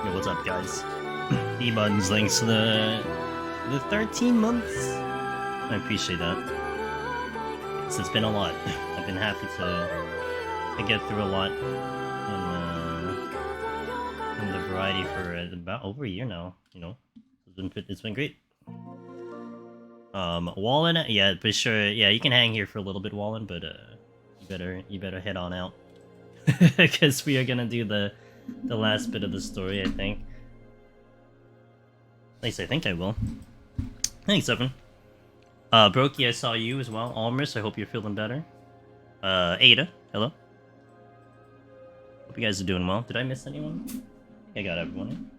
Yo, what's up, guys? D-Buttons, thanks to the 13 months. I appreciate that. It's been a lot. I've been happy to get through a lot in the variety for about over a year now. You know, it's been great. Wallen, yeah, for sure. Yeah, you can hang here for a little bit, Wallen, but you better head on out because we are gonna do the last bit of the story, I think. At least I think I will. Thanks, Evan. Brokey, I saw you as well. Almers, I hope you're feeling better. Ada, hello. Hope you guys are doing well. Did I miss anyone? I got everyone.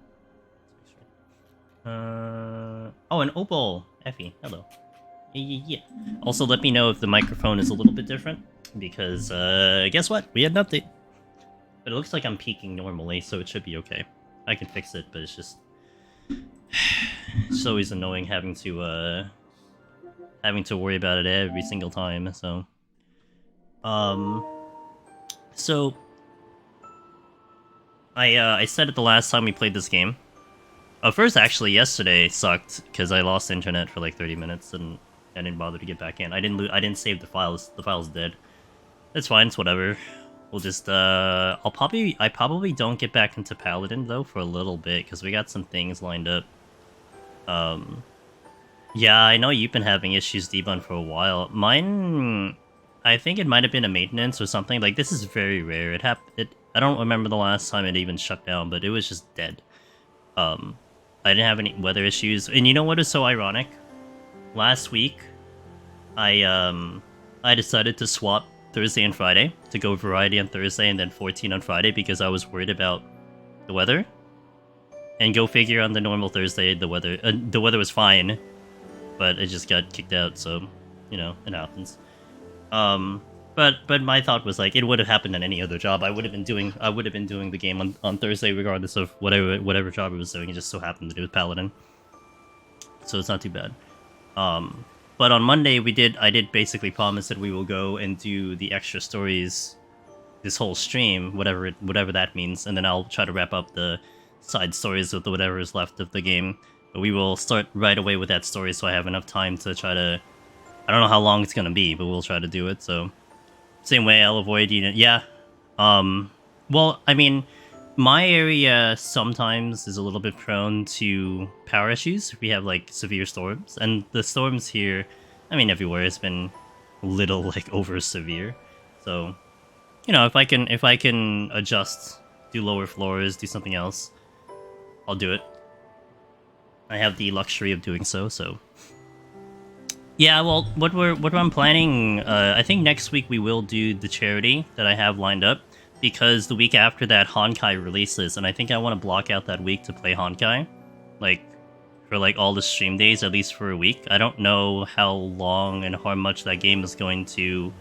Oh, and Opal, Effie, hello. Yeah. Also, let me know if the microphone is a little bit different, because, guess what? We had an update. But it looks like I'm peaking normally, so it should be okay. I can fix it, but it's just... it's always annoying having to worry about it every single time, so... So... I said it the last time we played this game. First, actually, yesterday sucked, because I lost internet for like 30 minutes, and I didn't bother to get back in. I didn't save the files. The file's dead. It's fine, it's whatever. We'll just, I probably don't get back into Paladin, though, for a little bit, because we got some things lined up. Yeah, I know you've been having issues, Debun, for a while. Mine, I think it might have been a maintenance or something. Like, this is very rare. I don't remember the last time it even shut down, but it was just dead. I didn't have any weather issues. And you know what is so ironic? Last week, I decided to swap Thursday and Friday to go variety on Thursday and then 14 on Friday because I was worried about the weather. And go figure, on the normal Thursday the weather was fine, but it just got kicked out, so you know, it happens. But my thought was like it would have happened on any other job. I would have been doing the game on Thursday regardless of whatever job I was doing. It just so happened that it was Paladin. So it's not too bad. But on Monday I did basically promise that we will go and do the extra stories this whole stream, whatever that means, and then I'll try to wrap up the side stories with whatever is left of the game. But we will start right away with that story so I have enough time to try to... I don't know how long it's gonna be, but we'll try to do it, so... Same way, I'll avoid, you know... Yeah. Well, I mean, my area sometimes is a little bit prone to power issues. We have, like, severe storms, and the storms here, I mean, everywhere has been a little, like, over-severe. So, you know, if I can adjust, do lower floors, do something else, I'll do it. I have the luxury of doing so, so... Yeah, well, what I'm planning, I think next week we will do the charity that I have lined up, because the week after that Honkai releases, and I think I want to block out that week to play Honkai, like, for like all the stream days, at least for a week. I don't know how long and how much that game is going to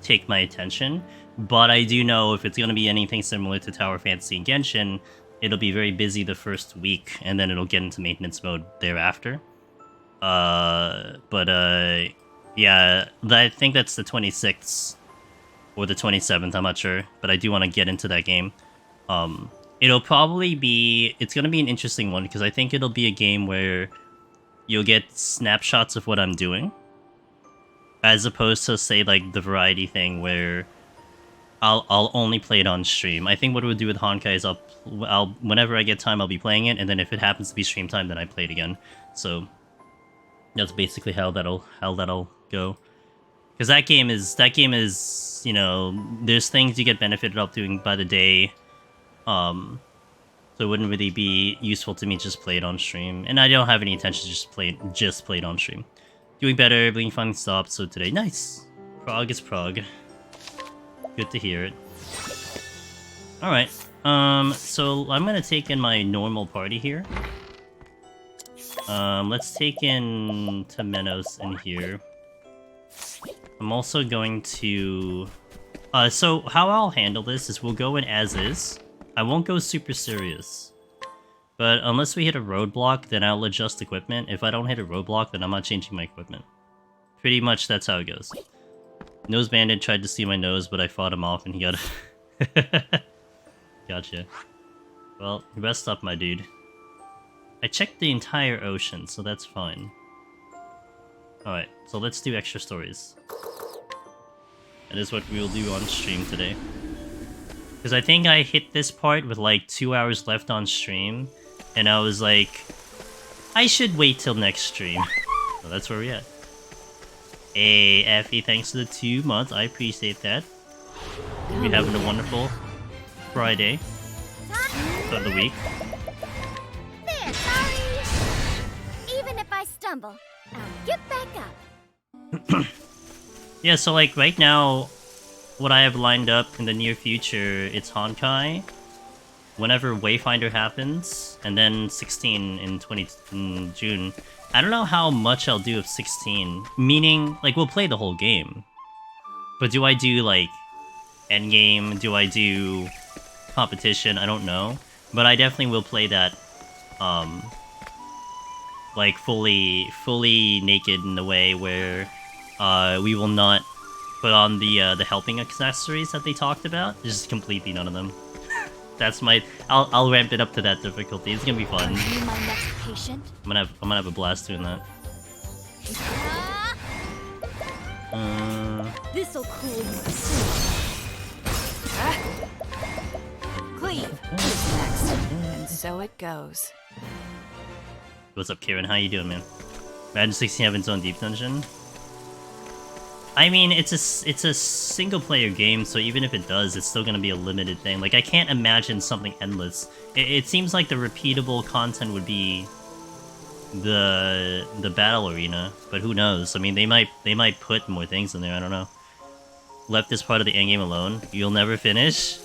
take my attention, but I do know if it's going to be anything similar to Tower Fantasy and Genshin, it'll be very busy the first week, and then it'll get into maintenance mode thereafter. Yeah, I think that's the 26th or the 27th, I'm not sure, but I do want to get into that game. It'll probably be... It's going to be an interesting one, because I think it'll be a game where you'll get snapshots of what I'm doing, as opposed to, say, like, the variety thing where I'll only play it on stream. I think what we'll do with Honkai is I'll whenever I get time, I'll be playing it, and then if it happens to be stream time, then I play it again. So that's basically how that'll go. Because that game is, you know, there's things you get benefited of doing by the day. So it wouldn't really be useful to me just play it on stream. And I don't have any intention to just play it on stream. Doing better, being fun stopped, so today. Nice! Prague is Prague. Good to hear it. Alright, so I'm gonna take in my normal party here. Let's take in Temenos in here. I'm also going to... so how I'll handle this is we'll go in as is. I won't go super serious. But unless we hit a roadblock, then I'll adjust equipment. If I don't hit a roadblock, then I'm not changing my equipment. Pretty much that's how it goes. Nose Bandit tried to steal my nose, but I fought him off and he got... Gotcha. Well, rest up, my dude. I checked the entire ocean, so that's fine. Alright, so let's do extra stories. That is what we will do on stream today. Because I think I hit this part with like 2 hours left on stream, and I was like, I should wait till next stream. So that's where we're at. Hey, Effie, thanks for the 2 months. I appreciate that. You're having a wonderful Friday of the week. There, sorry. Even if I stumble, I'll get back up. Yeah, so like right now, what I have lined up in the near future, it's Honkai. Whenever Wayfinder happens, and then 16 in June. I don't know how much I'll do of 16. Meaning, like, we'll play the whole game. But do I do, like, endgame? Do I do competition? I don't know. But I definitely will play that, like, fully naked in a way where, we will not put on the helping accessories that they talked about. Just completely none of them. That's my. I'll ramp it up to that difficulty. It's gonna be fun. Are you my next patient? I'm gonna have a blast doing that. This'll cool you. Cleave is next, and so it goes. What's up, Kieran? How you doing, man? Imagine 16 having its own deep dungeon. I mean, it's a single player game, so even if it does, it's still gonna be a limited thing. Like, I can't imagine something endless. It seems like the repeatable content would be the battle arena, but who knows? I mean, they might put more things in there. I don't know. Left this part of the endgame alone. You'll never finish.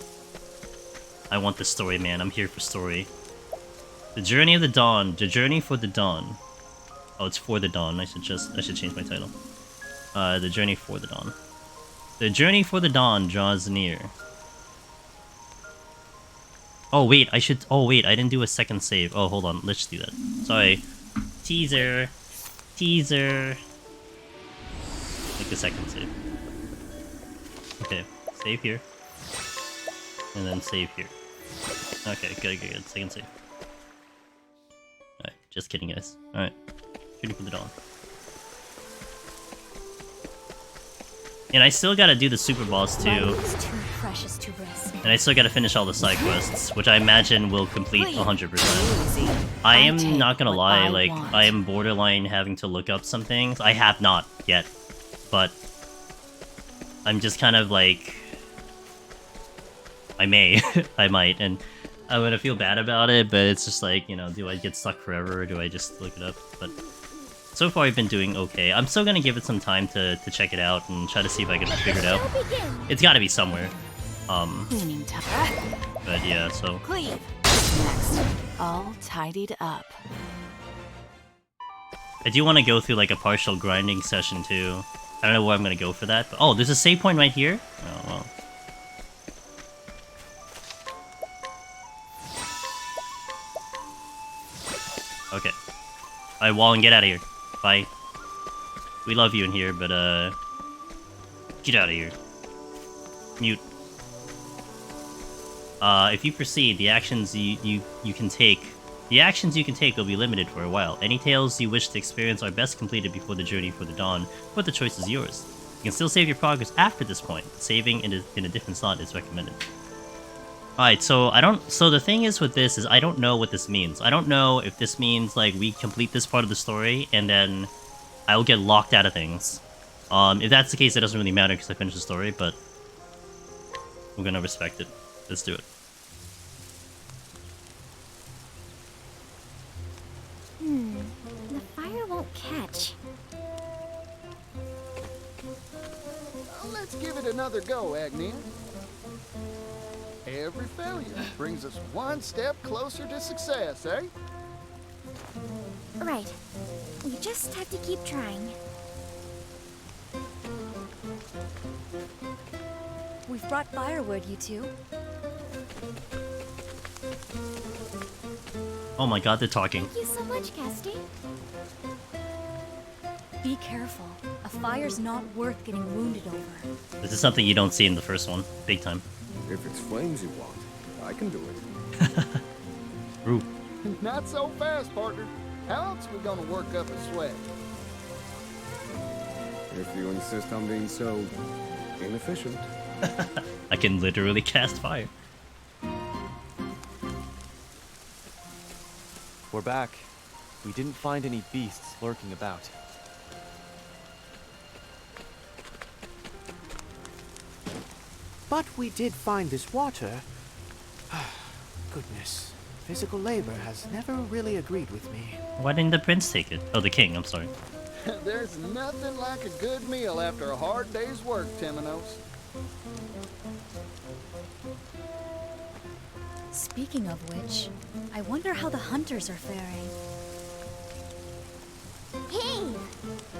I want the story, man. I'm here for story. The Journey of the Dawn. The Journey for the Dawn. Oh, it's for the Dawn. I should change my title. The Journey for the Dawn. The Journey for the Dawn draws near. Oh wait, I didn't do a second save. Oh, hold on, let's do that. Sorry. Teaser. Teaser. Make a second save. Okay, save here. And then save here. Okay, good. Second save. Alright, just kidding, guys. Alright. Journey for the Dawn. And I still gotta do the super boss too. Too precious to risk. And I still gotta finish all the side quests, which I imagine will complete 100%. I am not gonna lie, like, I am borderline having to look up some things. I have not yet, but I'm just kind of like, I may, I might, and I'm gonna feel bad about it, but it's just like, you know, do I get stuck forever, or do I just look it up? But so far I've been doing okay. I'm still gonna give it some time to check it out and try to see if I can figure it out. It's gotta be somewhere. But yeah, so... Cleave next, all tidied up. I do want to go through like a partial grinding session too. I don't know where I'm gonna go for that, but... Oh, there's a save point right here? Oh, well. Okay. Alright, Wallen, get out of here. Bye. We love you in here, but, get out of here. Mute. If you proceed, the actions you can take... The actions you can take will be limited for a while. Any tales you wish to experience are best completed before the Journey for the Dawn, but the choice is yours. You can still save your progress after this point. Saving in a different slot is recommended. Alright, so so the thing is with this is I don't know what this means. I don't know if this means, like, we complete this part of the story, and then I will get locked out of things. If that's the case, it doesn't really matter because I finished the story, but we're gonna respect it. Let's do it. The fire won't catch. Let's give it another go, Agnes. Every failure brings us one step closer to success, eh? Right. We just have to keep trying. We've brought firewood, you two. Oh my god, they're talking. Thank you so much, Casty. Be careful. A fire's not worth getting wounded over. This is something you don't see in the first one. Big time. If it's flames you want, I can do it. Ooh. Not so fast, partner. How else we gonna work up a sweat? If you insist on being so inefficient. I can literally cast fire. We're back. We didn't find any beasts lurking about. But we did find this water. Goodness. Physical labor has never really agreed with me. Why didn't the prince take it? Oh, the king, I'm sorry. There's nothing like a good meal after a hard day's work, Temenos. Speaking of which, I wonder how the hunters are faring. Hey!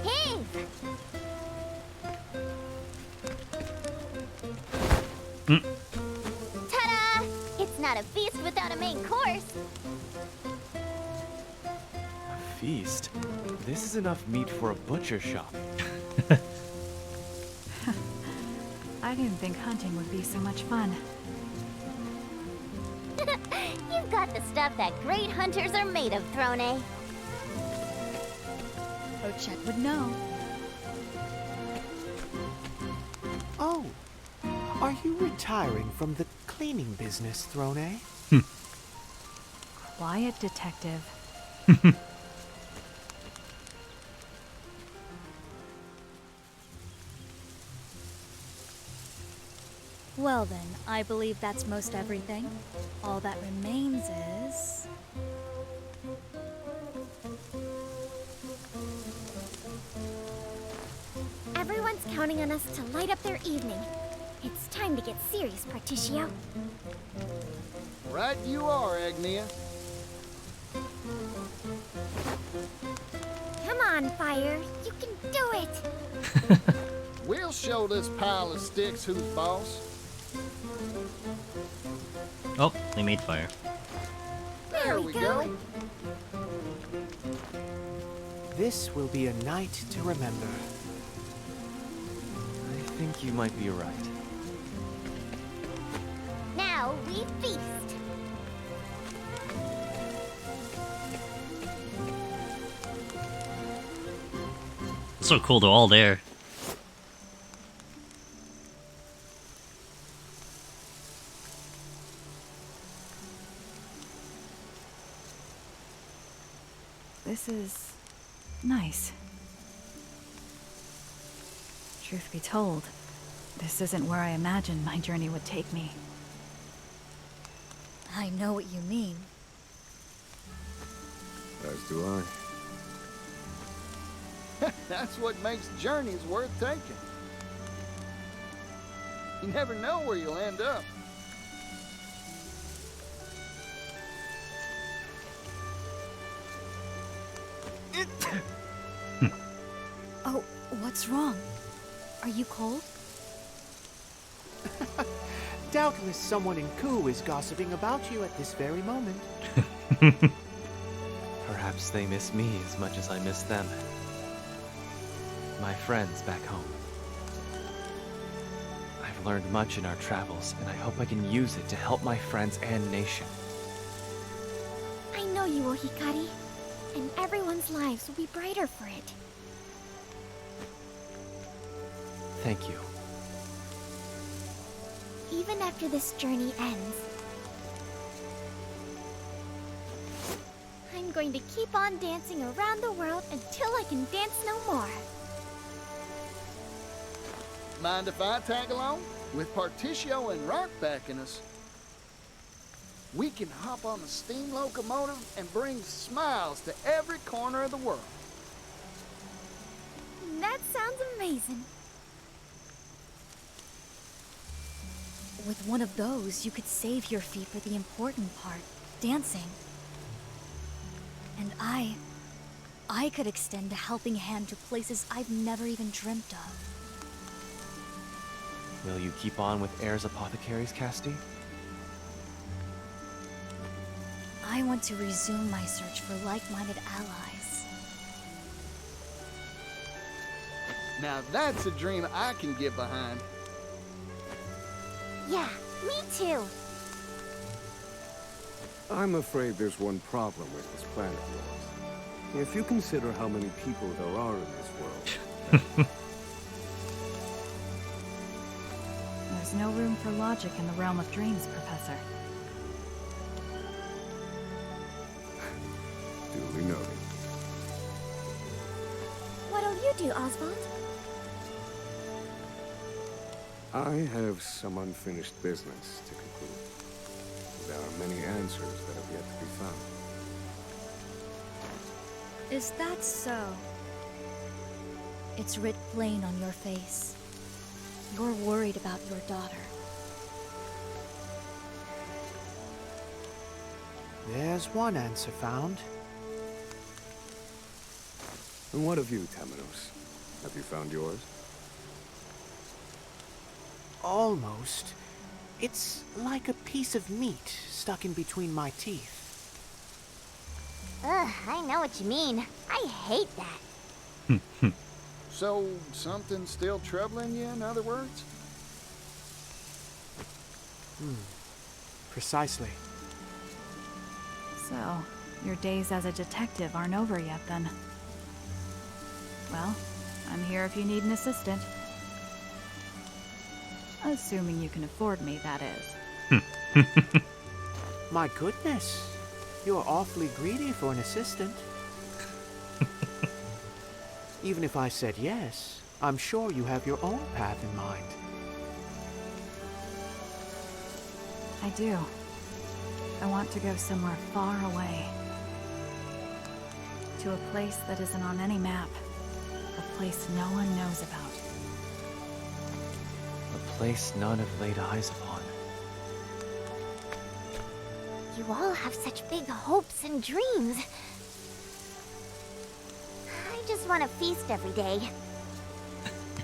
Hey! Ta-da! It's not a feast without a main course. A feast? This is enough meat for a butcher shop. I didn't think hunting would be so much fun. You've got the stuff that great hunters are made of, Throne. Ochette would know. Oh, are you retiring from the cleaning business, Throne? Quiet detective. Well then, I believe that's most everything. All that remains is... Everyone's counting on us to light up their evening. It's time to get serious, Particio. Right you are, Agnia. Come on, Fire. You can do it. We'll show this pile of sticks who's boss. Oh, they made fire. There we go. This will be a night to remember. I think you might be right. Now we feast. It's so cool, they're all there. This is nice. Truth be told, this isn't where I imagined my journey would take me. I know what you mean. As do I. That's what makes journeys worth taking. You never know where you'll end up. Oh, what's wrong? Are you cold? Doubtless someone in GOOOO is gossiping about you at this very moment. Perhaps they miss me as much as I miss them. My friends back home. I've learned much in our travels, and I hope I can use it to help my friends and nation. I know you will, Hikari. And everyone's lives will be brighter for it. Thank you. Even after this journey ends, I'm going to keep on dancing around the world until I can dance no more. Mind if I tag along? With Particio and Rock backing us, we can hop on a steam locomotive and bring smiles to every corner of the world. That sounds amazing. With one of those, you could save your feet for the important part, dancing. And I could extend a helping hand to places I've never even dreamt of. Will you keep on with Air's apothecaries, Casti? I want to resume my search for like-minded allies. Now that's a dream I can get behind. Yeah, me too. I'm afraid there's one problem with this planet of yours. If you consider how many people there are in this world, There's no room for logic in the realm of dreams, Professor. duly noted. What'll you do, Oswald? I have some unfinished business to conclude. There are many answers that have yet to be found. Is that so? It's writ plain on your face. You're worried about your daughter. There's one answer found. And what of you, Temenos? Have you found yours? Almost. It's like a piece of meat stuck in between my teeth. Ugh, I know what you mean. I hate that. So, something's still troubling you, in other words? Precisely. So, your days as a detective aren't over yet, then. Well, I'm here if you need an assistant. Assuming you can afford me, that is. My goodness. You're awfully greedy for an assistant. Even if I said yes, I'm sure you have your own path in mind. I do. I want to go somewhere far away. To a place that isn't on any map. A place no one knows about. A place none have laid eyes upon. You all have such big hopes and dreams. I just want to feast every day.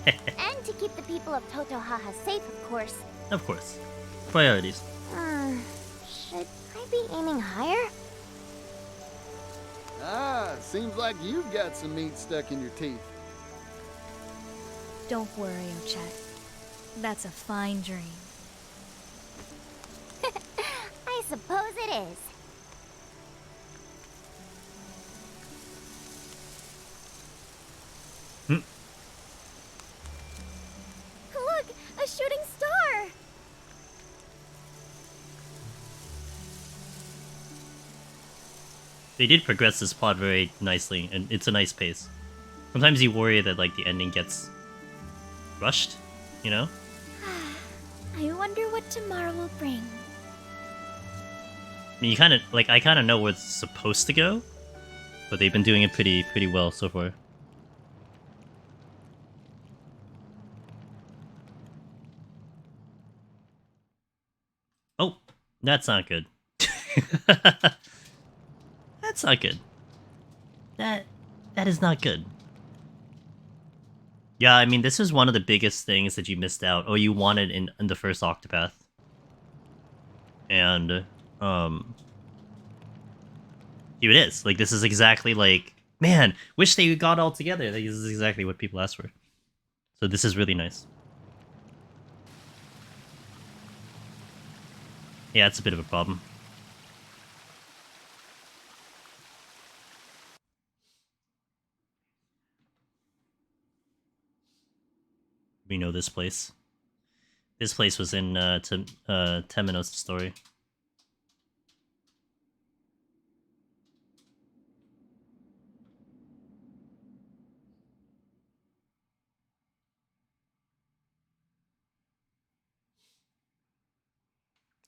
And to keep the people of Totohaha safe, of course. Of course. Priorities. Should I be aiming higher? Ah, seems like you've got some meat stuck in your teeth. Don't worry, Ochette. That's a fine dream. I suppose it is. Look, a shooting star! They did progress this plot very nicely, and it's a nice pace. Sometimes you worry that like the ending gets rushed, you know? I wonder what tomorrow will bring. I mean, I kind of know where it's supposed to go, but they've been doing it pretty well so far. Oh, that's not good. That's not good. That is not good. Yeah, I mean, this is one of the biggest things that you missed out, or you wanted in the first Octopath. And, here it is. Like, this is exactly like, man, wish they got all together. Like, this is exactly what people asked for. So this is really nice. Yeah, it's a bit of a problem. We know this place. This place was in Temenos' story.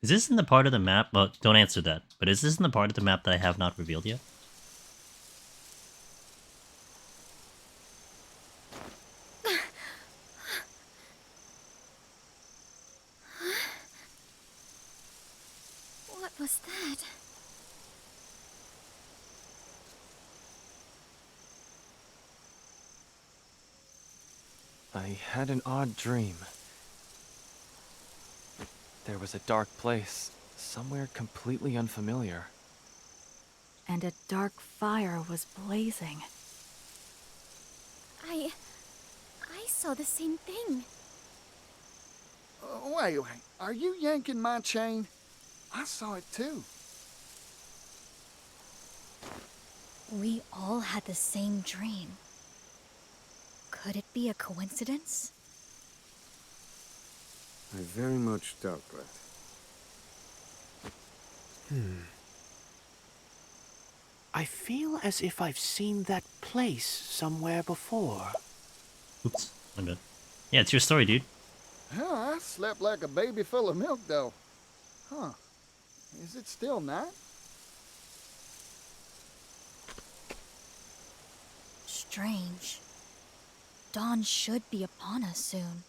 Is this in the part of the map? Well, don't answer that. But is this in the part of the map that I have not revealed yet? What was that? I had an odd dream. There was a dark place, somewhere completely unfamiliar. And a dark fire was blazing. I saw the same thing. Wait, are you yanking my chain? I saw it too. We all had the same dream. Could it be a coincidence? I very much doubt that. I feel as if I've seen that place somewhere before. Oops, my bad. Yeah, it's your story, dude. Huh, I slept like a baby full of milk, though. Huh. Is it still night? Strange. Dawn should be upon us soon.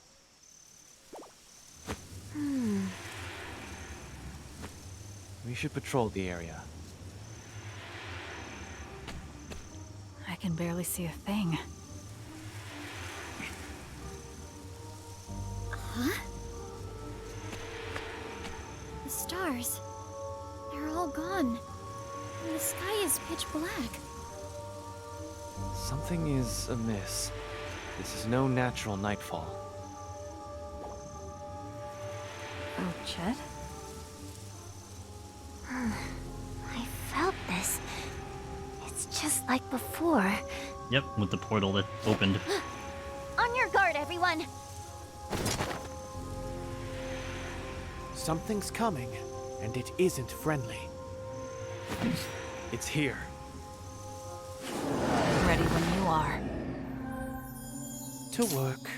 We should patrol the area. I can barely see a thing. The stars. They're all gone. And the sky is pitch black. Something is amiss. This is no natural nightfall. Oh, Chet? I felt this. It's just like before. Yep, with the portal that opened. On your guard, everyone! Something's coming, and it isn't friendly. It's here. Ready when you are. To work.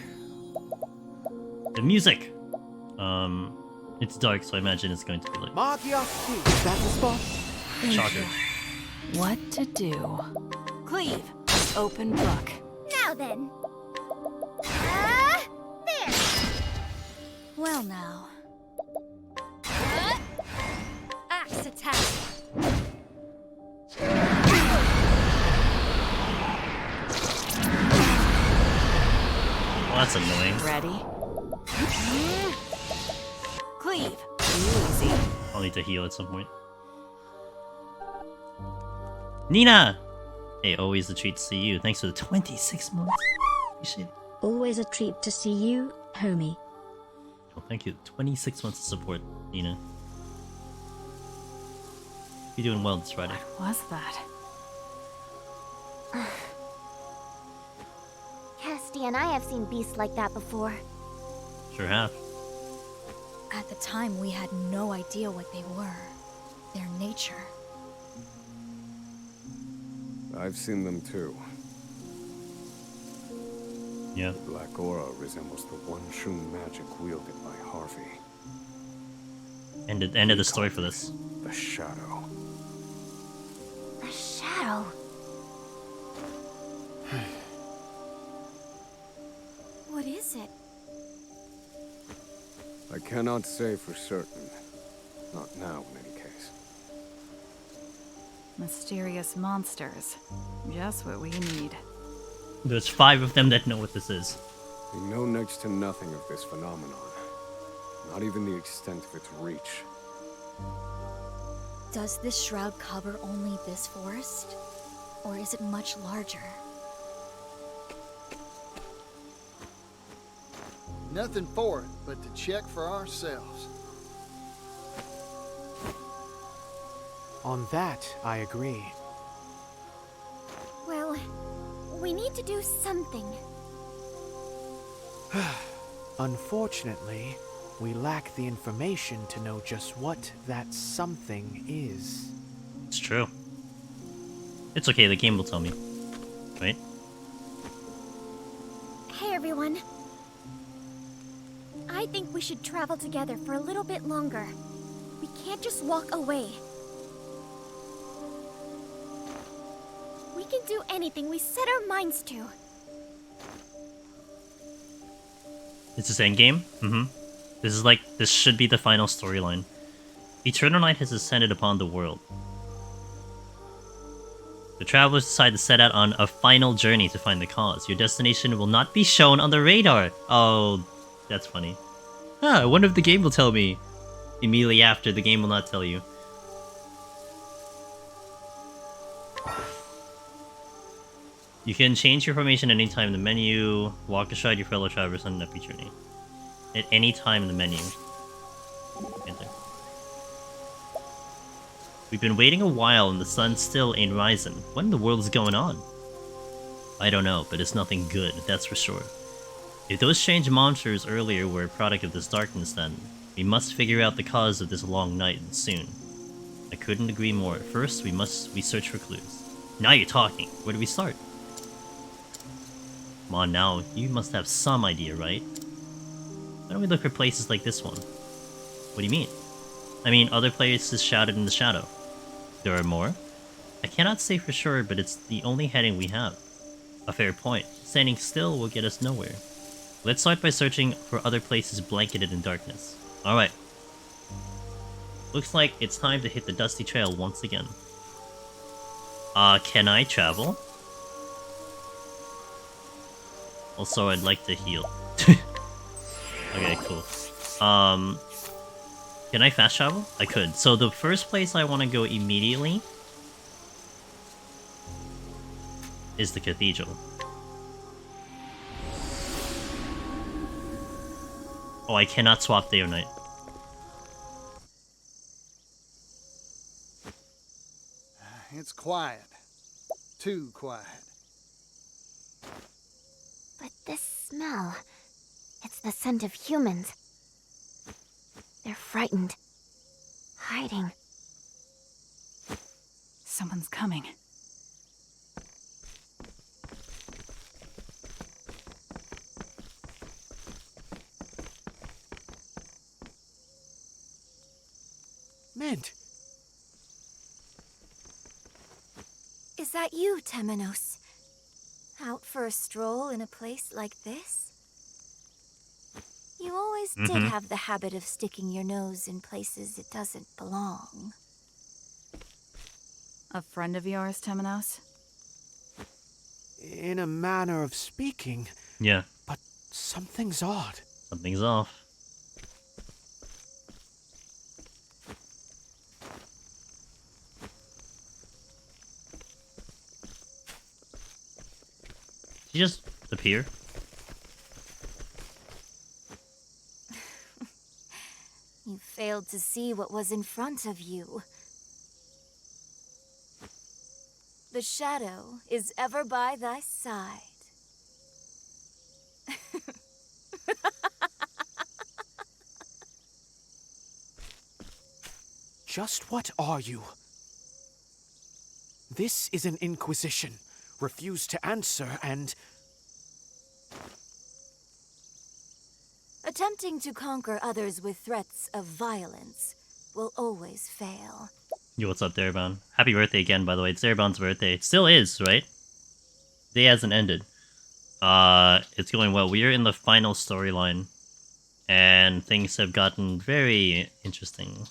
The music! It's dark, so I imagine it's going to be like Magia, is that the spot? shocker. What to do? Cleave. Open book. Now then. There! Well now. Axe attack! Well, that's annoying. Ready? Cleave. Easy. I'll need to heal at some point. Nina! Hey, always a treat to see you. Thanks for the 26 months. Appreciate it. Always a treat to see you, homie. Well, thank you. 26 months of support, Nina. You're doing well this Friday. What was that? Cassidy and I have seen beasts like that before. Sure have. At the time, we had no idea what they were. Their nature. I've seen them too. Yeah. The black aura resembles the one true magic wielded by Harvey. End of the story for this. The Shadow. A shadow. What is it? I cannot say for certain. Not now, in any case. Mysterious monsters. Just what we need. There's 5 of them that know what this is. We know next to nothing of this phenomenon. Not even the extent of its reach. Does this shroud cover only this forest? Or is it much larger? Nothing for it but to check for ourselves. On that, I agree. Well, we need to do something. Unfortunately, we lack the information to know just what that something is. It's true. It's okay, the game will tell me. Right? Hey, everyone. I think we should travel together for a little bit longer. We can't just walk away. We can do anything we set our minds to. Is this endgame? This should be the final storyline. Eternal night has descended upon the world. The travelers decide to set out on a final journey to find the cause. Your destination will not be shown on the radar. Oh, that's funny. I wonder if the game will tell me. Immediately after, the game will not tell you. You can change your formation at any time in the menu. Walk astride your fellow travelers on an epic journey. At any time in the menu. Enter. We've been waiting a while and the sun still ain't rising. What in the world is going on? I don't know, but it's nothing good, that's for sure. If those strange monsters earlier were a product of this darkness then, we must figure out the cause of this long night soon. I couldn't agree more. First, we search for clues. Now you're talking. Where do we start? Come on now, you must have some idea, right? Why don't we look for places like this one? What do you mean? I mean, other places shouted in the shadow. There are more? I cannot say for sure, but it's the only heading we have. A fair point. Standing still will get us nowhere. Let's start by searching for other places blanketed in darkness. Alright. Looks like it's time to hit the dusty trail once again. Can I travel? Also, I'd like to heal. Okay, cool. Can I fast travel? I could. So the first place I want to go immediately is the cathedral. Oh, I cannot swap day or night. It's quiet. Too quiet. But this smell, it's the scent of humans. They're frightened. Hiding. Someone's coming. Mint. Is that you, Temenos? Out for a stroll in a place like this? You always did have the habit of sticking your nose in places it doesn't belong. A friend of yours, Temenos? In a manner of speaking, Yeah, but something's odd. something's off. Did you just appear? You failed to see what was in front of you. The shadow is ever by thy side. Just what are you? This is an inquisition. Refuse to answer and... Attempting to conquer others with threats of violence will always fail. Yo, what's up, Darabon? Happy birthday again, by the way. It's Darabon's birthday. It still is, right? Day hasn't ended. It's going well. We are in the final storyline, and things have gotten very interesting.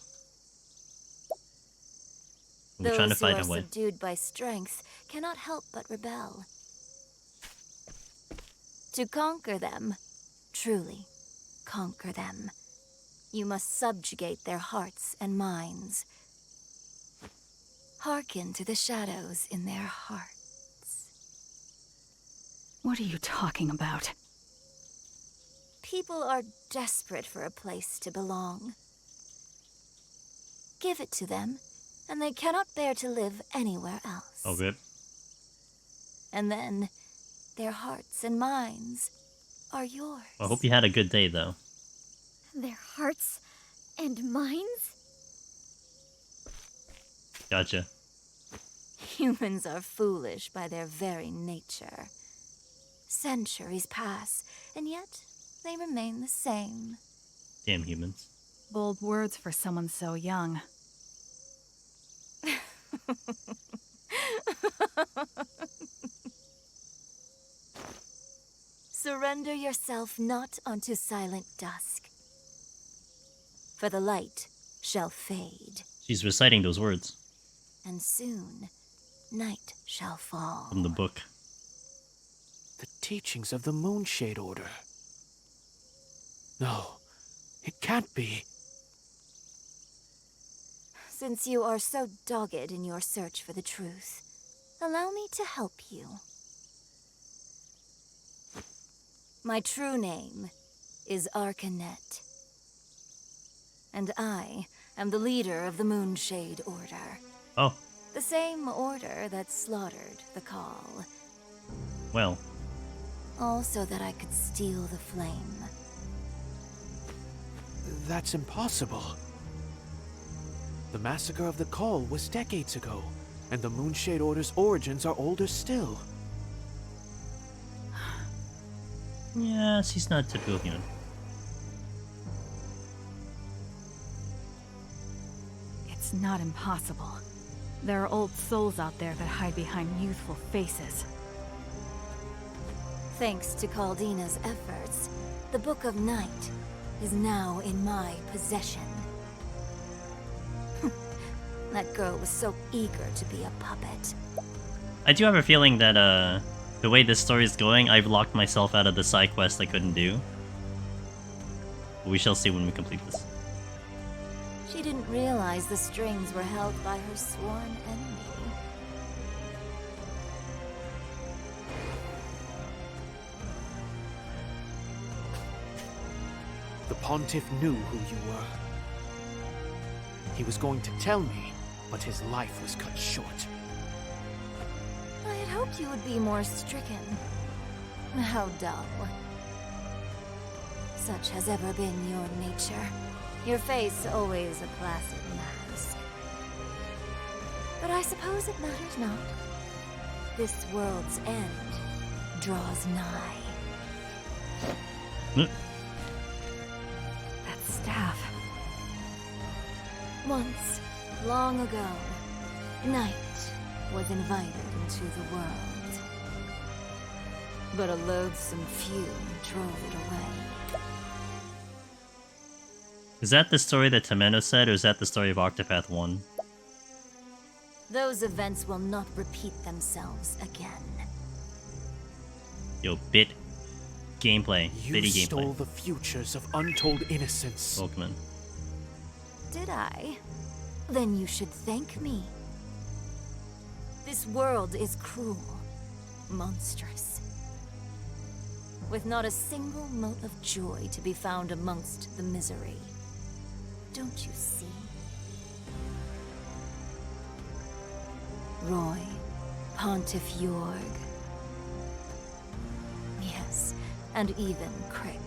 We're trying to find a way. Those who are subdued by strength cannot help but rebel. To conquer them, truly conquer them, you must subjugate their hearts and minds. Hearken to the shadows in their hearts. What are you talking about? People are desperate for a place to belong. Give it to them, and they cannot bear to live anywhere else. Oh, good. And then, their hearts and minds are yours. I hope you had a good day, though. Their hearts and minds? Gotcha. Humans are foolish by their very nature. Centuries pass, and yet they remain the same. Damn humans. Bold words for someone so young. Surrender yourself not unto silent dusk, for the light shall fade, She's reciting those words and soon night shall fall. from the book. the teachings of the Moonshade Order. No, it can't be. Since you are so dogged in your search for the truth, allow me to help you. My true name is Arcanet, and I am the leader of the Moonshade Order. Oh, The same order that slaughtered the Call. well. All so that I could steal the flame. That's impossible. The massacre of the Call was decades ago, and the Moonshade Order's origins are older still. Yes, he's not a typical human. It's not impossible. There are old souls out there that hide behind youthful faces. Thanks to Caldina's efforts, the Book of Night is now in my possession. That girl was so eager to be a puppet. I do have a feeling that, the way this story is going, I've locked myself out of the side quest I couldn't do. But we shall see when we complete this. She didn't realize the strings were held by her sworn enemy. The Pontiff knew who you were. He was going to tell me, but his life was cut short. I had hoped you would be more stricken. How dull. Such has ever been your nature. Your face always a placid mask. But I suppose it matters not. This world's end draws nigh. That staff. Once, long ago, night was invited into the world. But a loathsome few drove it away. Is that the story that Temeno said, or is that the story of Octopath 1? Those events will not repeat themselves again. Yo, bit gameplay. Bitty You stole gameplay. the futures of untold innocence. Welcome in. Did I? Then you should thank me. This world is cruel, monstrous, with not a single mote of joy to be found amongst the misery. Don't you see? Roy, Pontiff Jorg. Yes, and even Crick.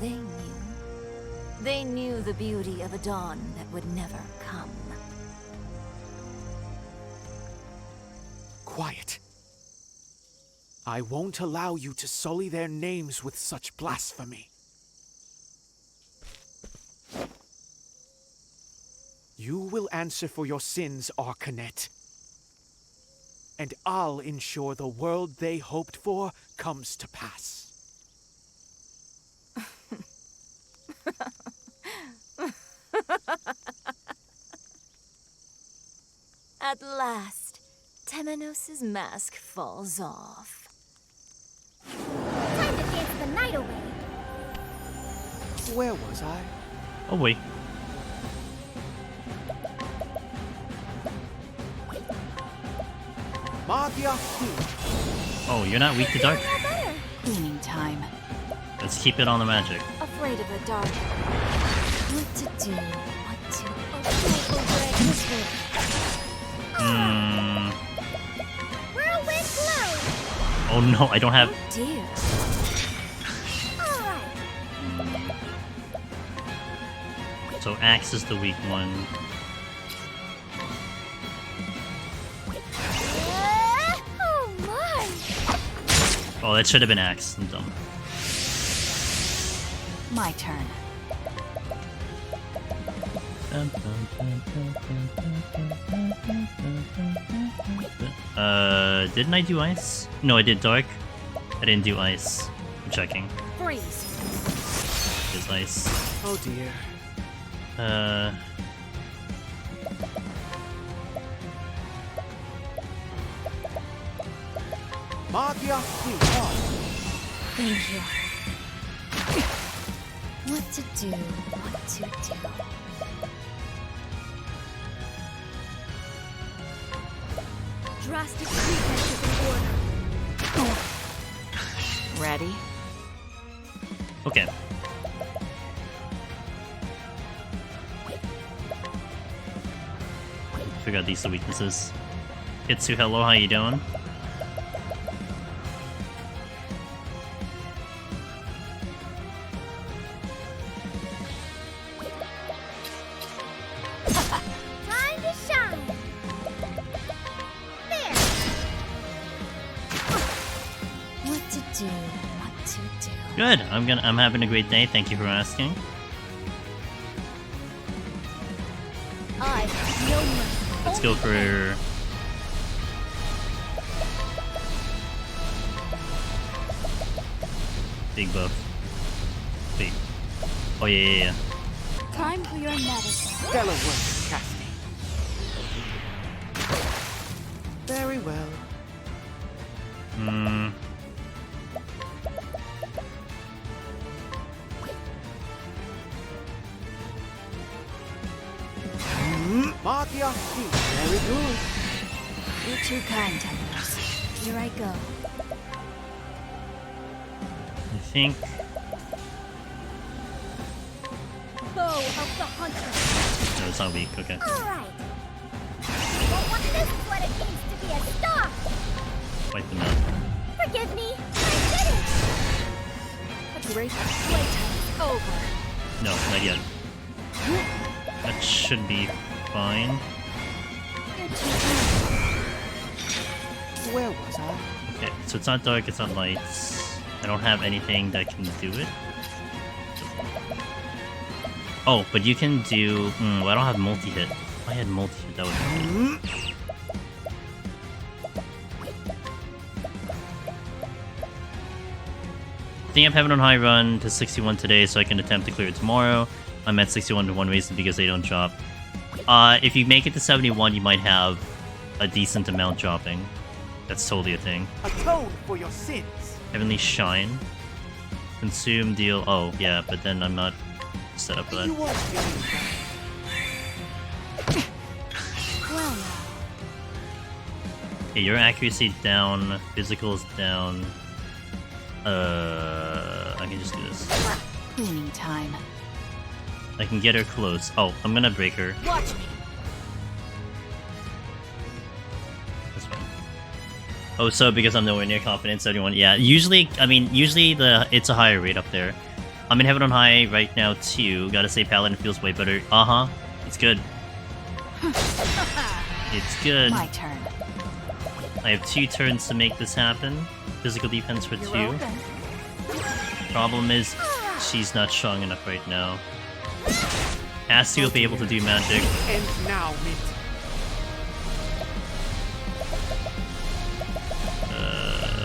They knew the beauty of a dawn that would never come. Quiet. I won't allow you to sully their names with such blasphemy. You will answer for your sins, Arcanet. And I'll ensure the world they hoped for comes to pass. At last, Temenos' mask falls off. Time to dance the night away. Where was I? Oh wait. Magia. Oh, you're not weak to dark? Cleaning time. Let's keep it on the magic. Afraid of the dark. What to do? What to... Whirlwind blow. Oh no, I don't have... Oh dear. Alright. So Axe is the weak one. Oh my. Oh, that should have been Axe. I'm dumb. My turn. Didn't I do ice? No, I did dark. I didn't do ice. I'm checking. Freeze. There's ice. Oh dear. Magia. Thank you. What to do? What to do? Drastic treatment is in order. Ready? Okay. figure out these are weaknesses. Itsu, hello, how you doing? Time to shine. There. What to do? What to do? Good. I'm having a great day. Thank you for asking. I no mercy. Let's go for big buff. Wait. Oh yeah. Time for your medicine. Stellar work, Cassie. Very well. Hmm. Mark your feet. Very good. You're too kind, Tenders. Here I go. I think Bow of the hunter. no, it's not weak. Okay. All right. Well, this is what it means to be a star. Wipe them out. Forgive me. I did it. A great playtime is over. No, not yet. That should be fine. You're too kind. Where was I? Okay, so it's not dark, it's not light. I don't have anything that can do it. Oh, but you can do... well, I don't have multi-hit. If I had multi-hit, that would be good. I think I'm having on high run to 61 today, so I can attempt to clear it tomorrow. I'm at 61 to one reason because they don't drop. If you make it to 71, you might have a decent amount dropping. That's totally a thing. Atone for your sins. Heavenly Shine. Consume, deal... Oh, yeah, but then I'm not set up for that. You won't get it back. Well now. Okay, your accuracy down, physical is down. I can just do this. Cleaning time. I can get her close. Oh, I'm gonna break her. Watch me. That's fine. Oh, so because I'm nowhere near confidence, 71. Yeah, usually it's a higher rate up there. I'm in heaven on high right now too. Gotta say, Paladin feels way better. It's good. It's good. My turn. I have 2 turns to make this happen. Physical defense for 2. Open. Problem is, she's not strong enough right now. Cassie will be able to do magic. And now, Mint.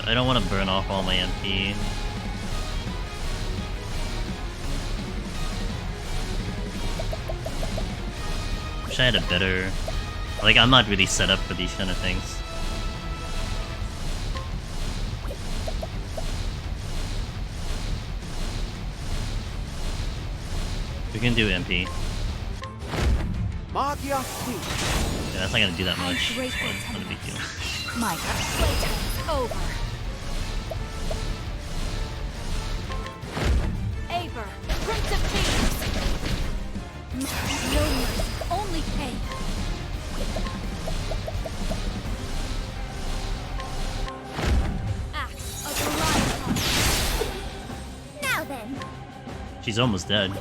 I don't want to burn off all my MP. Wish I had a better... Like, I'm not really set up for these kind of things. We can do MP. Mark your feet. Yeah, that's not gonna do that much. It's not a big deal. My playtime's over. Aver, Prince of Thieves. No mercy, only pain. Axe of the Lion. Now then. She's almost dead.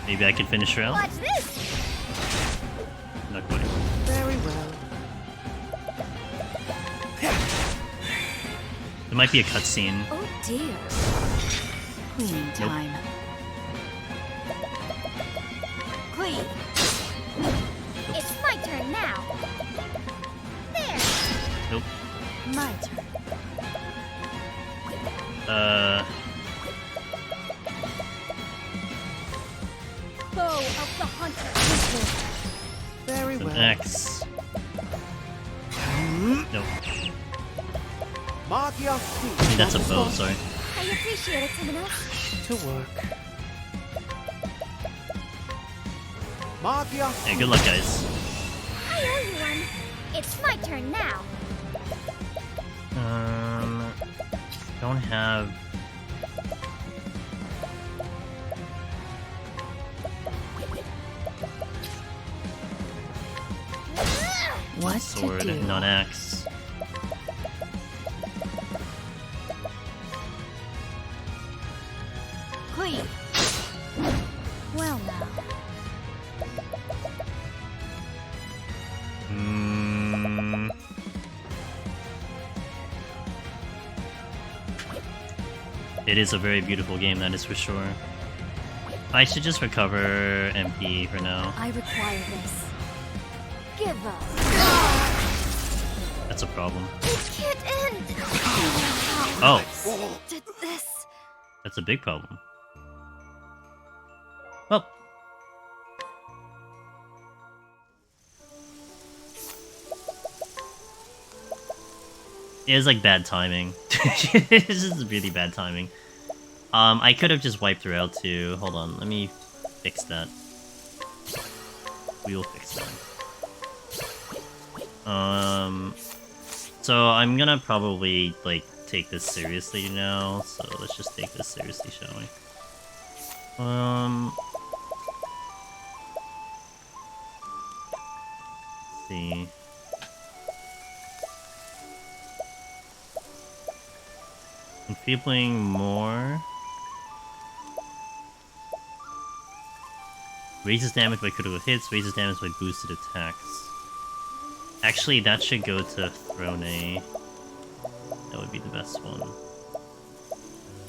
Maybe I can finish her out? Watch this. Not quite. Very well. There might be a cutscene. Oh dear. Cleaning time. Clean. It's my turn now. There. Nope. My turn. Bow of the hunter. Very An well. X. Nope. Mark your I feet. think that's a bow, sorry. I appreciate it, someone else. To work. Mark your Yeah, feet. good luck, guys. I owe you one. It's my turn now. Don't have... What Sword, to do? not axe. Clean. Well now. It is a very beautiful game, that is for sure. I should just recover MP for now. I require this. Give up. That's a problem. It can't end. Oh, Did this? that's a big problem. Well. It was like bad timing. It's just really bad timing. I could have just wiped her out too. Hold on, let me fix that. We will fix that. So I'm gonna probably like take this seriously now. So let's just take this seriously, shall we? Let's see. Enfeebling more. Raises damage by critical hits, raises damage by boosted attacks. Actually, that should go to Throne. That would be the best one.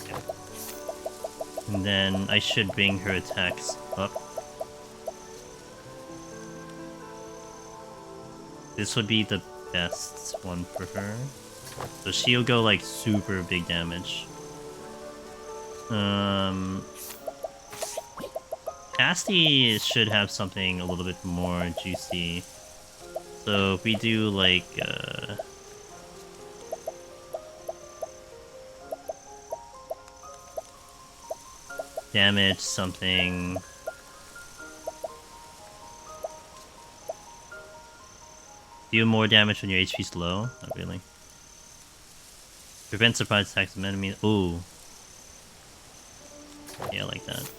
Okay. And then I should bring her attacks up. This would be the best one for her. So she'll go like super big damage. Casty should have something a little bit more juicy. So if we do like damage something. Deal more damage when your HP's low? Not really. Prevent surprise attacks from enemies. Ooh. Yeah, I like that.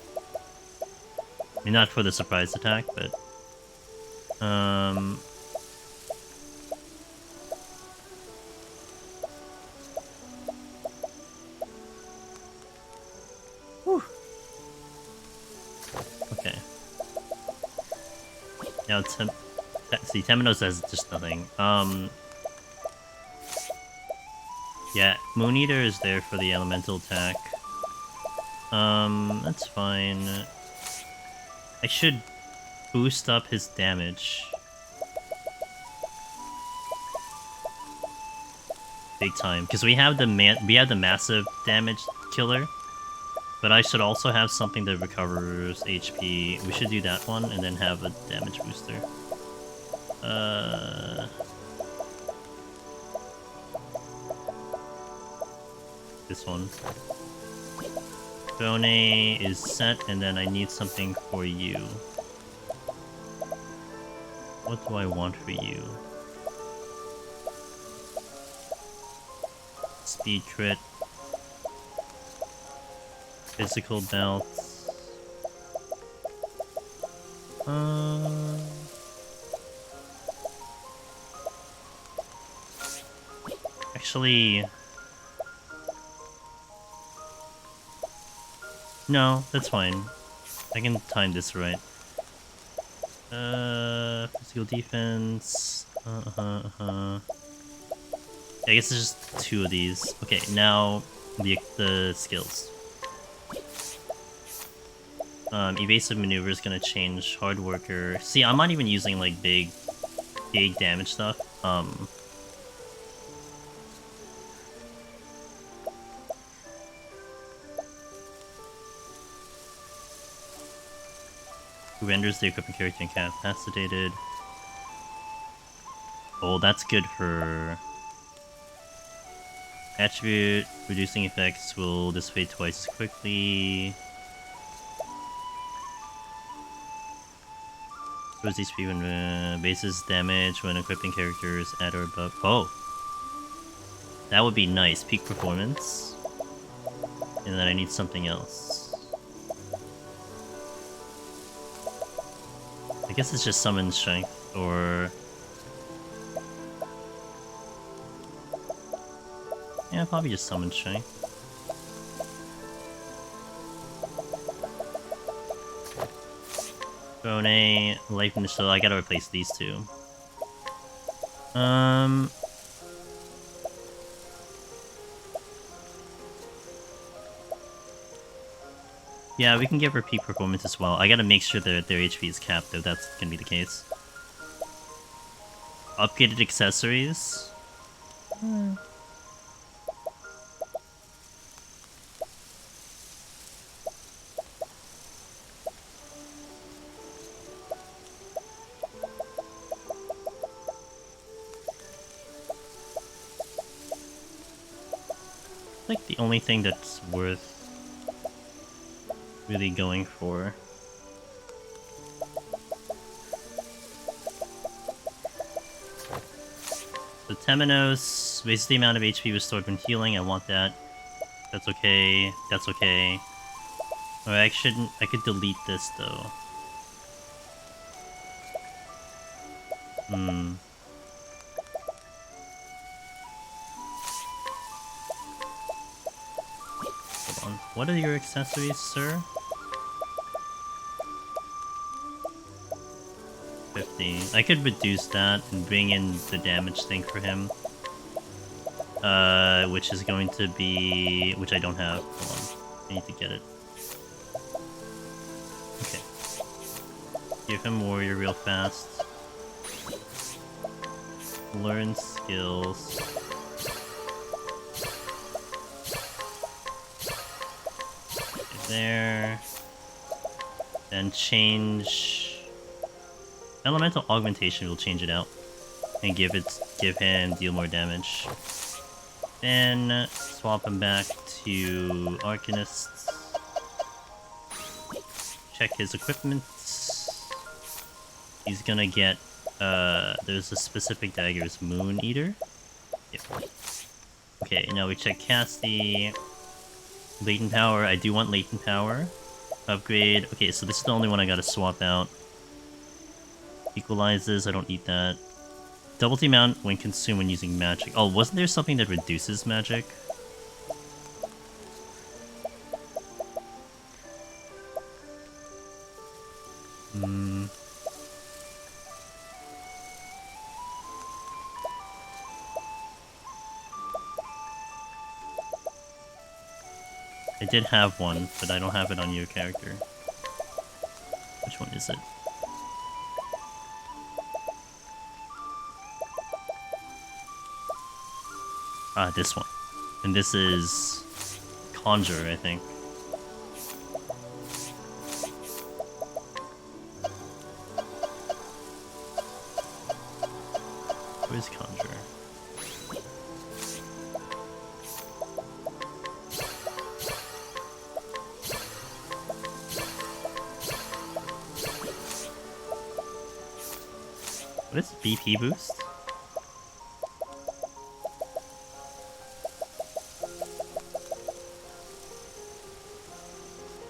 I mean, not for the surprise attack, but... Whew. Okay. Now, see, Temenos says just nothing. Yeah, Moon Eater is there for the elemental attack. That's fine. I should boost up his damage. Big time, because we have the massive damage killer, but I should also have something that recovers HP. We should do that one and then have a damage booster. This one. Bone is set, and then I need something for you. What do I want for you? Speed crit. Physical belt. Actually... No, that's fine. I can time this right. Physical defense. I guess it's just 2 of these. Okay, now the skills. Evasive maneuver is gonna change. Hard worker. See, I'm not even using like big damage stuff. Who renders the equipment character incapacitated. Oh, that's good for... Attribute, reducing effects will dissipate twice as quickly. Shows HP when bases damage when equipping characters at or above. Oh! That would be nice. Peak performance. And then I need something else. I guess it's just summon strength, or... Yeah, probably just summon Shay. Drone, Life in the Soul. I gotta replace these two. Yeah, we can give her peak performance as well. I gotta make sure that their HP is capped, though. That's gonna be the case. Upgraded accessories. Like the only thing that's worth really going for. So Temenos, raises the amount of HP restored when healing. I want that. That's okay. That's okay. Or I shouldn't. I could delete this though. Hold on. What are your accessories, sir? 50. I could reduce that and bring in the damage thing for him. Which is going to be... which I don't have. Hold on. I need to get it. Okay. Give him Warrior real fast. Learn skills. There. Then change... Elemental Augmentation will change it out. And give him deal more damage. Then swap him back to Arcanist. Check his equipment. He's gonna get there's a specific dagger, it's Moon Eater. Yep. Okay, now we check Cassie. Latent Power, I do want Latent Power. Upgrade. Okay, so this is the only one I gotta swap out. Equalizes, I don't need that. Double the amount when consumed when using magic. Oh, wasn't there something that reduces magic? I did have one, but I don't have it on your character. Which one is it? Ah, this one. And this is... Conjure, I think. Where's Conjure? What is BP boost?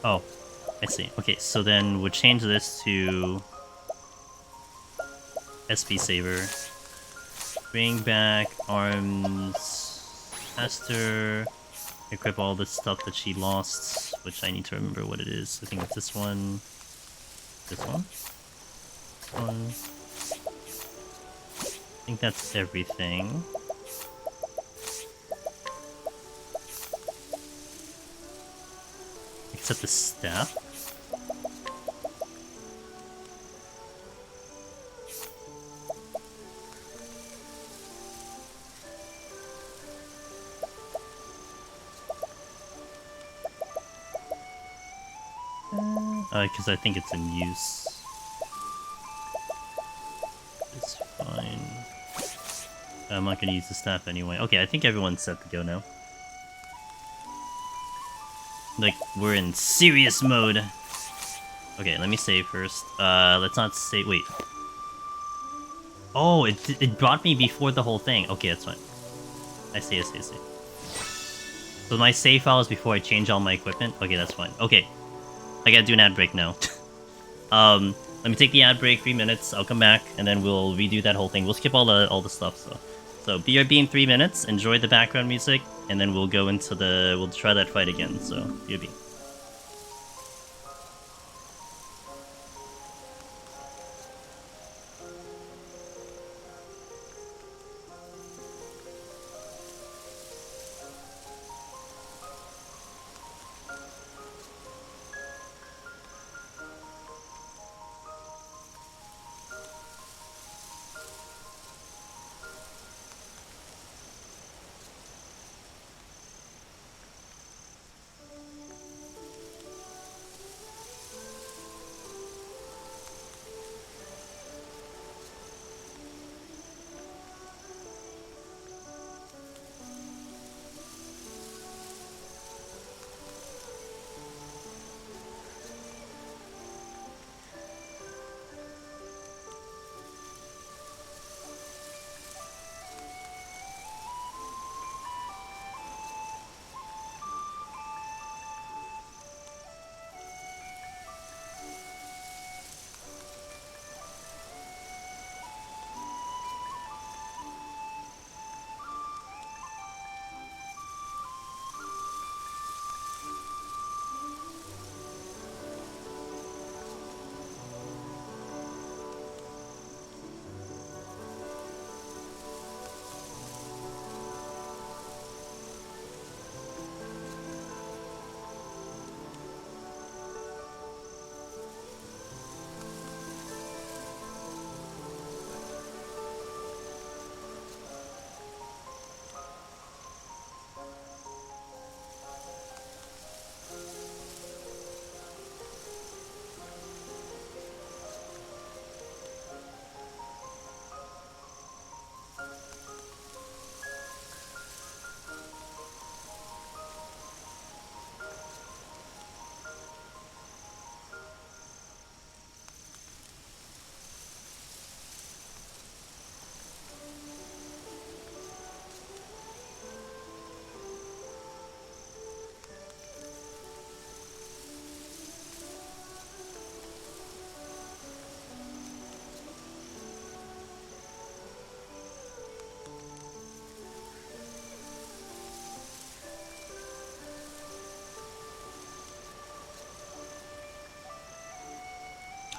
Oh, I see. Okay, so then we'll change this to SP Saver. Bring back arms faster. Equip all the stuff that she lost, which I need to remember what it is. I think it's this one. This one? This one. I think that's everything. Except the staff. Because I think it's in use. It's fine. I'm not gonna use the staff anyway. Okay, I think everyone's set to go now. Like, we're in serious mode. Okay, let me save first. Let's not save. Wait. Oh, it brought me before the whole thing. Okay, that's fine. I see. So my save file is before I change all my equipment? Okay, that's fine. Okay. I gotta do an ad break now. Let me take the ad break, 3 minutes. I'll come back, and then we'll redo that whole thing. We'll skip all the stuff, so... So BRB in 3 minutes, enjoy the background music, and then we'll go into we'll try that fight again, so BRB.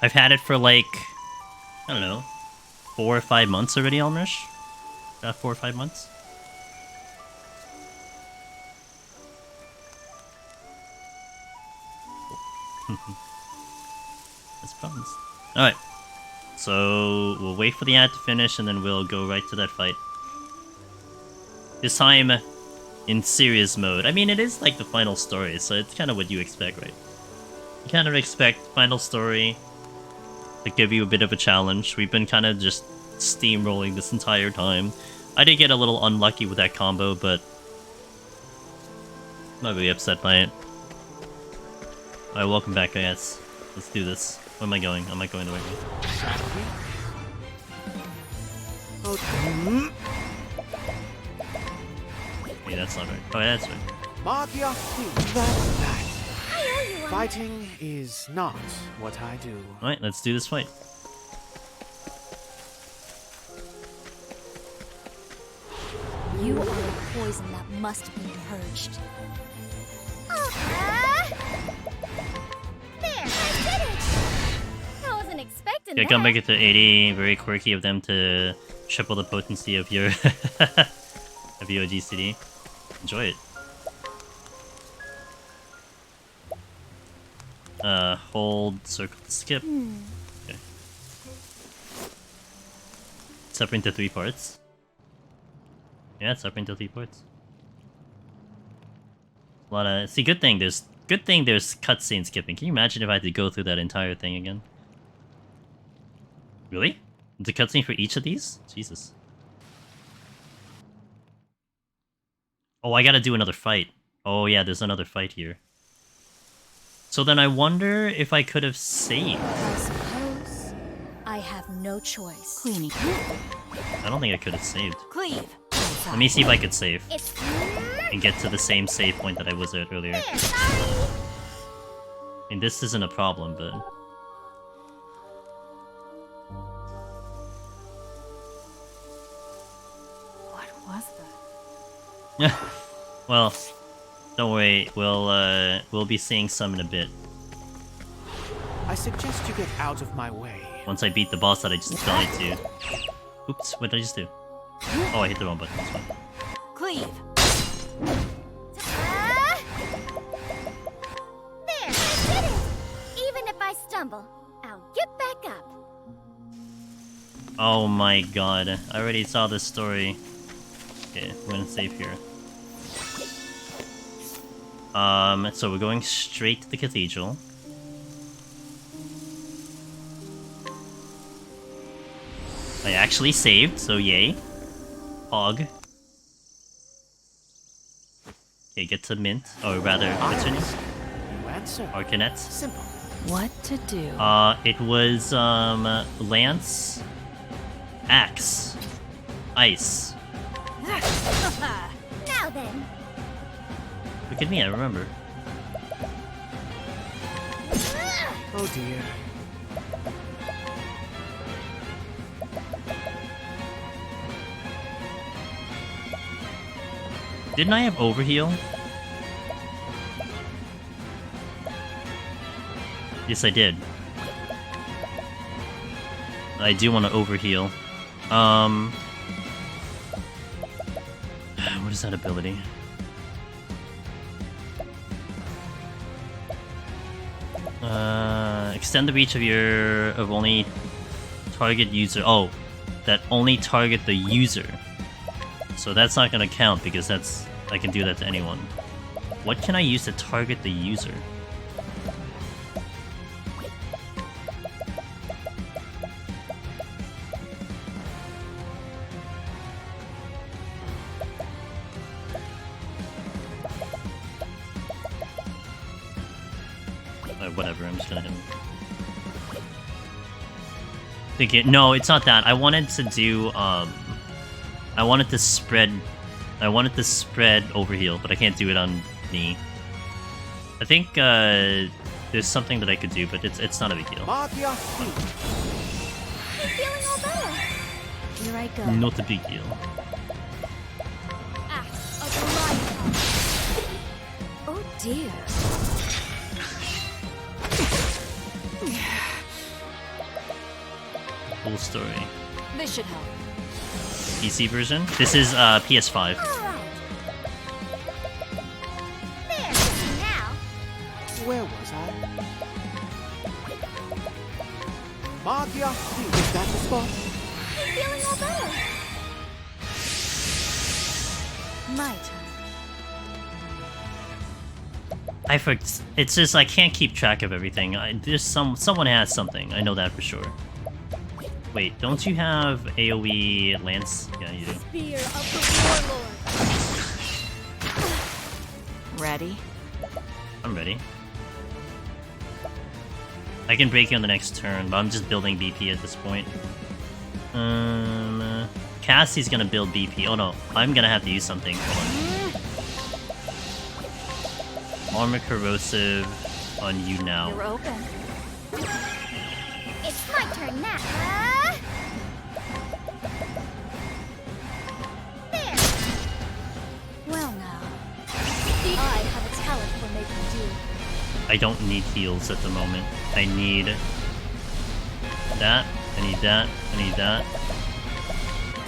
I've had it for like, I don't know, 4 or 5 months already, Almerish? About 4 or 5 months? That's problems. Alright. So, we'll wait for the ad to finish and then we'll go right to that fight. This time, in serious mode. I mean, it is like the final story, so it's kind of what you expect, right? You kind of expect final story to give you a bit of a challenge. We've been kind of just steamrolling this entire time. I did get a little unlucky with that combo, but I'm not really upset by it. Alright, welcome back, guys. Let's do this. Where am I going? Am I going the right way? Hey, that's not right. Oh, yeah, that's right. Magia, that's that. Fighting is not what I do. Alright, let's do this fight. You are a poison that must be purged. There, I did it! I wasn't expecting Yeah, that. come back it to 80. Very quirky of them to triple the potency of your of your GCD. Enjoy it. Hold circle to skip. Okay. Separate into 3 parts. Yeah, it's separate into 3 parts. A lot of good thing there's cutscene skipping. Can you imagine if I had to go through that entire thing again? Really? The cutscene for each of these? Jesus. Oh, I gotta do another fight. Oh yeah, there's another fight here. So then I wonder if I could have saved. I suppose I have no choice. Cleaning. I don't think I could have saved. Cleave. Let me see if I could save. It's And get to the same save point that I was at earlier. there, sorry. I mean, this isn't a problem, but... was that? Well, don't worry. We'll be seeing some in a bit. I suggest you get out of my way. Once I beat the boss that I just died to. Oops, what did I just do? Oh, I hit the wrong button. That's fine. Cleave! There, I did it! Even if I stumble, I'll get back up. Oh my god, I already saw this story. Okay, we're gonna save here. So we're going straight to the cathedral. I actually saved, so yay. Hog. Okay, get to Mint, or rather, what's her name? You answer. Arcanette. Simple. What to do? It was, Lance, Axe, Ice. Now then. Look at me, I remember. Oh dear. Didn't I have overheal? Yes, I did. I do want to overheal. What is that ability? Extend the reach of only target user. Oh, that only target the user. So that's not gonna count because I can do that to anyone. What can I use to target the user? Whatever, I'm just gonna hit him. No, it's not that. I wanted to do, I wanted to spread overheal, but I can't do it on me. I think, there's something that I could do, but it's not a big deal. I'm feeling all better. Here I go. Not a big deal. Axe of the Oh dear. Full story. This should help. PC version? This is, PS5. Alright. There, now. Where was I? Magia. Is that the spot? I'm feeling all better. My turn. It's just I can't keep track of everything. There's someone has something. I know that for sure. Wait, don't you have AoE Lance? Yeah, you do. Spear of the Warlord. Ready? I'm ready. I can break you on the next turn, but I'm just building BP at this point. Cassie's gonna build BP. Oh no, I'm gonna have to use something. Hold on. Armor corrosive on you now. You're open. It's my turn now. There. Well now. I have a talent for making do. I don't need heals at the moment. I need that. I need that. I need that.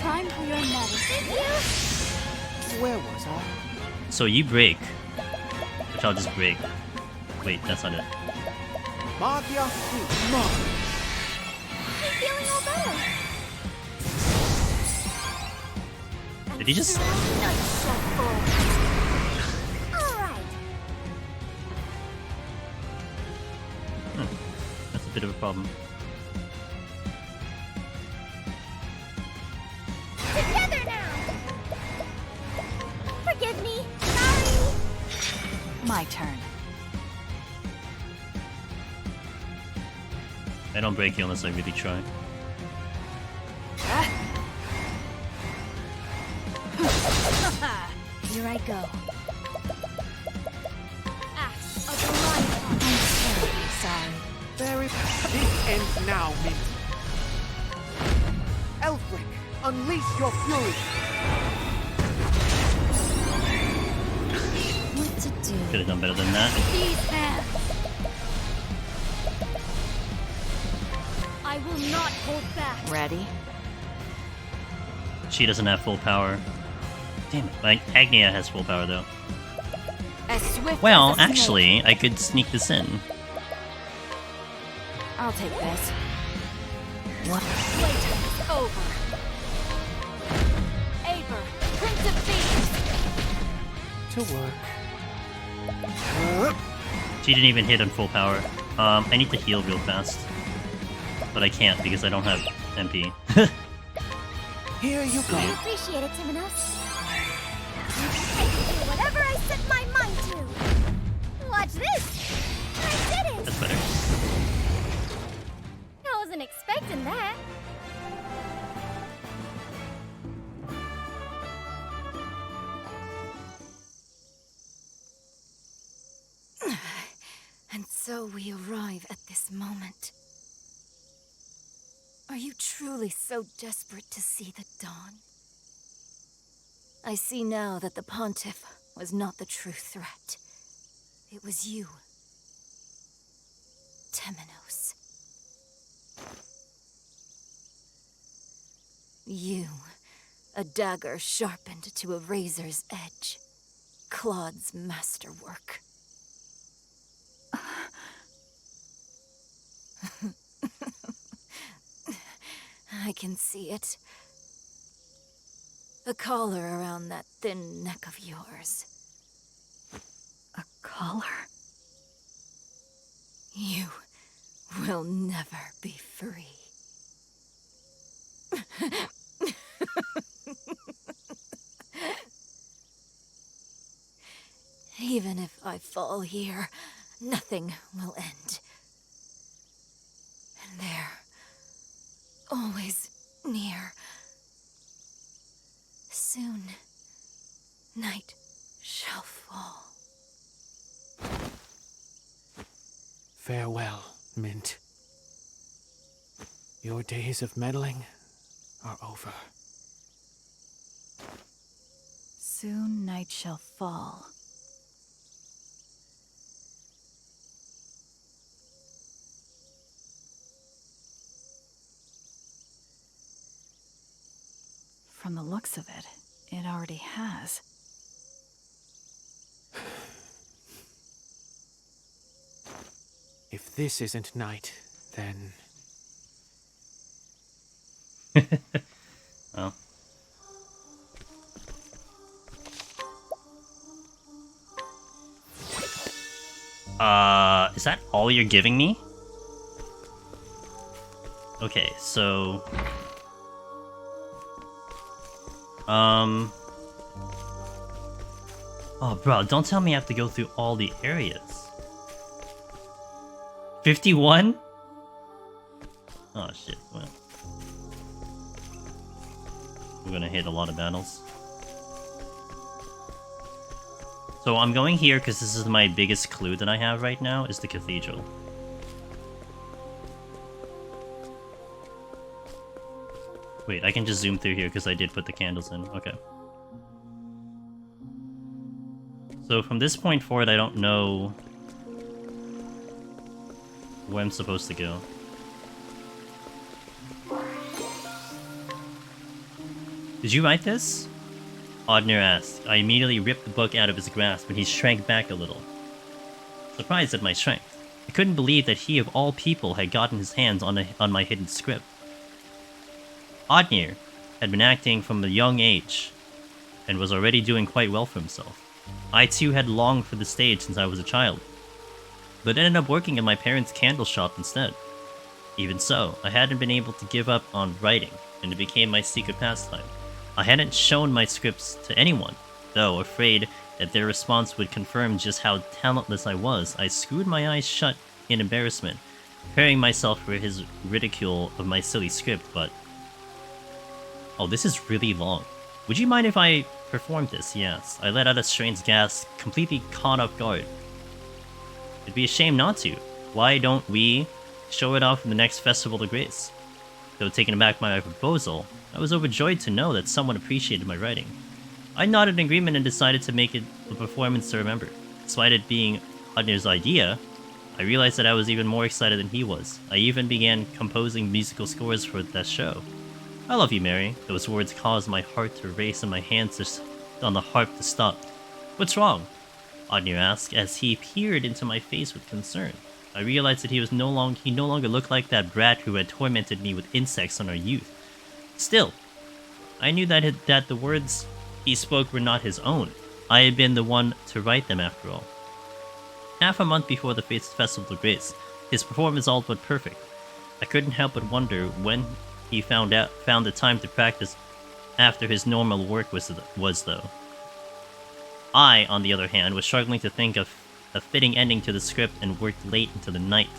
Time for your medicine. Where was I? So you break, which I'll just break. Wait, that's not it. Magia. I'm feeling all better. Did he just? Not so full. Alright. That's a bit of a problem. Together now. Forgive me. Sorry. My turn. I don't break you unless I really try. Here I go. Axe of the Lion. I'm terribly sorry. Very. This ends now, Mint. Elfric, unleash your fury. do. Could have done better than that. These hands. I will not hold back. Ready? She doesn't have full power. Damn it. Like, Agnia has full power, though. As swift Well, as a snake. actually, I could sneak this in. I'll take this. What? Playtime is over. Aber, Prince of Thieves. To work. She didn't even hit on full power. I need to heal real fast. But I can't because I don't have MP. Here you go. I appreciate it, Timonos. I can do whatever I set my mind to. Watch this. I did it. That's better. I wasn't expecting that. And so we arrive at this moment. Are you truly so desperate to see the dawn? I see now that the Pontiff was not the true threat. It was you, Temenos. You, a dagger sharpened to a razor's edge. Claude's masterwork. I can see it. The collar around that thin neck of yours. A collar? You will never be free. Even if I fall here, nothing will end. And there, always near. Soon, night shall fall. Farewell, Mint. Your days of meddling are over. Soon night shall fall. From the looks of it, it already has. If this isn't night, then... Oh. Is that all you're giving me? Okay, so... Oh, bro, don't tell me I have to go through all the areas. 51? Oh, shit, well. We're gonna hit a lot of battles. So I'm going here because this is my biggest clue that I have right now, is the cathedral. Wait, I can just zoom through here because I did put the candles in. Okay. So from this point forward, I don't know where I'm supposed to go. Did you write this? Odner asked. I immediately ripped the book out of his grasp and he shrank back a little. Surprised at my strength. I couldn't believe that he of all people had gotten his hands on my hidden script. Odnir had been acting from a young age and was already doing quite well for himself. I too had longed for the stage since I was a child, but ended up working in my parents' candle shop instead. Even so, I hadn't been able to give up on writing, and it became my secret pastime. I hadn't shown my scripts to anyone, though afraid that their response would confirm just how talentless I was. I screwed my eyes shut in embarrassment, preparing myself for his ridicule of my silly script, but... Oh, this is really long. Would you mind if I performed this? Yes. I let out a strange gasp, completely caught off guard. It'd be a shame not to. Why don't we show it off in the next Festival of Grace? Though taken aback by my proposal, I was overjoyed to know that someone appreciated my writing. I nodded in agreement and decided to make it a performance to remember. Despite it being Adnir's idea, I realized that I was even more excited than he was. I even began composing musical scores for that show. I love you, Mary. Those words caused my heart to race and my hands on the harp to stop. What's wrong? Adnir asked as he peered into my face with concern. I realized that he no longer looked like that brat who had tormented me with insects in our youth. Still, I knew that the words he spoke were not his own. I had been the one to write them after all. Half a month before the Festival of Grace, his performance all but perfect. I couldn't help but wonder when he found the time to practice after his normal work was though. I, on the other hand, was struggling to think of a fitting ending to the script and worked late into the night.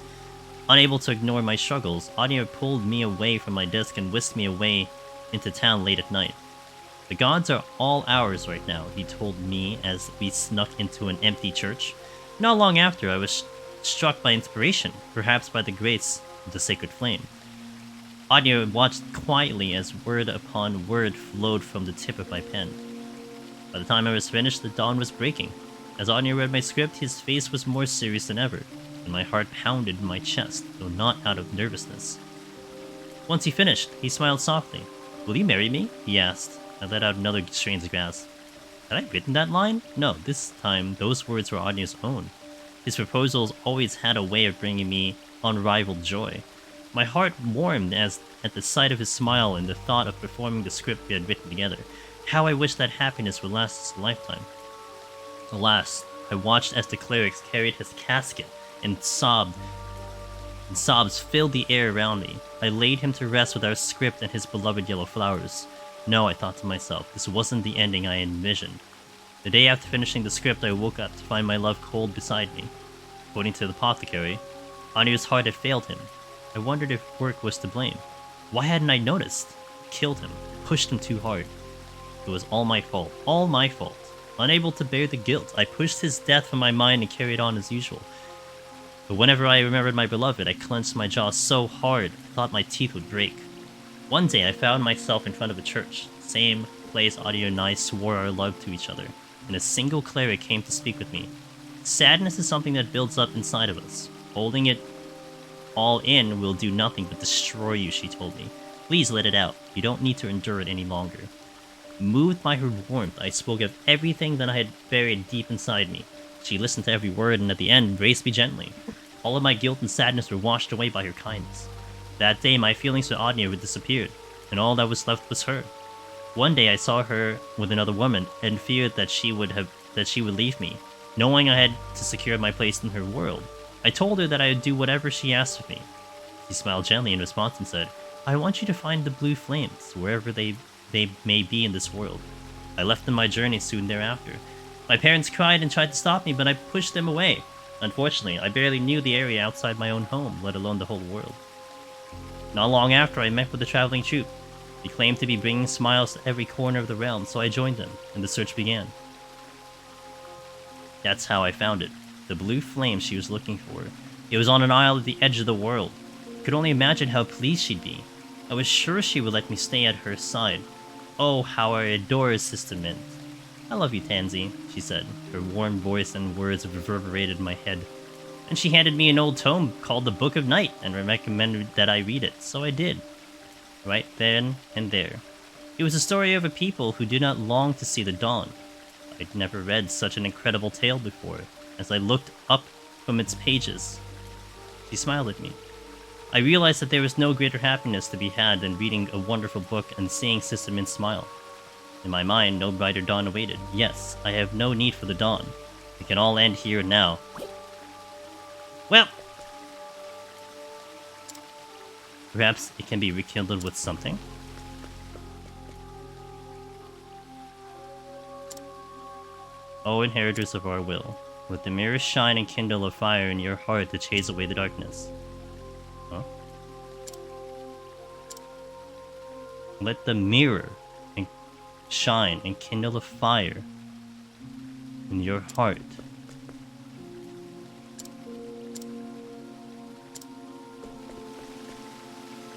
Unable to ignore my struggles, Adnir pulled me away from my desk and whisked me away into town late at night. The gods are all ours right now, he told me as we snuck into an empty church. Not long after, I was struck by inspiration, perhaps by the grace of the sacred flame. Adnir watched quietly as word upon word flowed from the tip of my pen. By the time I was finished, the dawn was breaking. As Adnir read my script, his face was more serious than ever, and my heart pounded in my chest, though not out of nervousness. Once he finished, he smiled softly. Will you marry me? He asked. I let out another strange gasp. Had I written that line? No, this time those words were Adnir's own. His proposals always had a way of bringing me unrivaled joy. My heart warmed at the sight of his smile and the thought of performing the script we had written together. How I wished that happiness would last us a lifetime. Alas, I watched as the clerics carried his casket and sobs filled the air around me. I laid him to rest with our script and his beloved yellow flowers. No, I thought to myself, this wasn't the ending I envisioned. The day after finishing the script, I woke up to find my love cold beside me. According to the apothecary, Adnir's heart had failed him. I wondered if work was to blame. Why hadn't I noticed? I killed him, pushed him too hard. It was all my fault. All my fault. Unable to bear the guilt, I pushed his death from my mind and carried on as usual. But whenever I remembered my beloved, I clenched my jaw so hard, I thought my teeth would break. One day, I found myself in front of a church, the same place Adnir and I swore our love to each other, and a single cleric came to speak with me. Sadness is something that builds up inside of us. Holding it all in will do nothing but destroy you, she told me. Please let it out. You don't need to endure it any longer. Moved by her warmth, I spoke of everything that I had buried deep inside me. She listened to every word and at the end embraced me gently. All of my guilt and sadness were washed away by her kindness. That day, my feelings for Adnir had disappeared, and all that was left was her. One day, I saw her with another woman and feared that she would leave me, knowing I had to secure my place in her world. I told her that I would do whatever she asked of me. She smiled gently in response and said, I want you to find the blue flames, wherever they may be in this world. I left on my journey soon thereafter. My parents cried and tried to stop me, but I pushed them away. Unfortunately, I barely knew the area outside my own home, let alone the whole world. Not long after, I met with the traveling troupe. They claimed to be bringing smiles to every corner of the realm, so I joined them, and the search began. That's how I found it. The blue flame she was looking for. It was on an isle at the edge of the world. I could only imagine how pleased she'd be. I was sure she would let me stay at her side. Oh, how I adore her sister Mint. I love you, Tansy, she said. Her warm voice and words reverberated in my head. And she handed me an old tome called the Book of Night and recommended that I read it, so I did. Right then and there. It was a story of a people who did not long to see the dawn. I'd never read such an incredible tale before. As I looked up from its pages, she smiled at me. I realized that there was no greater happiness to be had than reading a wonderful book and seeing Sister Mint smile. In my mind, no brighter dawn awaited. Yes, I have no need for the dawn. It can all end here and now. Well, perhaps it can be rekindled with something. O inheritors of our will, let the mirror shine and kindle a fire in your heart to chase away the darkness. Huh? Let the mirror shine and kindle a fire in your heart.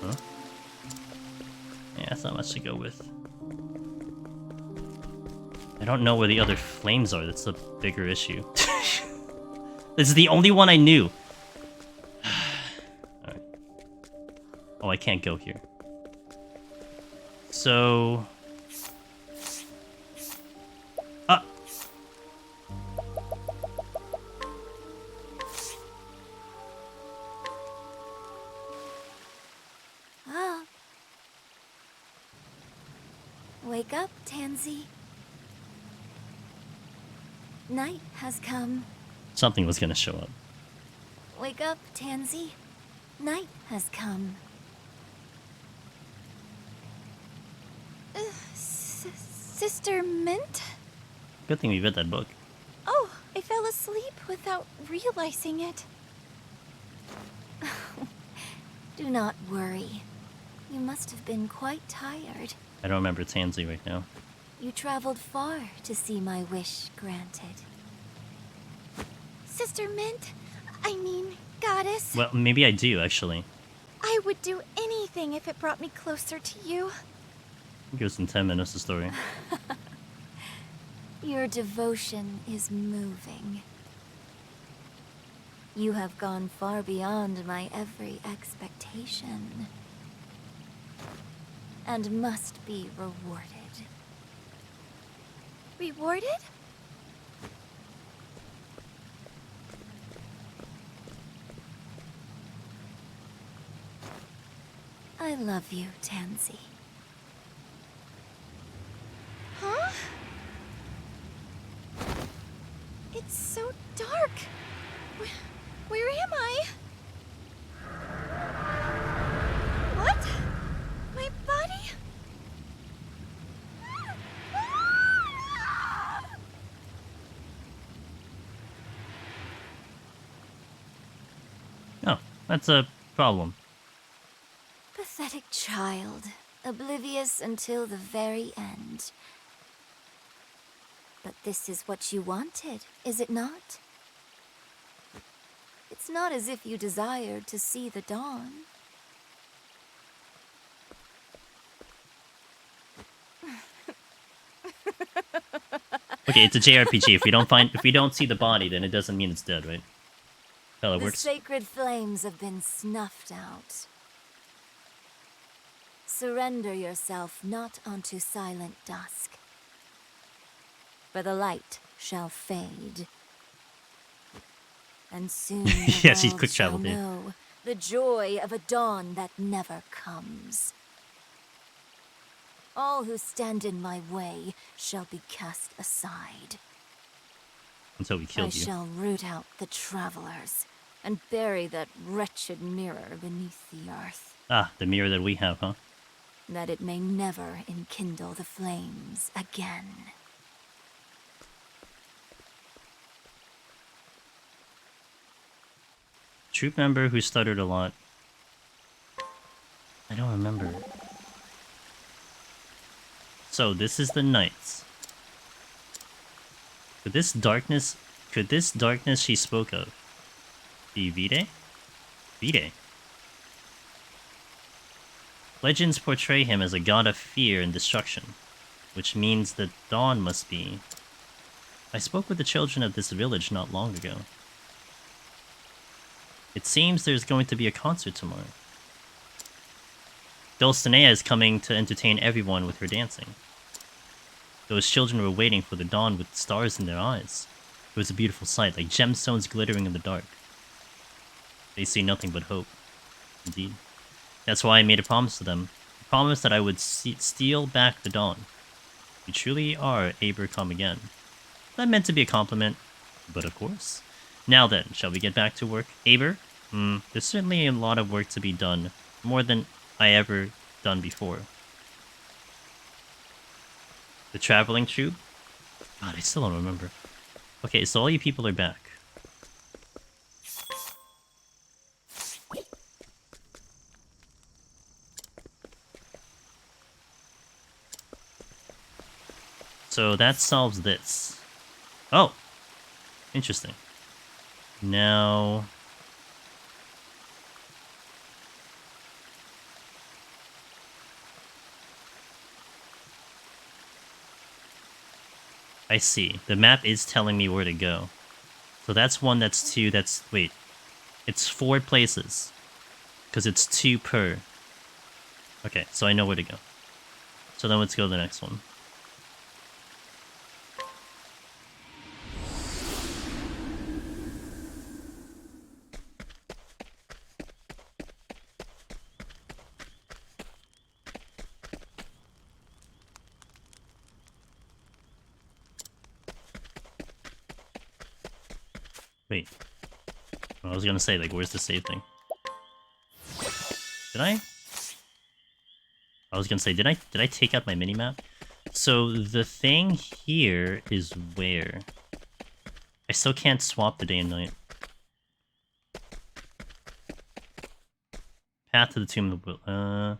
Huh? Yeah, that's not much to go with. I don't know where the other flames are, that's a bigger issue. This is the only one I knew. Alright. Oh, I can't go here. So... Ah! Ah. Wake up, Tansy. Night has come. Something was gonna show up. Wake up, Tansy. Night has come. Sister Mint? Good thing we read that book. Oh, I fell asleep without realizing it. Do not worry. You must have been quite tired. I don't remember Tansy right now. You traveled far to see my wish granted. Sister Mint? I mean, Goddess. Well, maybe I do, actually. I would do anything if it brought me closer to you. I think it was in 10 minutes, the story. Your devotion is moving. You have gone far beyond my every expectation. And must be rewarded. Rewarded? I love you, Tansy. Huh? It's so dark. Where am I? What? My body? Oh, that's a problem. Pathetic child, oblivious until the very end. But this is what you wanted, is it not? It's not as if you desired to see the dawn. Okay, it's a JRPG. If we don't see the body, then it doesn't mean it's dead, right? How that The works. sacred flames have been snuffed out. Surrender yourself not unto silent dusk, for the light shall fade. And soon the Yeah, she's world quick shall traveled here. know the joy of a dawn that never comes. All who stand in my way shall be cast aside. Until we I killed you. shall root out the travelers and bury that wretched mirror beneath the earth, Ah, the mirror that we have, huh? that it may never enkindle the flames again. Troop member who stuttered a lot. I don't remember. So this is the Knights. Could this darkness she spoke of be Vide? Vide. Legends portray him as a god of fear and destruction, which means that dawn must be. I spoke with the children of this village not long ago. It seems there's going to be a concert tomorrow. Dulcinea is coming to entertain everyone with her dancing. Those children were waiting for the dawn with stars in their eyes. It was a beautiful sight, like gemstones glittering in the dark. They see nothing but hope. Indeed. That's why I made a promise to them. A promise that I would steal back the dawn. You truly are Aber come again. That meant to be a compliment, but of course. Now then, shall we get back to work? Aber? There's certainly a lot of work to be done. More than I ever done before. The traveling troupe? God, I still don't remember. Okay, so all you people are back. So that solves this. Oh! Interesting. Now... I see. The map is telling me where to go. So that's 1, that's 2, that's... Wait. It's 4 places. Because it's 2 per. Okay, so I know where to go. So then let's go to the next one. Wait. I was gonna say, like, where's the save thing? Did I? I was gonna say, did I take out my minimap? So the thing here is where? I still can't swap the day and night. Path to the Tomb of the Will.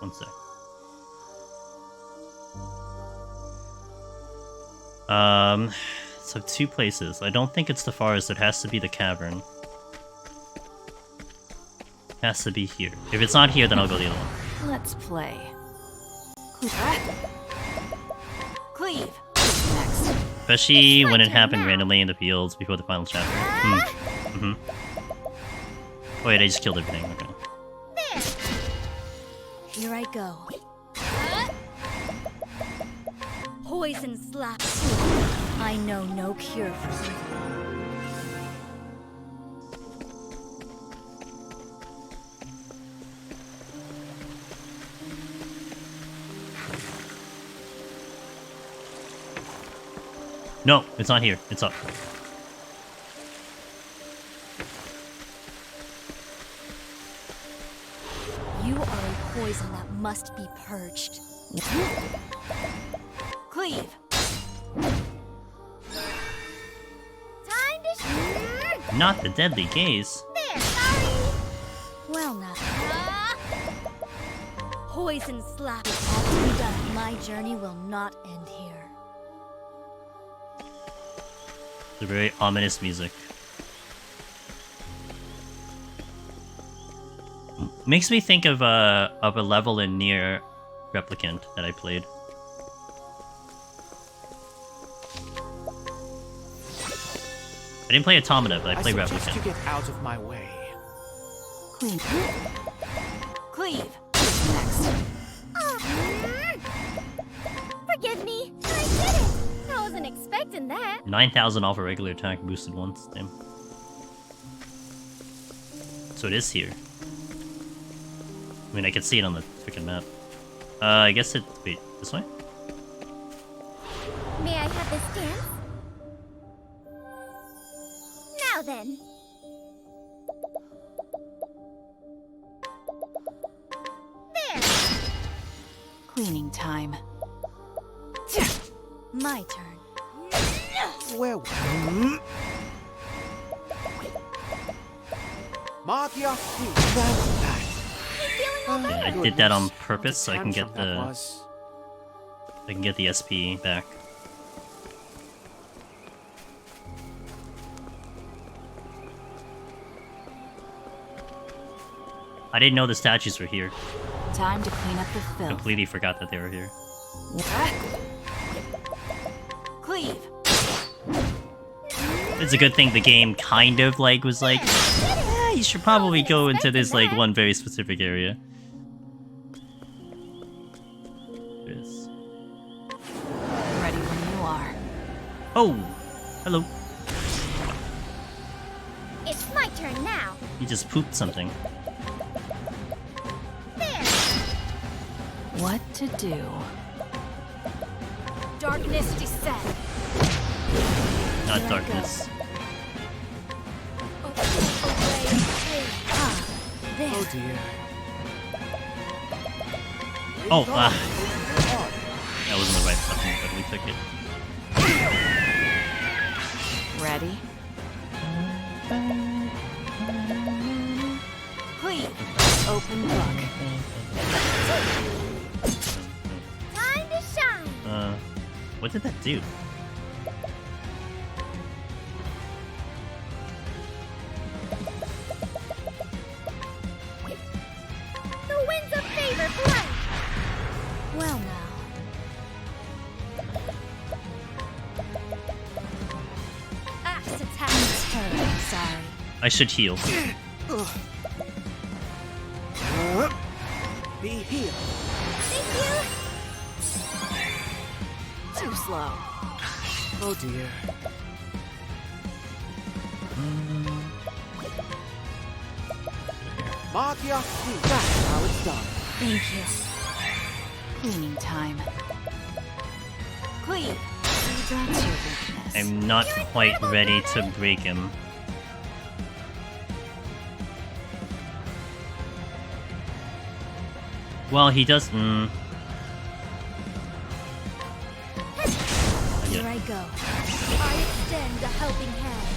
One sec. So 2 places. I don't think it's the forest. It has to be the cavern. It has to be here. If it's not here, then I'll go the other one. Let's play. Cleave. Next. Especially when it happened randomly in the fields before the final chapter. Oh wait, I just killed everything. Okay. Here I go. Poison slaps. I know no cure for evil. No, it's not here. It's up. You are a poison that must be purged. Cleave. Time to shoot. Not the deadly gaze. There, sorry. Well now. Poison slap. It has to be done. My journey will not end here. The very ominous music. Makes me think of a level in Nier Replicant that I played. I didn't play Automata, but I played suggest Replicant. you get out of my way. Cleave. Cleave. Next. Forgive me. I did it. I wasn't expecting that. 9,000 off a regular attack boosted once. Damn. So it is here. I mean, I can see it on the freaking map. I guess it... Wait, this way? May I have this dance? Now then. There. Cleaning time. My turn. Well, mark your feet. That's that. Yeah, I did that on purpose so I can get That the... was. I can get the SP back. I didn't know the statues were here. Time to clean up the filth. Completely forgot that they were here. Cleave. It's a good thing the game kind of like was like, yeah, you should probably go into this like one very specific area. Yes. Ready when you are. Oh, hello. It's my turn now. You just pooped something. There. What to do? Darkness descend. Not darkness. There. Oh dear. Oh, that wasn't the right button, but we took it. Ready? Cleave. Open book. Time to shine. What did that do? sorry. I should heal. Be healed. Thank Too slow. Oh dear. Mark your feet. That's how it's done. Thank you. Cleaning time. Clean. See, that's your weakness. I'm not quite ready to break him. Well, he does. Here I go. I extend a helping hand.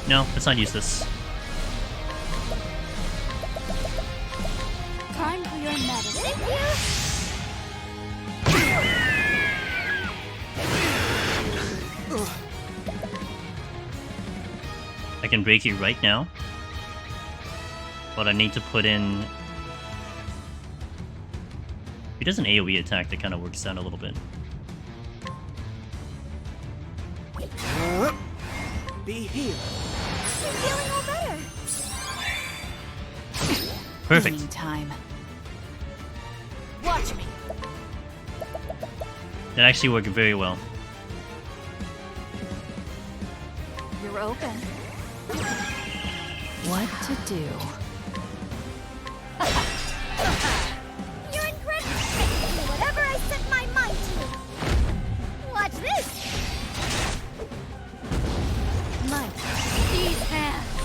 No, let's not use this. Time for your medicine. Thank you. I can break you right now. But I need to put in... If he does an AoE attack, that kind of works out a little bit. Be healed. I'm feeling all better. Perfect. Cleaning time. Watch me. That actually worked very well. You're open. What to do? You're incredible. I can do whatever I set my mind to. Watch this. Might. These hands.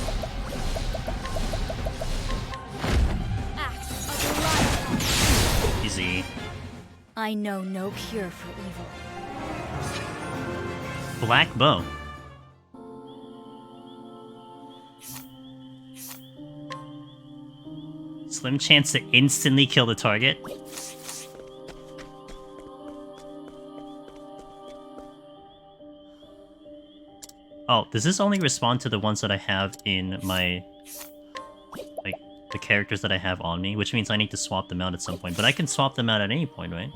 Act of life. Easy. I know no cure for evil. Black bow. Slim chance to instantly kill the target. Oh, does this only respond to the ones that I have in my... like, the characters that I have on me? Which means I need to swap them out at some point. But I can swap them out at any point, right?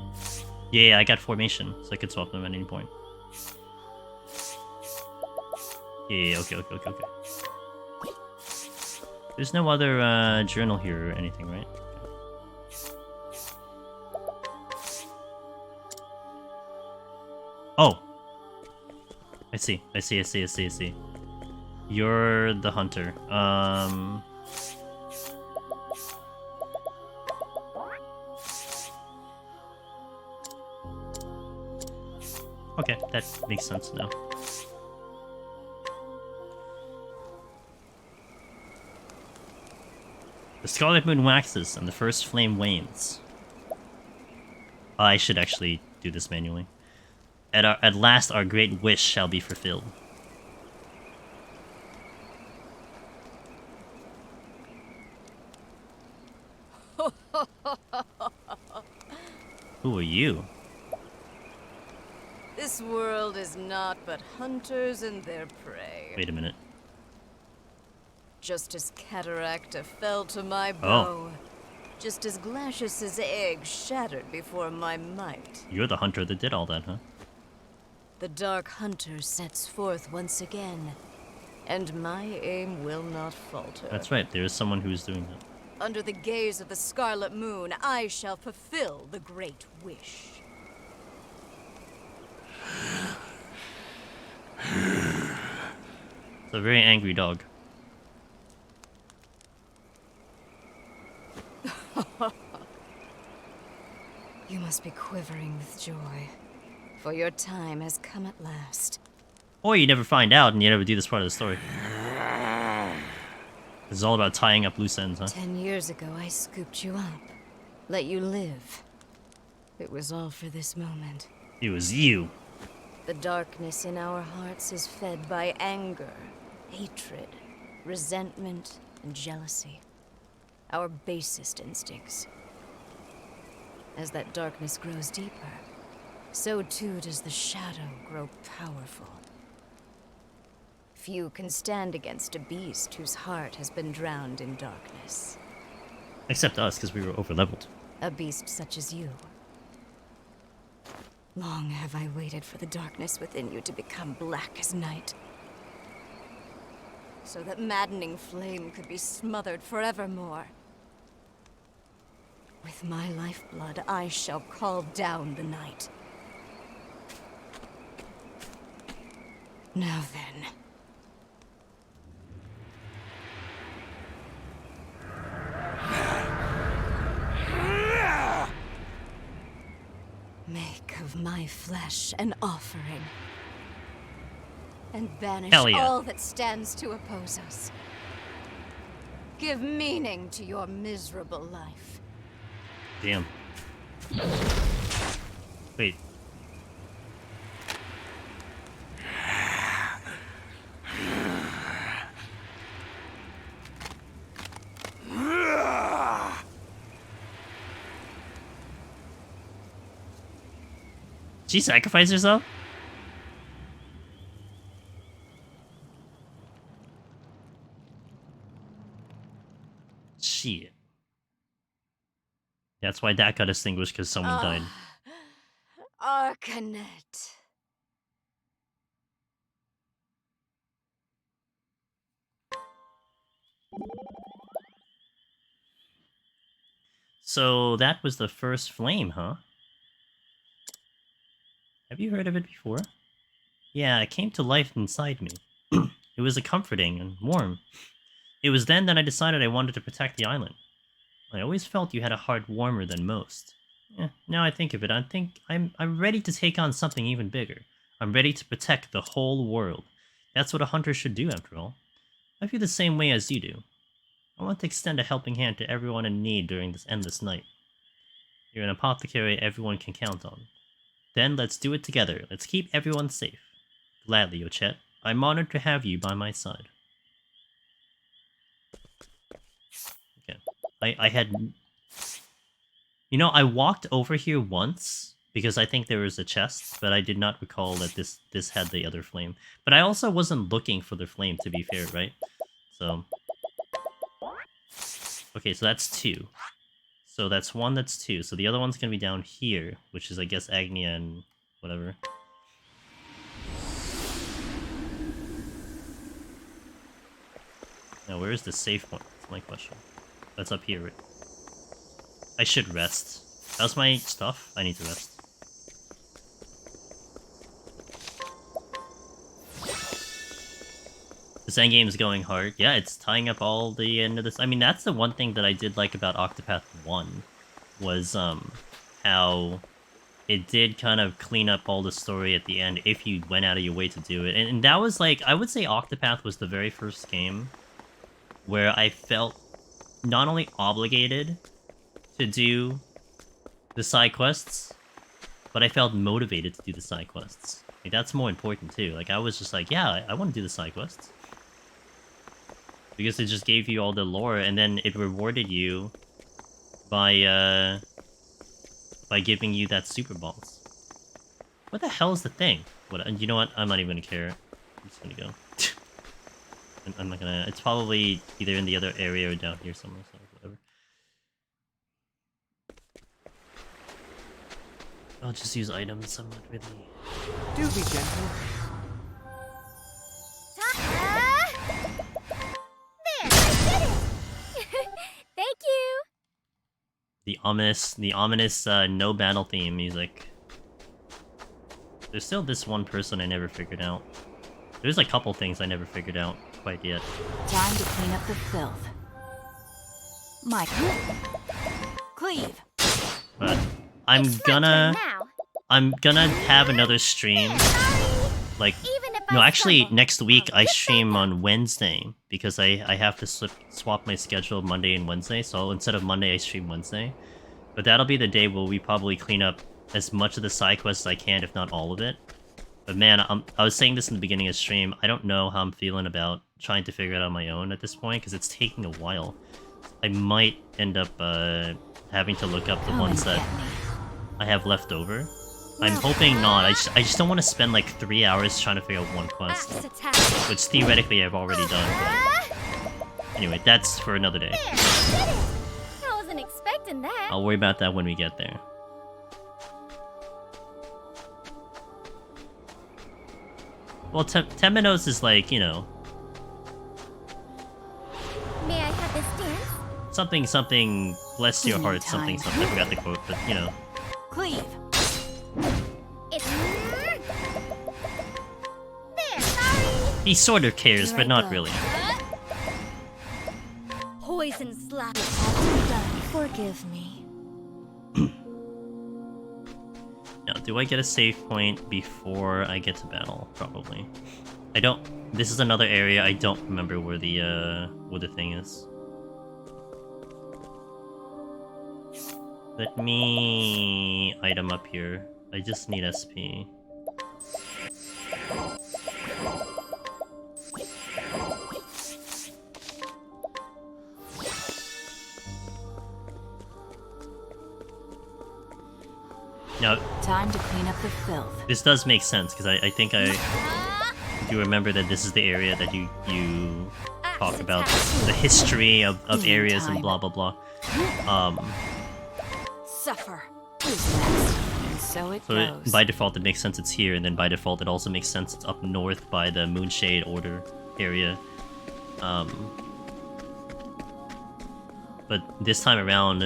Yeah, I got formation, so I could swap them at any point. Yeah, okay. There's no other journal here or anything, right? Oh! I see. You're the hunter. Okay, that makes sense now. The scarlet moon waxes and the first flame wanes. I should actually do this manually. At last our great wish shall be fulfilled. Who are you? This world is naught but hunters and their prey. Wait a minute. Just as Cataracta fell to my bow, just as Glacius's egg shattered before my might. You're the hunter that did all that, huh? The Dark Hunter sets forth once again, and my aim will not falter. That's right, there is someone who's doing that. Under the gaze of the Scarlet Moon, I shall fulfill the Great Wish. It's a very angry dog. You must be quivering with joy, for your time has come at last. Or you never find out and you never do this part of the story. This is all about tying up loose ends, huh? 10 years ago, I scooped you up, let you live. It was all for this moment. It was you. The darkness in our hearts is fed by anger, hatred, resentment, and jealousy. Our basest instincts. As that darkness grows deeper, so too does the shadow grow powerful. Few can stand against a beast whose heart has been drowned in darkness. Except us, because we were overleveled. A beast such as you. Long have I waited for the darkness within you to become black as night, so that maddening flame could be smothered forevermore. With my lifeblood, I shall call down the night. Now then. Make of my flesh an offering, and banish Hell yeah. all that stands to oppose us. Give meaning to your miserable life. Damn. Wait. She sacrificed herself? Shit. That's why that got extinguished, because someone died. Arcanet. So that was the first flame, huh? Have you heard of it before? Yeah, it came to life inside me. It was comforting and warm. It was then that I decided I wanted to protect the island. I always felt you had a heart warmer than most. Now I think of it, I think I'm ready to take on something even bigger. I'm ready to protect the whole world. That's what a hunter should do, after all. I feel the same way as you do. I want to extend a helping hand to everyone in need during this endless night. You're an apothecary everyone can count on. Then let's do it together. Let's keep everyone safe. Gladly, Ochet. I'm honored to have you by my side. Okay. I had... You know, I walked over here once, because I think there was a chest, but I did not recall that this had the other flame. But I also wasn't looking for the flame, to be fair, right? So... Okay, so that's 2. So that's 1, that's 2. So the other one's gonna be down here, which is, I guess, Agnia and whatever. Now, where is the safe point? That's my question. That's up here, right? I should rest. How's my stuff? I need to rest. This endgame is going hard. Yeah, it's tying up all the end of this. I mean, that's the one thing that I did like about Octopath 1, was how it did kind of clean up all the story at the end if you went out of your way to do it. And that was like, I would say Octopath was the very first game where I felt not only obligated to do the side quests, but I felt motivated to do the side quests. Like, that's more important too. Like, I was just like, yeah, I want to do the side quests. Because it just gave you all the lore, and then it rewarded you by giving you that super balls. What the hell is the thing? What? You know what? I'm not even gonna care. I'm just gonna go. I'm not gonna... It's probably either in the other area or down here somewhere, so whatever. I'll just use items, I'm not really... Do be gentle. There, I did it! Thank you! The ominous no battle theme music. There's still this one person I never figured out. There's a couple things I never figured out quite yet. Time to clean up the filth. Michael. Cleave. But I'm gonna have another stream. Like, no, actually, next week I stream on Wednesday, because I have to swap my schedule Monday and Wednesday, so instead of Monday I stream Wednesday. But that'll be the day where we probably clean up as much of the side quests as I can, if not all of it. But man, I was saying this in the beginning of stream, I don't know how I'm feeling about trying to figure it out on my own at this point, because it's taking a while. I might end up having to look up the ones that I have left over. I'm hoping not. I just don't want to spend like 3 hours trying to figure out one quest, which theoretically I've already done. But anyway, that's for another day. I wasn't expecting that. I'll worry about that when we get there. Well, 10 minutes is like, you know, May I have this dance? something, bless your heart, something, I forgot the quote, but, you know. Cleave. It's there. Sorry. He sort of cares, Here but I not go. really. Poison slap. It had to be done. Forgive me. Now, do I get a save point before I get to battle? Probably. I don't. This is another area I don't remember where the thing is. Let me item up here. I just need SP. Now, Time to clean up the filth. this does make sense, because I think I do remember that this is the area that you talk about the history of areas and blah blah blah. Suffer. Who's next? And so it So goes. by default it makes sense it's here, and then by default it also makes sense it's up north by the Moonshade Order area. But this time around,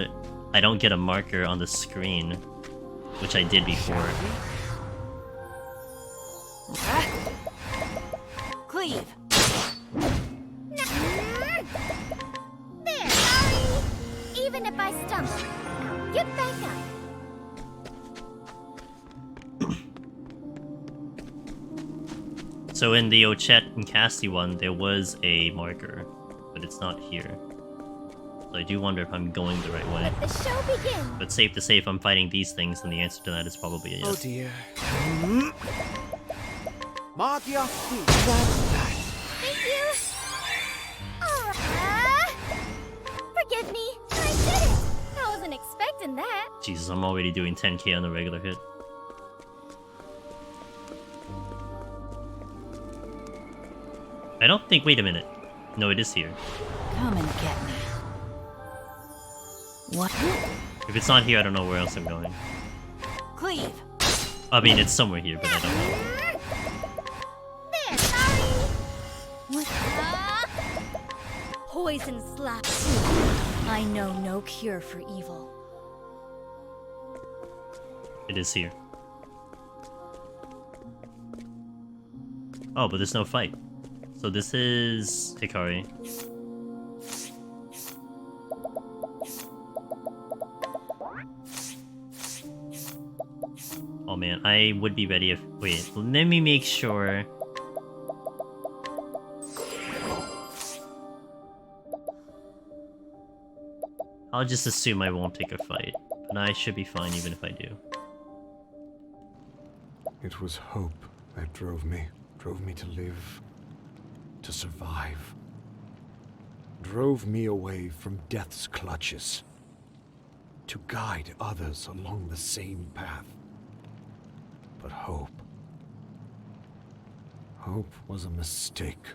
I don't get a marker on the screen, which I did before. Cleave. There. Sorry. Even if I stumble, get back up. So in the Ochette and Cassie one, there was a marker, but it's not here. So I do wonder if I'm going the right way. Let the show begin. But safe to say, if I'm fighting these things, then the answer to that is probably a Oh yes. dear. Mark your feet. That's that. Thank you. Forgive me. I did it. I wasn't expecting that. Jesus, I'm already doing 10k on the regular hit. I don't think. Wait a minute. No, it is here. Come and get me. What? If it's not here, I don't know where else I'm going. Cleave. I mean, it's somewhere here, but I don't know. There. Sorry. What? Poison slap. I know no cure for evil. It is here. Oh, but there's no fight. So this is Hikari. Oh man, I would be ready if... Wait, let me make sure... I'll just assume I won't take a fight, but I should be fine even if I do. It was hope that drove me to live, to survive. Drove me away from death's clutches, to guide others along the same path. But hope was a mistake.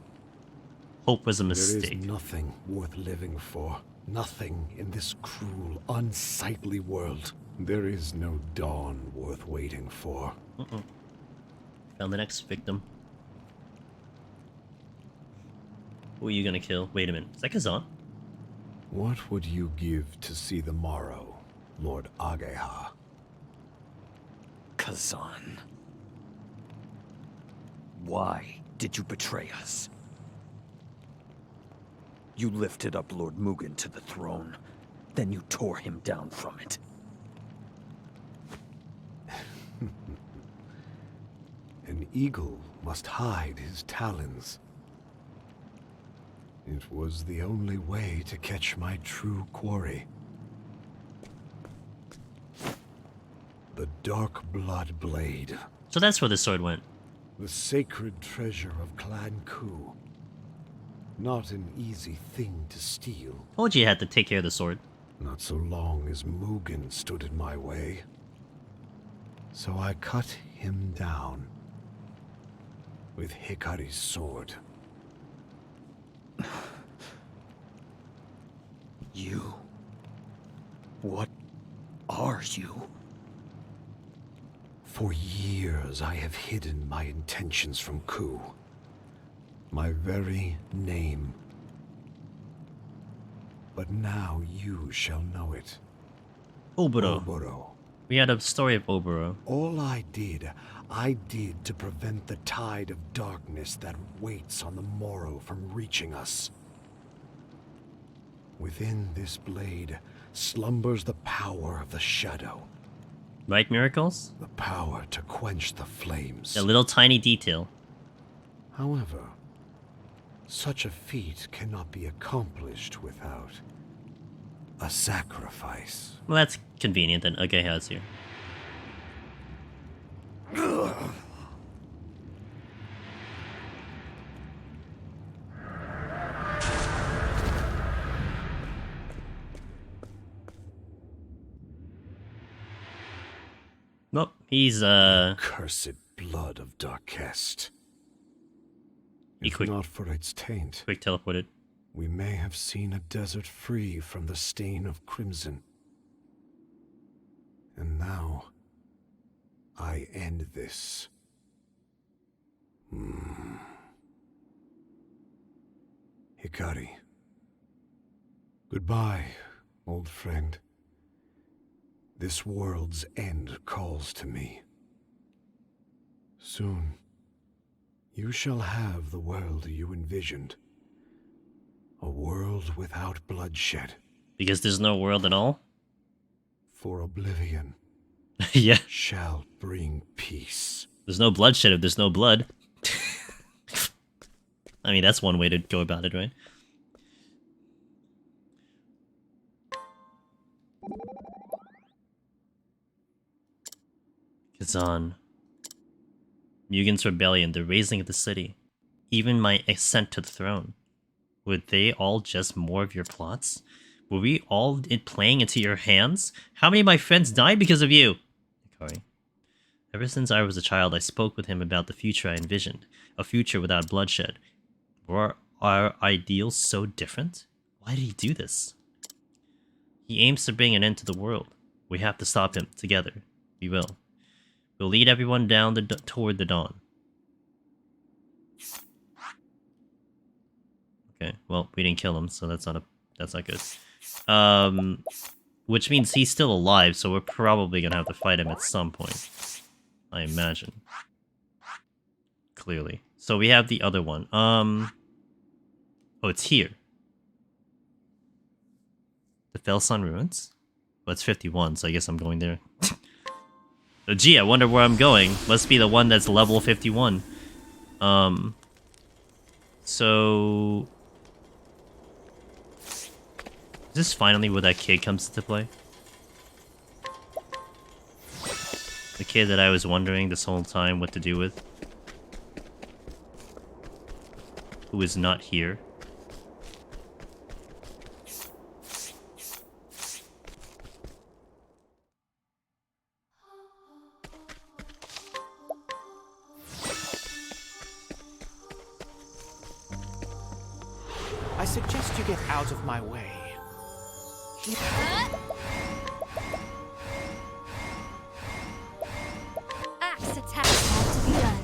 Hope was a There mistake. is nothing worth living for. Nothing in this cruel, unsightly world. There is no dawn worth waiting for. Found the next victim. Who are you gonna kill? Wait a minute. Is that Kazan? What would you give to see the morrow, Lord Ageha? Kazan. Why did you betray us? You lifted up Lord Mugen to the throne, then you tore him down from it. An eagle must hide his talons. It was the only way to catch my true quarry. The Dark Blood Blade. So that's where the sword went. The sacred treasure of Clan GOOOO. Not an easy thing to steal. Told you had to take care of the sword. Not so long as Mugen stood in my way. So I cut him down. With Hikari's sword. You? What are you? For years I have hidden my intentions from GOOOO. My very name. But now you shall know it. Oboro. Oboro. We had a story of Oboro. All I did to prevent the tide of darkness that waits on the morrow from reaching us. Within this blade slumbers the power of the shadow. Right, Miracles? The power to quench the flames. A little tiny detail. However, such a feat cannot be accomplished without a sacrifice. Well, that's convenient then. Okay, how's here? Nope, he's Cursed blood of Darkest. If quick, not for its taint, quick teleported. we may have seen a desert free from the stain of crimson. And now, I end this. Hikari. Goodbye, old friend. This world's end calls to me. Soon, you shall have the world you envisioned. A world without bloodshed. Because there's no world at all? For oblivion Yeah. shall bring peace. There's no bloodshed if there's no blood. I mean, that's one way to go about it, right? Kazan. Mugen's rebellion, the raising of the city. Even my ascent to the throne. Were they all just more of your plots? Were we all playing into your hands? How many of my friends died because of you? Hikari. Ever since I was a child, I spoke with him about the future I envisioned. A future without bloodshed. Were our ideals so different? Why did he do this? He aims to bring an end to the world. We have to stop him, together. We will. We'll lead everyone down toward the dawn. Okay, well, we didn't kill him, so that's not good. Which means he's still alive, so we're probably gonna have to fight him at some point. I imagine. Clearly. So we have the other one. Oh, it's here. The Felsun Ruins? Well, it's 51, so I guess I'm going there. Gee, I wonder where I'm going. Must be the one that's level 51. So... Is this finally where that kid comes into play? The kid that I was wondering this whole time what to do with? Who is not here? I suggest you get out of my way. Axe attack had to be done.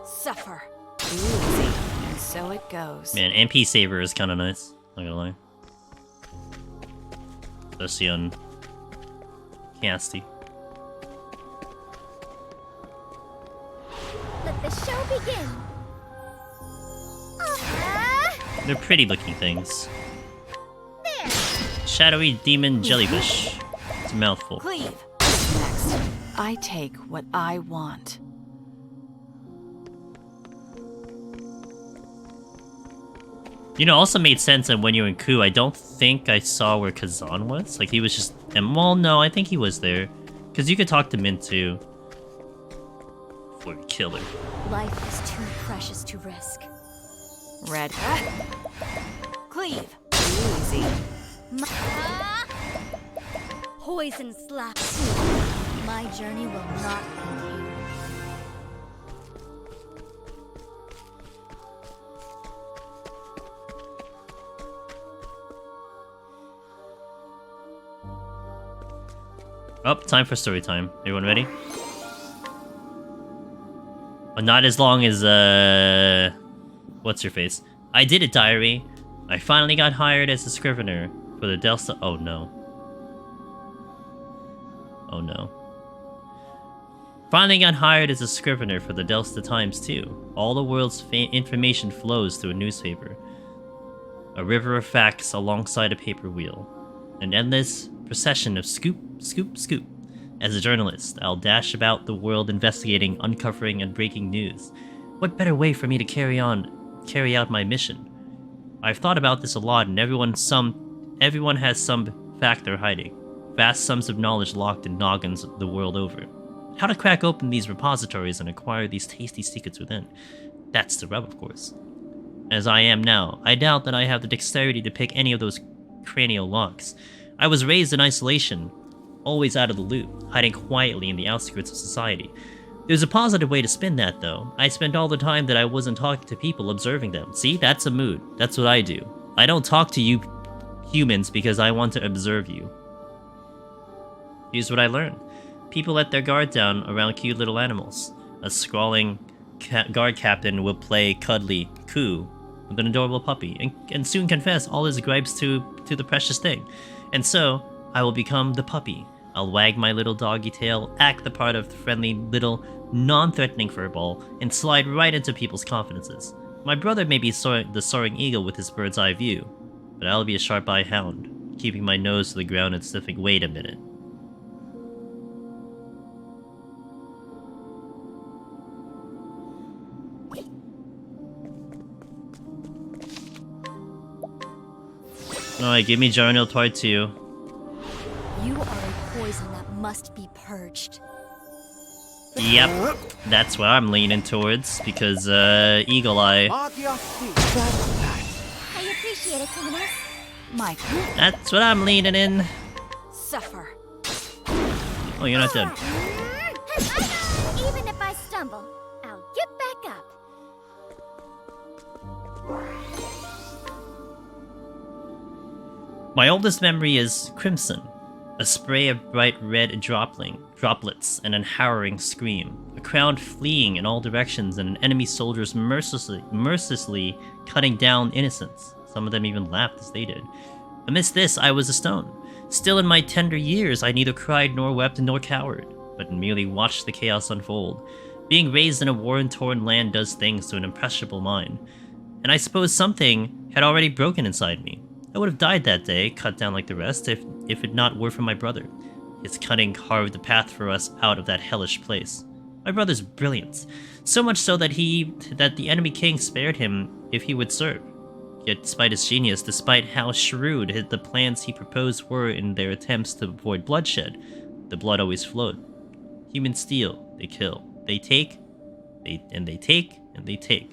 Suffer. Easy. And so it goes. Man, MP Saver is kind of nice. Not gonna lie. Especially on Casty. Let the show begin. They're pretty looking things. There. Shadowy demon jellyfish. It's a mouthful. Cleave. Next, I take what I want. You know, also made sense that when you were in GOOOO, I don't think I saw where Kazan was. Like, he was just... And, well, no, I think he was there. Because you could talk to Mint, too. Before you kill her. Life is too precious to risk. Red. Cleave. Easy. Poison slap. My journey will not end here. Oh, time for story time. Everyone ready? But not as long as, what's your face? I did it, diary. I finally got hired as a scrivener for the Delta. Oh no. Oh no. Finally got hired as a scrivener for the Delta Times too. All the world's information flows through a newspaper. A river of facts alongside a paper wheel. An endless procession of scoop, scoop, scoop. As a journalist, I'll dash about the world investigating, uncovering, and breaking news. What better way for me to carry out my mission? I've thought about this a lot, and everyone has some fact they're hiding. Vast sums of knowledge locked in noggins the world over. How to crack open these repositories and acquire these tasty secrets within. That's the rub, of course. As I am now, I doubt that I have the dexterity to pick any of those cranial locks. I was raised in isolation, always out of the loop, hiding quietly in the outskirts of society. There's a positive way to spin that, though. I spent all the time that I wasn't talking to people, observing them. See, that's a mood. That's what I do. I don't talk to you humans because I want to observe you. Here's what I learned. People let their guard down around cute little animals. A scrawling guard captain will play cuddly coo with an adorable puppy, and soon confess all his gripes to the precious thing. And so, I will become the puppy. I'll wag my little doggy tail, act the part of the friendly little, non-threatening furball, and slide right into people's confidences. My brother may be the soaring eagle with his bird's eye view, but I'll be a sharp-eyed hound, keeping my nose to the ground and sniffing. Wait a minute. Alright, give me Journal Part 2. You are a poison that must be purged. Yep, that's what I'm leaning towards, because, Eagle Eye. I appreciate it, Timoness. My goodness. That's what I'm leaning in. Suffer. Oh, you're not dead. Even if I stumble, I'll get back up. My oldest memory is crimson, a spray of bright red droplets, and an harrowing scream, a crowd fleeing in all directions, and an enemy soldiers mercilessly cutting down innocents. Some of them even laughed as they did. Amidst this, I was a stone. Still in my tender years, I neither cried nor wept nor cowered, but merely watched the chaos unfold. Being raised in a war-torn land does things to an impressionable mind, and I suppose something had already broken inside me. I would have died that day, cut down like the rest, if it not were for my brother. His cunning carved the path for us out of that hellish place. My brother's brilliant, so much so that the enemy king spared him if he would serve. Yet despite his genius, despite how shrewd the plans he proposed were in their attempts to avoid bloodshed, the blood always flowed. Humans steal, they kill, they take, and they take.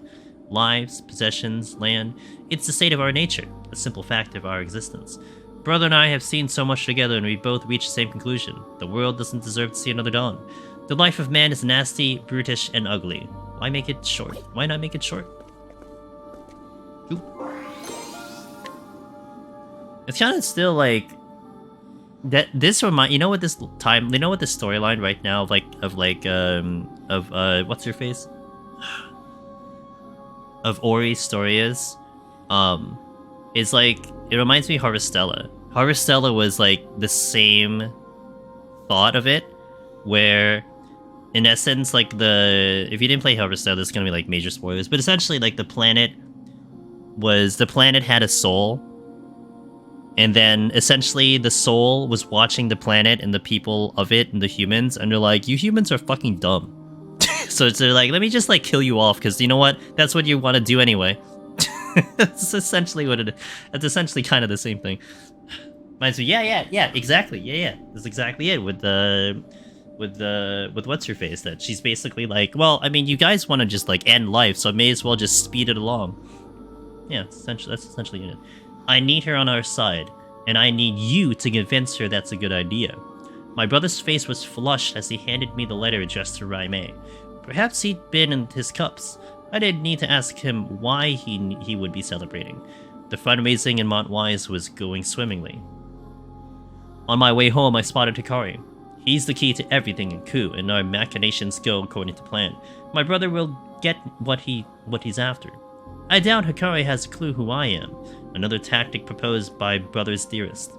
Lives, possessions, land, it's the state of our nature, a simple fact of our existence. Brother and I have seen so much together, and we both reached the same conclusion. The world doesn't deserve to see another dawn. The life of man is nasty, brutish, and ugly. Why make it short? Why not make it short? Oop. It's kind of still like that. This remind you know what this time? You know what the storyline right now of what's her face? Of Ori's story is like, it reminds me of Harvestella. Harvestella was like the same thought of it, where in essence, like if you didn't play Harvestella, there's gonna be like major spoilers, but essentially like the planet had a soul, and then essentially the soul was watching the planet and the people of it and the humans, and they're like, you humans are fucking dumb. So they're like, let me just like kill you off, because you know what? That's what you want to do anyway. That's essentially what it is. That's essentially kind of the same thing. Reminds me, yeah, exactly, yeah. That's exactly it with what's her face. That she's basically like, well, I mean, you guys want to just like end life, so I may as well just speed it along. Yeah, that's essentially it. I need her on our side, and I need you to convince her that's a good idea. My brother's face was flushed as he handed me the letter addressed to Raime. Perhaps he'd been in his cups. I didn't need to ask him why he would be celebrating. The fundraising in Montwise was going swimmingly. On my way home, I spotted Hikari. He's the key to everything in GOOOO, and our machinations go according to plan. My brother will get what he's after. I doubt Hikari has a clue who I am. Another tactic proposed by Brother Dearest.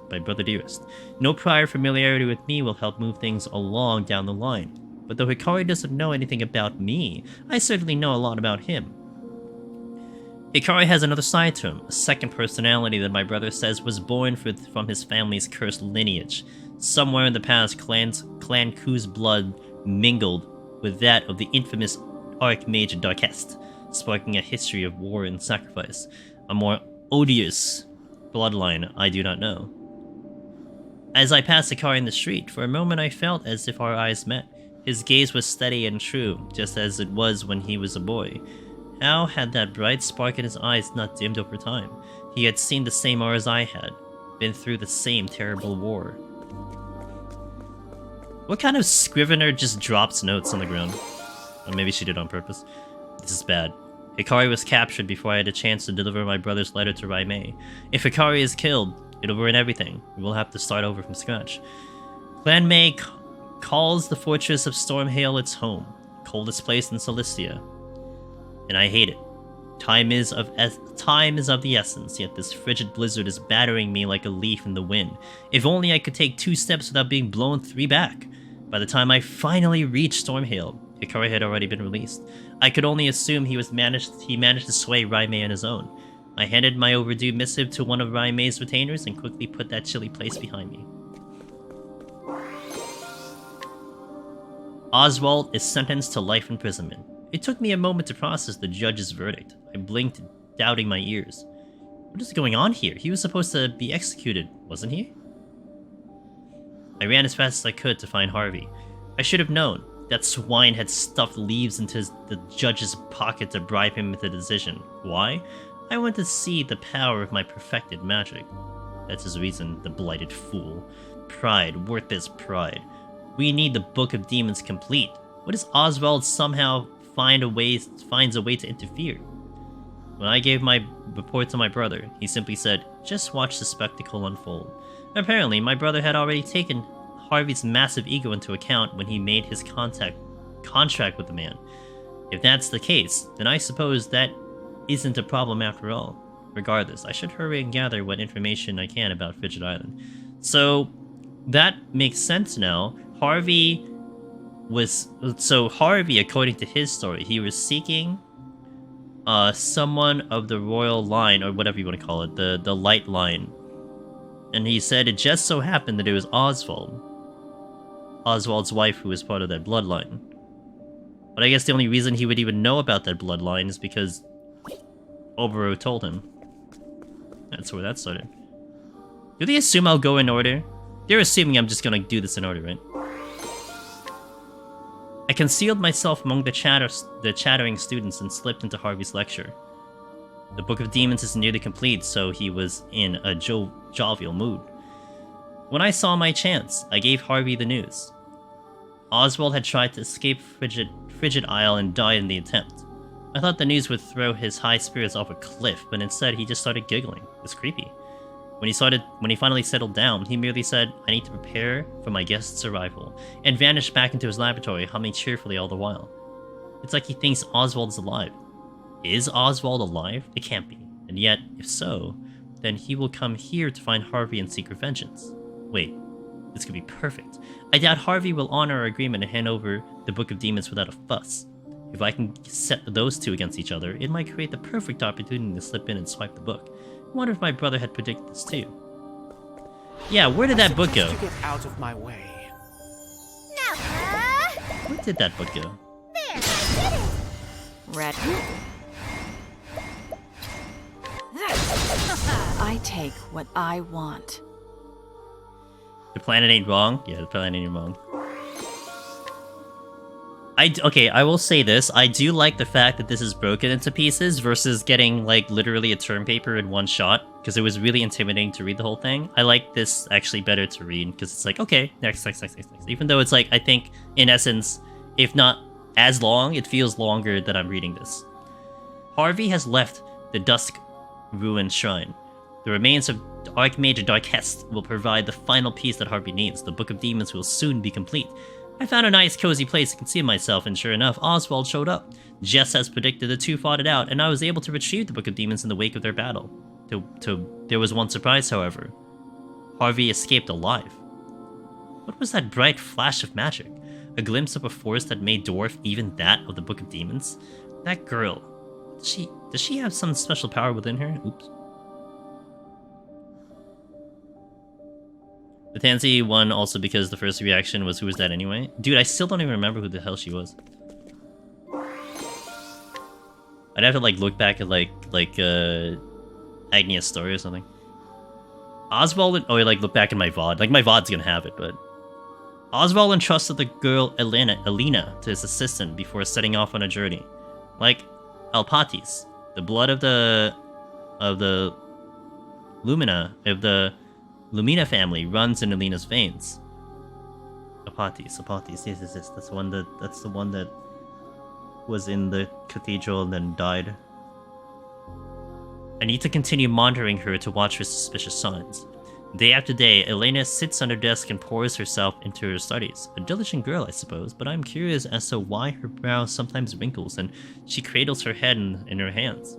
No prior familiarity with me will help move things along down the line. But though Hikari doesn't know anything about me, I certainly know a lot about him. Hikari has another side to him, a second personality that my brother says was born from his family's cursed lineage. Somewhere in the past, Clan KOO's blood mingled with that of the infamous Archmage Darkest, sparking a history of war and sacrifice. A more odious bloodline I do not know. As I passed Hikari in the street, for a moment I felt as if our eyes met. His gaze was steady and true, just as it was when he was a boy. How had that bright spark in his eyes not dimmed over time? He had seen the same horrors I had, been through the same terrible war. What kind of scrivener just drops notes on the ground? Or maybe she did on purpose. This is bad. Hikari was captured before I had a chance to deliver my brother's letter to Raimei. If Hikari is killed, it'll ruin everything. We will have to start over from scratch. Clan Mei calls the fortress of Stormhail its home, coldest place in Celestia. And I hate it. Time is of the essence, yet this frigid blizzard is battering me like a leaf in the wind. If only I could take 2 steps without being blown 3 back. By the time I finally reached Stormhail, Hikari had already been released. I could only assume he managed to sway Raimei on his own. I handed my overdue missive to one of Raimei's retainers and quickly put that chilly place behind me. Oswald is sentenced to life imprisonment. It took me a moment to process the judge's verdict. I blinked, doubting my ears. What is going on here? He was supposed to be executed, wasn't he? I ran as fast as I could to find Harvey. I should have known. That swine had stuffed leaves into the judge's pocket to bribe him with a decision. Why? I wanted to see the power of my perfected magic. That's his reason, the blighted fool. Pride, worthless pride. We need the Book of Demons complete. What if Oswald somehow finds a way to interfere? When I gave my report to my brother, he simply said, "Just watch the spectacle unfold." Apparently, my brother had already taken Harvey's massive ego into account when he made his contract with the man. If that's the case, then I suppose that isn't a problem after all. Regardless, I should hurry and gather what information I can about Fidget Island. So, that makes sense now. Harvey, according to his story, he was seeking someone of the royal line, or whatever you want to call it, the light line. And he said it just so happened that it was Oswald's wife who was part of that bloodline. But I guess the only reason he would even know about that bloodline is because Oboro told him. That's where that started. Do they assume I'll go in order? They're assuming I'm just gonna do this in order, right? I concealed myself among the chattering students and slipped into Harvey's lecture. The Book of Demons is nearly complete, so he was in a jovial mood. When I saw my chance, I gave Harvey the news. Oswald had tried to escape Frigid Isle and died in the attempt. I thought the news would throw his high spirits off a cliff, but instead he just started giggling. It was creepy. When he finally settled down, he merely said, "I need to prepare for my guest's arrival," and vanished back into his laboratory, humming cheerfully all the while. It's like he thinks Oswald is alive. Is Oswald alive? It can't be. And yet, if so, then he will come here to find Harvey and seek vengeance. Wait, this could be perfect. I doubt Harvey will honor our agreement and hand over the Book of Demons without a fuss. If I can set those two against each other, it might create the perfect opportunity to slip in and swipe the book. I wonder if my brother had predicted this too. Yeah, where did that book go? Get out of my way. Now, Where did that book go? there, I did it! Red. I take what I want. The planet ain't wrong? Yeah, the planet ain't wrong. Okay, I will say this. I do like the fact that this is broken into pieces versus getting, like, literally a term paper in one shot, because it was really intimidating to read the whole thing. I like this actually better to read, because it's like, okay, next. Even though it's like, I think, in essence, if not as long, it feels longer that I'm reading this. Harvey has left the Dusk Ruined Shrine. The remains of Archmage Darkest will provide the final piece that Harvey needs. The Book of Demons will soon be complete. I found a nice, cozy place to conceal myself, and sure enough, Oswald showed up. Just as predicted, the two fought it out, and I was able to retrieve the Book of Demons in the wake of their battle. There was one surprise, however. Harvey escaped alive. What was that bright flash of magic? A glimpse of a force that made dwarf even that of the Book of Demons? That girl, does she have some special power within her? Oops. The Tansy won also because the first reaction was, who was that anyway? Dude, I still don't even remember who the hell she was. I'd have to like look back at Agnia's story or something. Oswald, oh, like look back at my VOD. Like my VOD's gonna have it, but Oswald entrusted the girl Alina to his assistant before setting off on a journey. Like Alpatis, the blood of the Lumina family runs in Alina's veins. Alpatis, yes, that's the one that was in the cathedral and then died. I need to continue monitoring her to watch for suspicious signs. Day after day, Elena sits on her desk and pours herself into her studies. A diligent girl, I suppose, but I'm curious as to why her brow sometimes wrinkles and she cradles her head in her hands.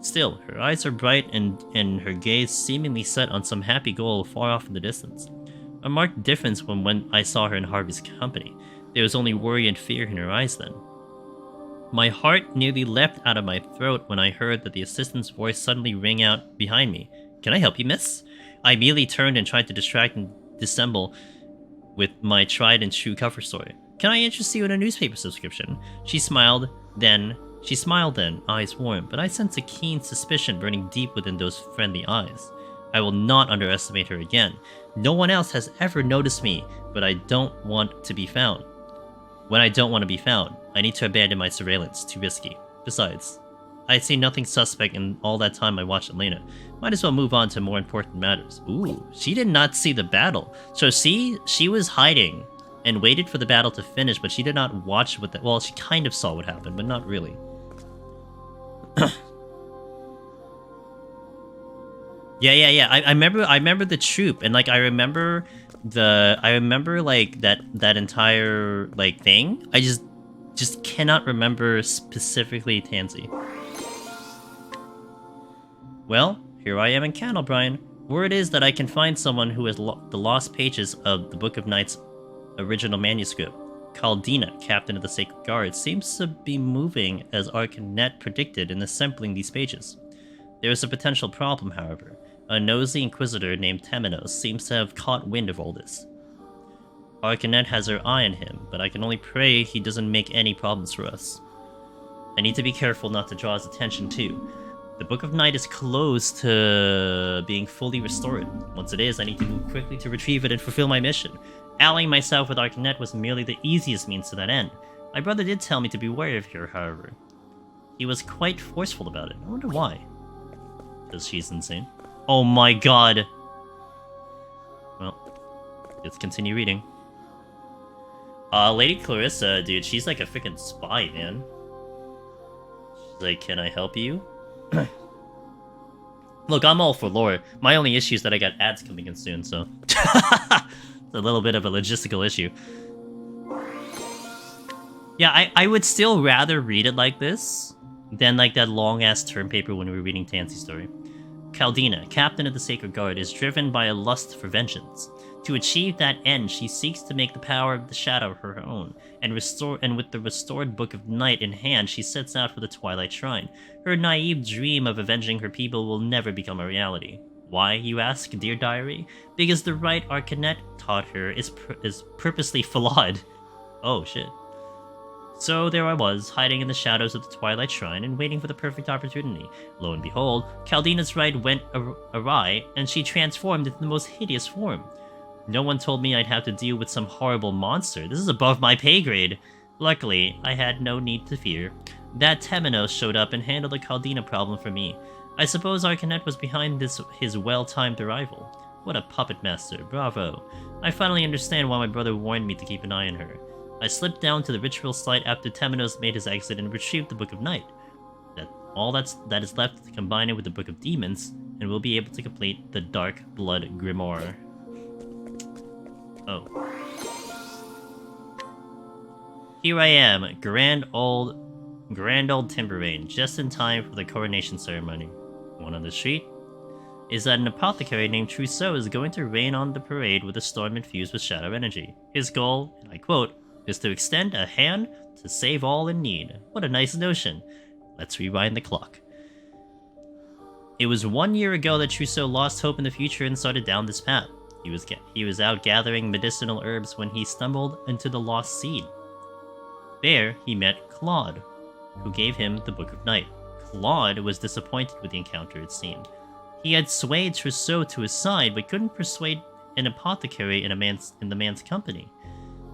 Still, her eyes are bright and her gaze seemingly set on some happy goal far off in the distance. A marked difference when I saw her in Harvey's company. There was only worry and fear in her eyes then. My heart nearly leapt out of my throat when I heard that the assistant's voice suddenly rang out behind me. "Can I help you, miss?" I immediately turned and tried to distract and dissemble with my tried and true cover story. "Can I interest you in a newspaper subscription?" She smiled then, eyes warm, but I sensed a keen suspicion burning deep within those friendly eyes. I will not underestimate her again. No one else has ever noticed me, but I don't want to be found. When I don't want to be found, I need to abandon my surveillance. Too risky. Besides, I had seen nothing suspect in all that time I watched Elena. Might as well move on to more important matters. Ooh, she did not see the battle. So she was hiding and waited for the battle to finish, but she did not watch what the... Well, she kind of saw what happened, but not really. Yeah. I remember the troop, and like I remember like that entire like thing. I just cannot remember specifically Tansy. Well, here I am in Candlebrine. Word is that I can find someone who has the lost pages of the Book of Night's original manuscript. Caldina, captain of the Sacred Guard, seems to be moving as Arcanet predicted in assembling these pages. There is a potential problem, however. A nosy inquisitor named Temenos seems to have caught wind of all this. Arcanet has her eye on him, but I can only pray he doesn't make any problems for us. I need to be careful not to draw his attention too. The Book of Night is close to being fully restored. Once it is, I need to move quickly to retrieve it and fulfill my mission. Allying myself with Arcanet was merely the easiest means to that end. My brother did tell me to be wary of her, however. He was quite forceful about it. I wonder why. Because she's insane. Oh my god! Well, let's continue reading. Lady Clarissa, dude, she's like a freaking spy, man. She's like, can I help you? Look, I'm all for lore. My only issue is that I got ads coming in soon, so... It's a little bit of a logistical issue. Yeah, I would still rather read it like this than like that long-ass term paper when we were reading Tansy's story. Caldina, captain of the Sacred Guard, is driven by a lust for vengeance. To achieve that end, she seeks to make the power of the shadow her own, and with the restored Book of Night in hand, she sets out for the Twilight Shrine. Her naive dream of avenging her people will never become a reality. Why, you ask, dear diary? Because the right Arcanet taught her is purposely flawed. Oh, shit. So there I was, hiding in the shadows of the Twilight Shrine and waiting for the perfect opportunity. Lo and behold, Caldina's right went awry, and she transformed into the most hideous form. No one told me I'd have to deal with some horrible monster. This is above my pay grade. Luckily, I had no need to fear. That Temenos showed up and handled the Caldina problem for me. I suppose Arcanet was behind his well-timed arrival. What a puppet master, bravo. I finally understand why my brother warned me to keep an eye on her. I slipped down to the ritual site after Temenos made his exit and retrieved the Book of Night. That is left to combine it with the Book of Demons, and we'll be able to complete the Dark Blood Grimoire. Oh. Here I am, grand old Timberrain, just in time for the coronation ceremony. One on the street is that an apothecary named Trousseau is going to rain on the parade with a storm infused with shadow energy. His goal, and I quote, is to extend a hand to save all in need. What a nice notion. Let's rewind the clock. It was 1 year ago that Trousseau lost hope in the future and started down this path. He was out gathering medicinal herbs when he stumbled into the Lost Seed. There, he met Claude, who gave him the Book of Night. Claude was disappointed with the encounter, it seemed. He had swayed Trousseau to his side, but couldn't persuade an apothecary in the man's company.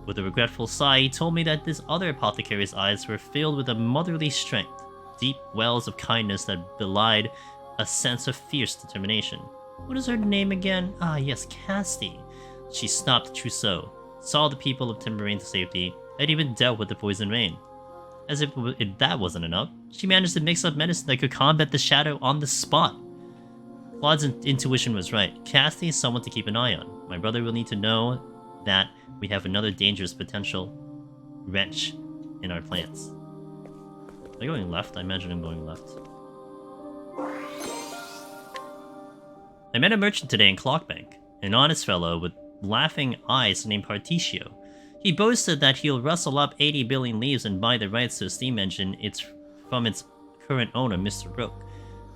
With a regretful sigh, he told me that this other apothecary's eyes were filled with a motherly strength, deep wells of kindness that belied a sense of fierce determination. What is her name again? Ah, yes, Cassie. She stopped Trousseau, saw the people of Timberrain to safety, and even dealt with the poison rain. As if that wasn't enough, she managed to mix up medicine that could combat the shadow on the spot. Claude's intuition was right. Cassie is someone to keep an eye on. My brother will need to know that we have another dangerous potential wrench in our plans. Am I going left? I imagine I'm going left. I met a merchant today in Clockbank, an honest fellow with laughing eyes named Particio. He boasted that he'll rustle up 80 billion leaves and buy the rights to a steam engine from its current owner, Mr. Roke.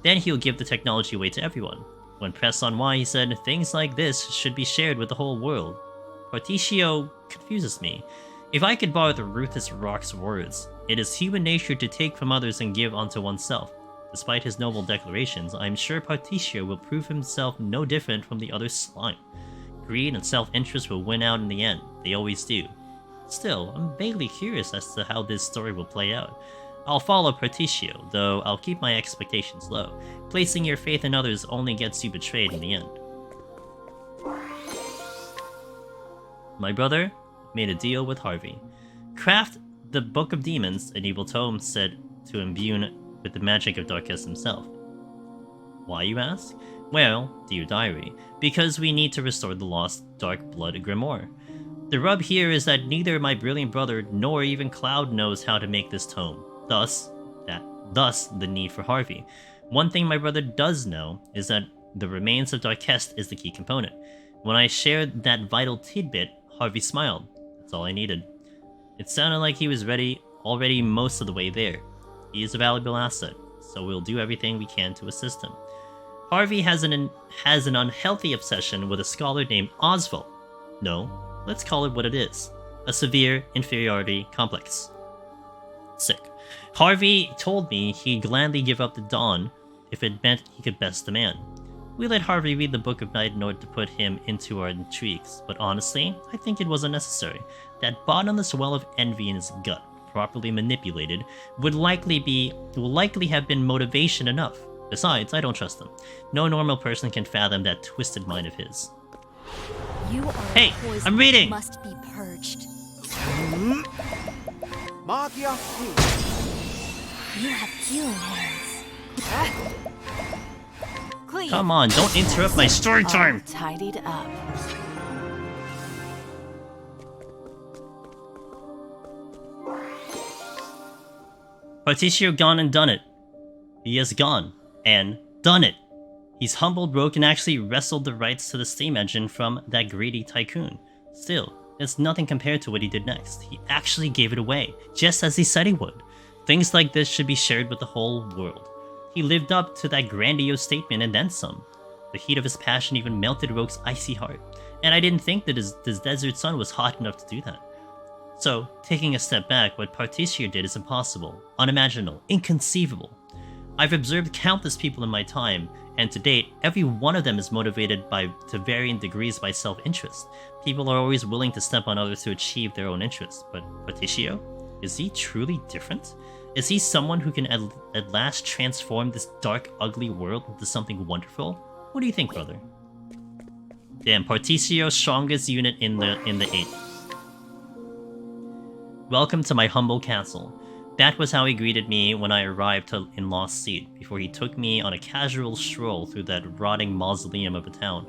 Then he'll give the technology away to everyone. When pressed on why, he said things like this should be shared with the whole world. Particio confuses me. If I could borrow the ruthless rock's words, it is human nature to take from others and give unto oneself. Despite his noble declarations, I am sure Particio will prove himself no different from the other slime. Greed and self-interest will win out in the end. They always do. Still, I'm vaguely curious as to how this story will play out. I'll follow Particio, though I'll keep my expectations low. Placing your faith in others only gets you betrayed in the end. My brother made a deal with Harvey. Craft the Book of Demons, an evil tome said to imbue with the magic of Darkest himself. Why, you ask? Well, dear diary, because we need to restore the lost Dark Blood Grimoire. The rub here is that neither my brilliant brother nor even Cloud knows how to make this tome. Thus, the need for Harvey. One thing my brother does know is that the remains of Darkest is the key component. When I shared that vital tidbit, Harvey smiled. That's all I needed. It sounded like he was already most of the way there. He is a valuable asset, so we'll do everything we can to assist him. Harvey has an unhealthy obsession with a scholar named Oswald. No, let's call it what it is. A severe inferiority complex. Sick. Harvey told me he'd gladly give up the Dawn if it meant he could best the man. We let Harvey read the Book of Night in order to put him into our intrigues, but honestly, I think it was unnecessary. That bottomless well of envy in his gut, properly manipulated, would likely have been motivation enough. Besides, I don't trust him. No normal person can fathom that twisted mind of his. You are Hey, I'm reading! Must be purged. Magia. You have healing hands. Clean. Come on, don't interrupt my story time! All tidied up. Particio gone and done it. He has gone and done it. He's humbled Rogue and actually wrestled the rights to the steam engine from that greedy tycoon. Still, it's nothing compared to what he did next. He actually gave it away, just as he said he would. Things like this should be shared with the whole world. He lived up to that grandiose statement and then some. The heat of his passion even melted Rogue's icy heart, and I didn't think that his desert sun was hot enough to do that. So, taking a step back, what Particio did is impossible, unimaginable, inconceivable. I've observed countless people in my time, and to date, every one of them is motivated to varying degrees by self-interest. People are always willing to step on others to achieve their own interests, but Particio? Is he truly different? Is he someone who can at last transform this dark, ugly world into something wonderful? What do you think, brother? Damn, Particio's strongest unit in the 8th. Welcome to my humble castle. That was how he greeted me when I arrived in Lost Seed, before he took me on a casual stroll through that rotting mausoleum of a town.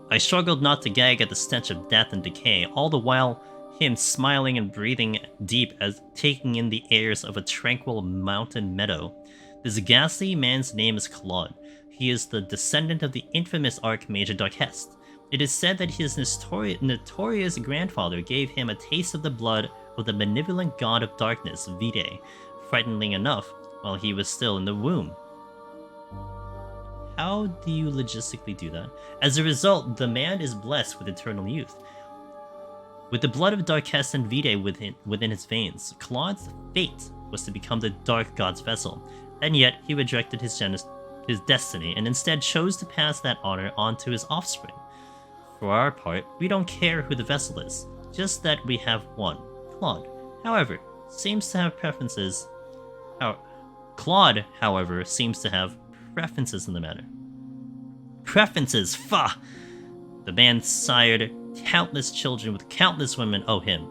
I struggled not to gag at the stench of death and decay, all the while him smiling and breathing deep as taking in the airs of a tranquil mountain meadow. This ghastly man's name is Claude. He is the descendant of the infamous Archmage Darkest. It is said that his notorious grandfather gave him a taste of the blood of the benevolent god of darkness, Vide, frighteningly enough, while he was still in the womb. How do you logistically do that? As a result, the man is blessed with eternal youth. With the blood of Darkest and Vide within his veins, Claude's fate was to become the Dark God's vessel, and yet he rejected his destiny and instead chose to pass that honor on to his offspring. For our part, we don't care who the vessel is, just that we have one. Claude, however, seems to have preferences. Claude, however, seems to have preferences in the matter. Preferences, fa! The man sired countless children with countless women. Oh, him.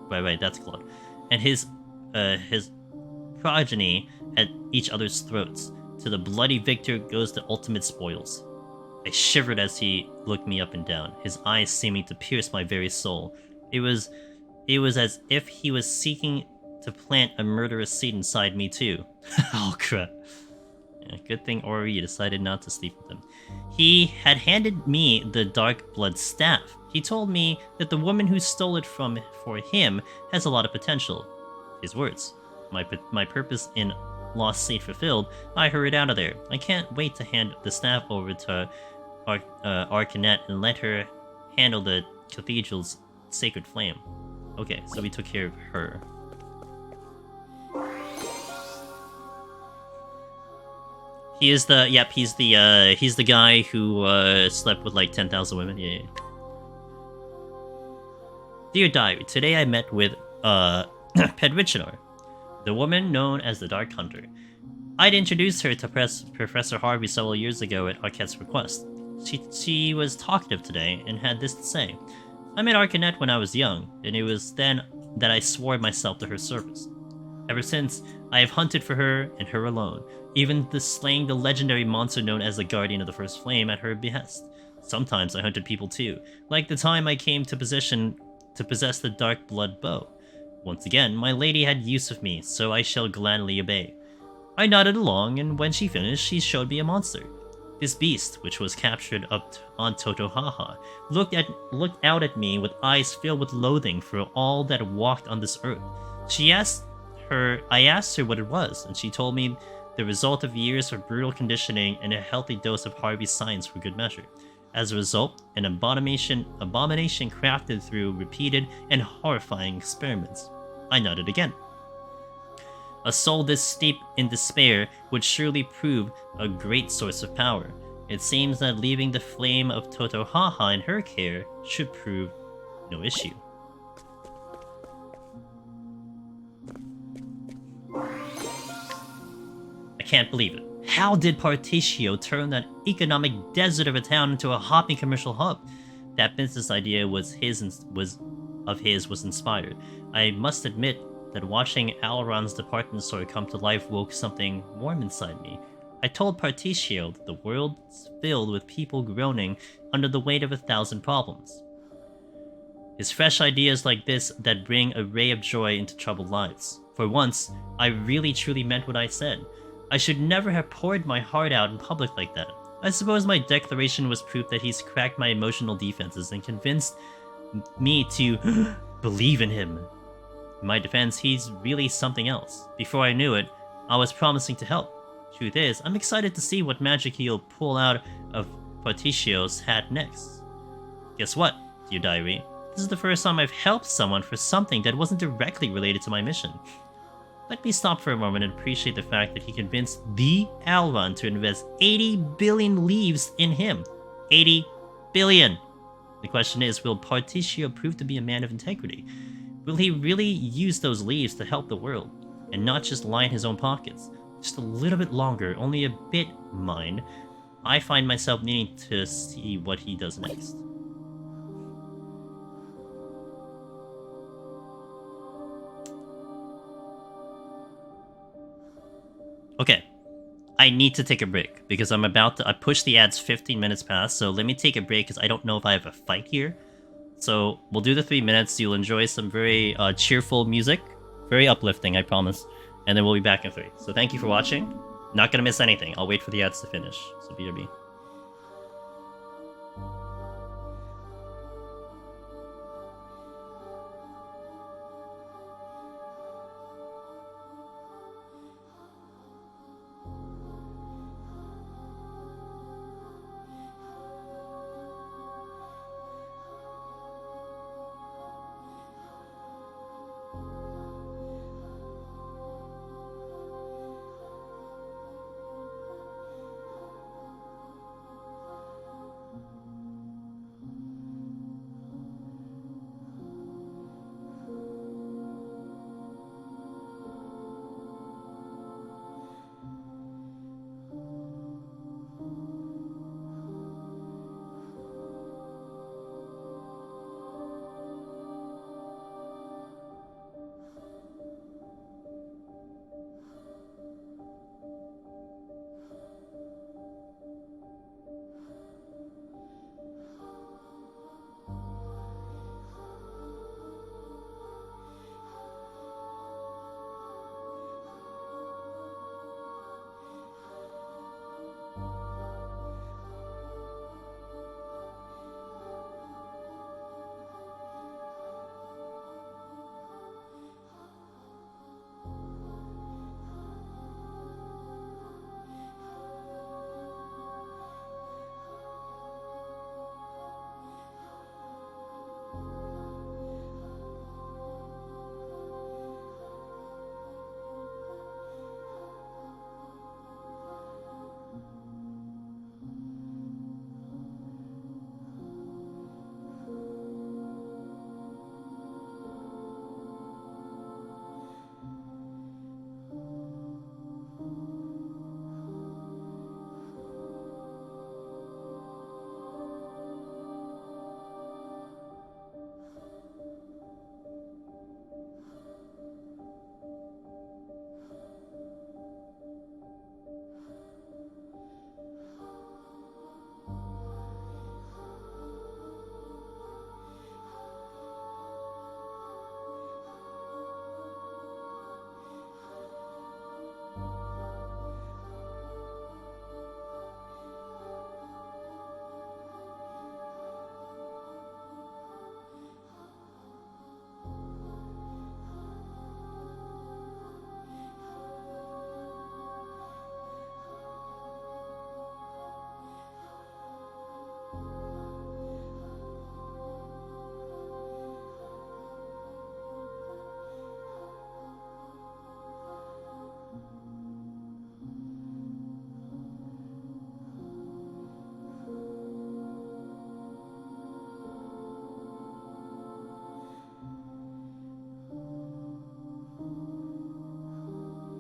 Right, that's Claude. And his progeny at each other's throats. To the bloody victor goes the ultimate spoils. I shivered as he looked me up and down, his eyes seeming to pierce my very soul. It was as if he was seeking to plant a murderous seed inside me too. Oh crap. Yeah, good thing Ori decided not to sleep with him. He had handed me the Dark Blood Staff. He told me that the woman who stole it for him has a lot of potential. His words. My purpose in Lost Seed fulfilled, I hurried out of there. I can't wait to hand the staff over to Arcanet and let her handle the cathedral's sacred flame. Okay, so we took care of her. He is the he's the guy who slept with like 10,000 women. Yeah. Dear Diary, today I met with Pedricinor, the woman known as the Dark Hunter. I'd introduced her to Professor Harvey several years ago at Arquette's request. She was talkative today and had this to say. I met Arcanet when I was young, and it was then that I swore myself to her service. Ever since, I have hunted for her and her alone, even slaying the legendary monster known as the Guardian of the First Flame at her behest. Sometimes I hunted people too, like the time I came to possess the Dark Blood Bow. Once again, my lady had use of me, so I shall gladly obey. I nodded along, and when she finished, she showed me a monster. This beast, which was captured up on Totohaha, looked out at me with eyes filled with loathing for all that walked on this earth. I asked her what it was, and she told me the result of years of brutal conditioning and a healthy dose of Harvey's science for good measure. As a result, an abomination crafted through repeated and horrifying experiments. I nodded again. A soul this steep in despair would surely prove a great source of power. It seems that leaving the flame of Totohaha in her care should prove no issue. I can't believe it. How did Particio turn that economic desert of a town into a hopping commercial hub? That business idea was inspired. I must admit that watching Alron's department store come to life woke something warm inside me. I told Particio that the world's filled with people groaning under the weight of 1,000 problems. It's fresh ideas like this that bring a ray of joy into troubled lives. For once, I really truly meant what I said. I should never have poured my heart out in public like that. I suppose my declaration was proof that he's cracked my emotional defenses and convinced me to believe in him. In my defense, he's really something else. Before I knew it, I was promising to help. Truth is, I'm excited to see what magic he'll pull out of Particio's hat next. Guess what, dear diary? This is the first time I've helped someone for something that wasn't directly related to my mission. Let me stop for a moment and appreciate the fact that he convinced the Alron to invest 80 billion leaves in him. 80 billion! The question is, will Particio prove to be a man of integrity? Will he really use those leaves to help the world, and not just line his own pockets? Just a little bit longer, only a bit, mind. I find myself needing to see what he does next. Okay. I need to take a break because I'm about to... I pushed the ads 15 minutes past, so let me take a break because I don't know if I have a fight here. So we'll do the 3 minutes. You'll enjoy some very cheerful music. Very uplifting, I promise. And then we'll be back in 3. So thank you for watching. Not gonna miss anything. I'll wait for the ads to finish. So BRB.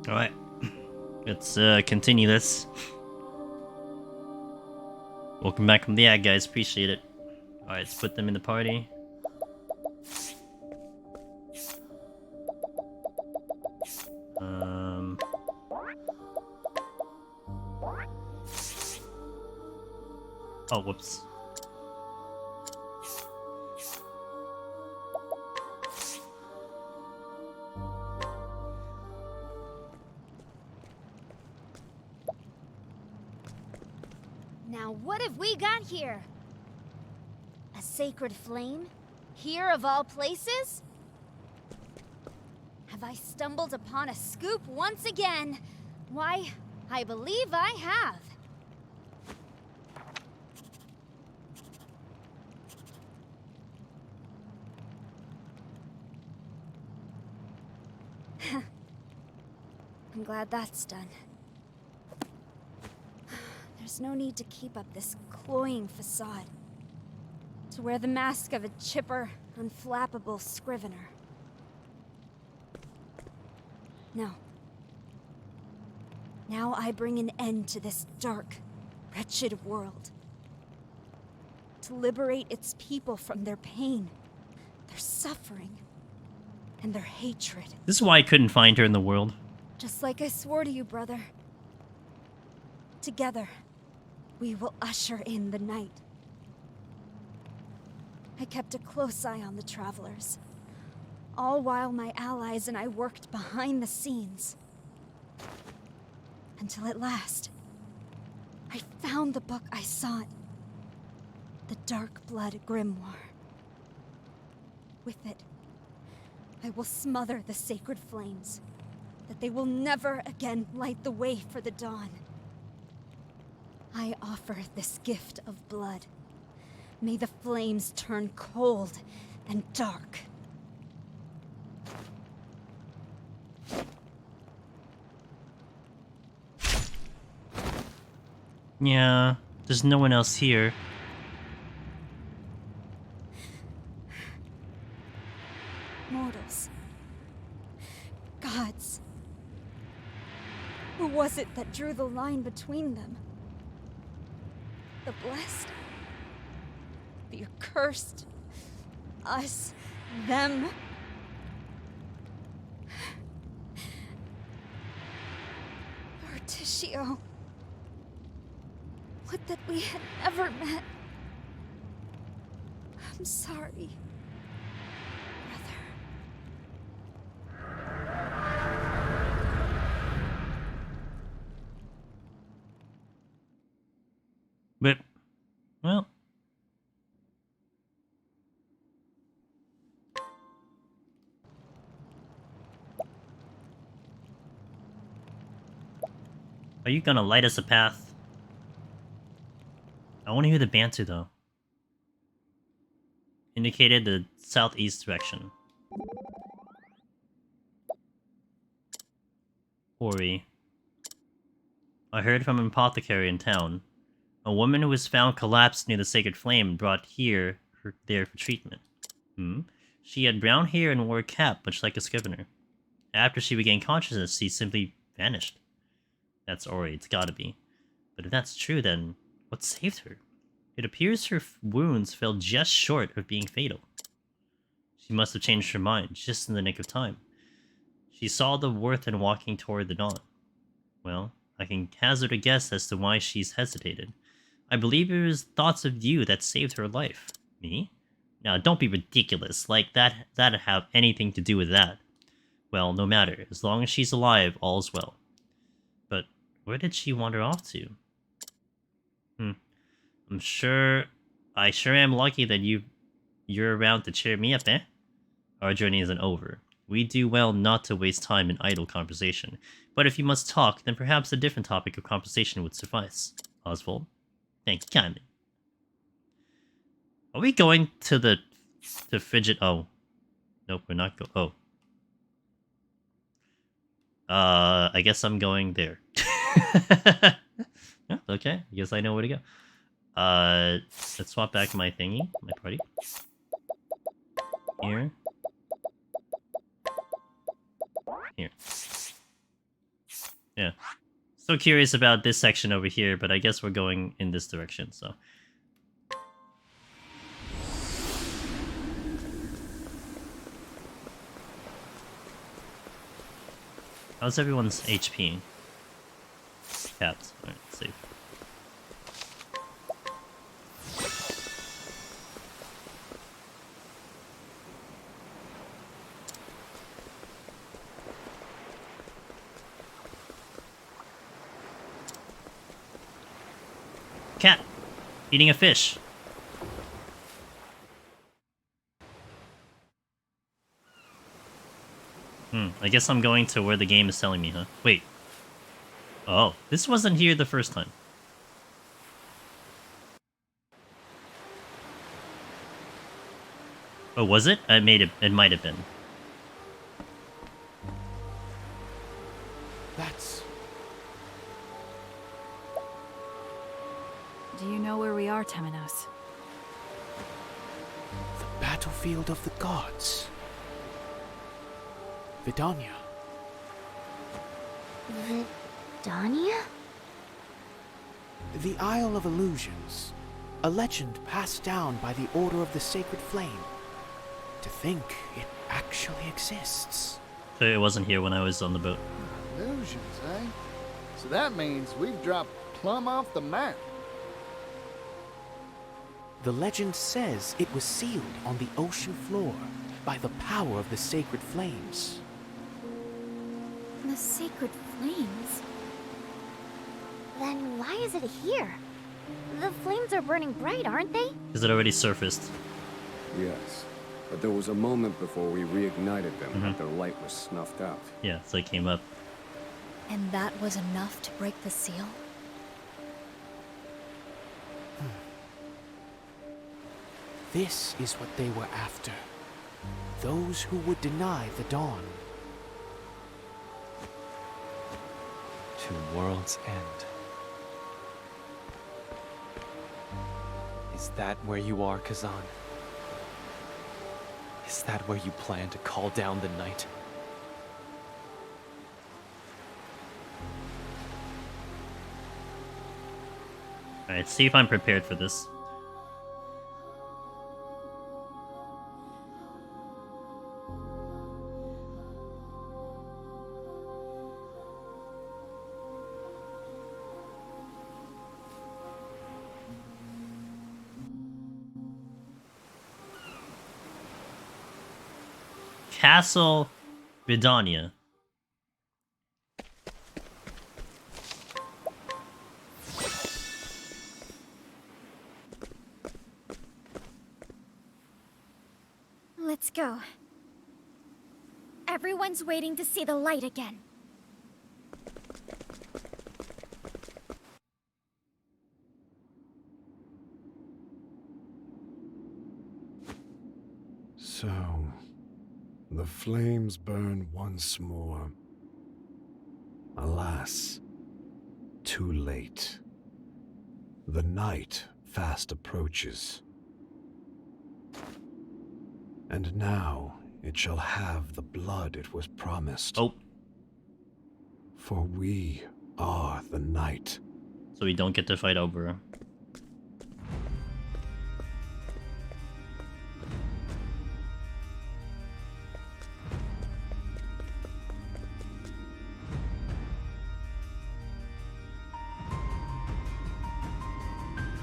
Alright. Let's continue this. Welcome back from the ad, guys. Appreciate it. Alright, let's put them in the party. Oh, whoops. Now what have we got here? A sacred flame? Here of all places? Have I stumbled upon a scoop once again? Why, I believe I have. I'm glad that's done. There's no need to keep up this cloying facade. To wear the mask of a chipper, unflappable scrivener. No. Now I bring an end to this dark, wretched world. To liberate its people from their pain, their suffering, and their hatred. This is why I couldn't find her in the world. Just like I swore to you, brother. Together, we will usher in the night. I kept a close eye on the travelers, all while my allies and I worked behind the scenes. Until at last, I found the book I sought. The Dark Blood Grimoire. With it, I will smother the sacred flames, that they will never again light the way for the dawn. I offer this gift of blood. May the flames turn cold and dark. Yeah, there's no one else here. Mortals. Gods. Who was it that drew the line between them? The blessed? The accursed? Us? Them? Berticio. Would that we had never met. I'm sorry, brother. But, well... Are you gonna light us a path? I want to hear the banter, though. Indicated the southeast direction. Ori. I heard from an apothecary in town. A woman who was found collapsed near the sacred flame and brought there for treatment. She had brown hair and wore a cap, much like a scrivener. After she regained consciousness, she simply vanished. That's Ori, it's gotta be. But if that's true, then what saved her? It appears her wounds fell just short of being fatal. She must have changed her mind, just in the nick of time. She saw the worth in walking toward the dawn. Well, I can hazard a guess as to why she's hesitated. I believe it was thoughts of you that saved her life. Me? Now, don't be ridiculous, like that'd have anything to do with that. Well, no matter, as long as she's alive, all's well. But where did she wander off to? I sure am lucky that you're around to cheer me up, eh? Our journey isn't over. We do well not to waste time in idle conversation, but if you must talk, then perhaps a different topic of conversation would suffice. Oswald? Thank you kindly. Are we going to the frigid... Oh. Nope, we're not oh. I guess I'm going there. Yeah, okay, I guess I know where to go. Let's swap back my thingy, my party. Here. Here. Yeah. So curious about this section over here, but I guess we're going in this direction, so. How's everyone's HP? Capped. Alright, save. Cat! Eating a fish. I guess I'm going to where the game is telling me, huh? Wait. Oh, this wasn't here the first time. Oh, was it? It might have been. That's... Do you know where we are, Temenos? the battlefield of the gods. Vidania. Vidania? The Isle of Illusions. A legend passed down by the Order of the Sacred Flame. To think it actually exists. So it wasn't here when I was on the boat. Illusions, eh? So that means we've dropped plumb off the map. The legend says it was sealed on the ocean floor by the power of the sacred flames. The sacred flames? Then why is it here? The flames are burning bright, aren't they? Because it already surfaced. Yes, but there was a moment before we reignited them that their light was snuffed out. Yeah, so it came up. And that was enough to break the seal? This is what they were after. Those who would deny the dawn. To world's end. Is that where you are, Kazan? Is that where you plan to call down the night? Alright, see if I'm prepared for this. Castle Vidania. Let's go. Everyone's waiting to see the light again. So, the flames burn once more. Alas, too late. The night fast approaches. And now it shall have the blood it was promised. Oh. For we are the night. So we don't get to fight Obra.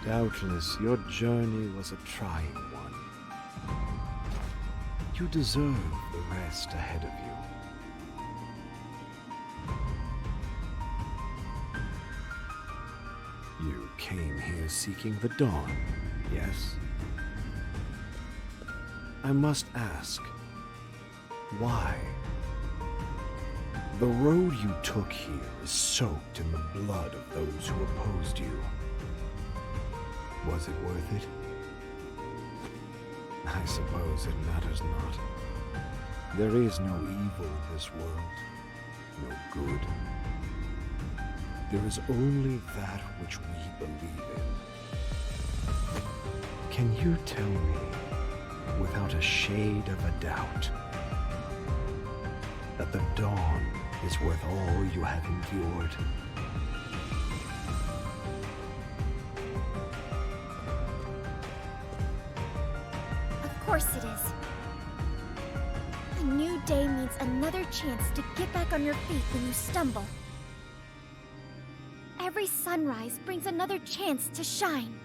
Doubtless your journey was a trying one. You deserve the rest ahead of you. You came here seeking the dawn, yes? I must ask, why? The road you took here is soaked in the blood of those who opposed you. Was it worth it? I suppose it matters not. There is no evil in this world, no good. There is only that which we believe in. Can you tell me, without a shade of a doubt, that the dawn is worth all you have endured? Of course it is. A new day means another chance to get back on your feet when you stumble. Every sunrise brings another chance to shine.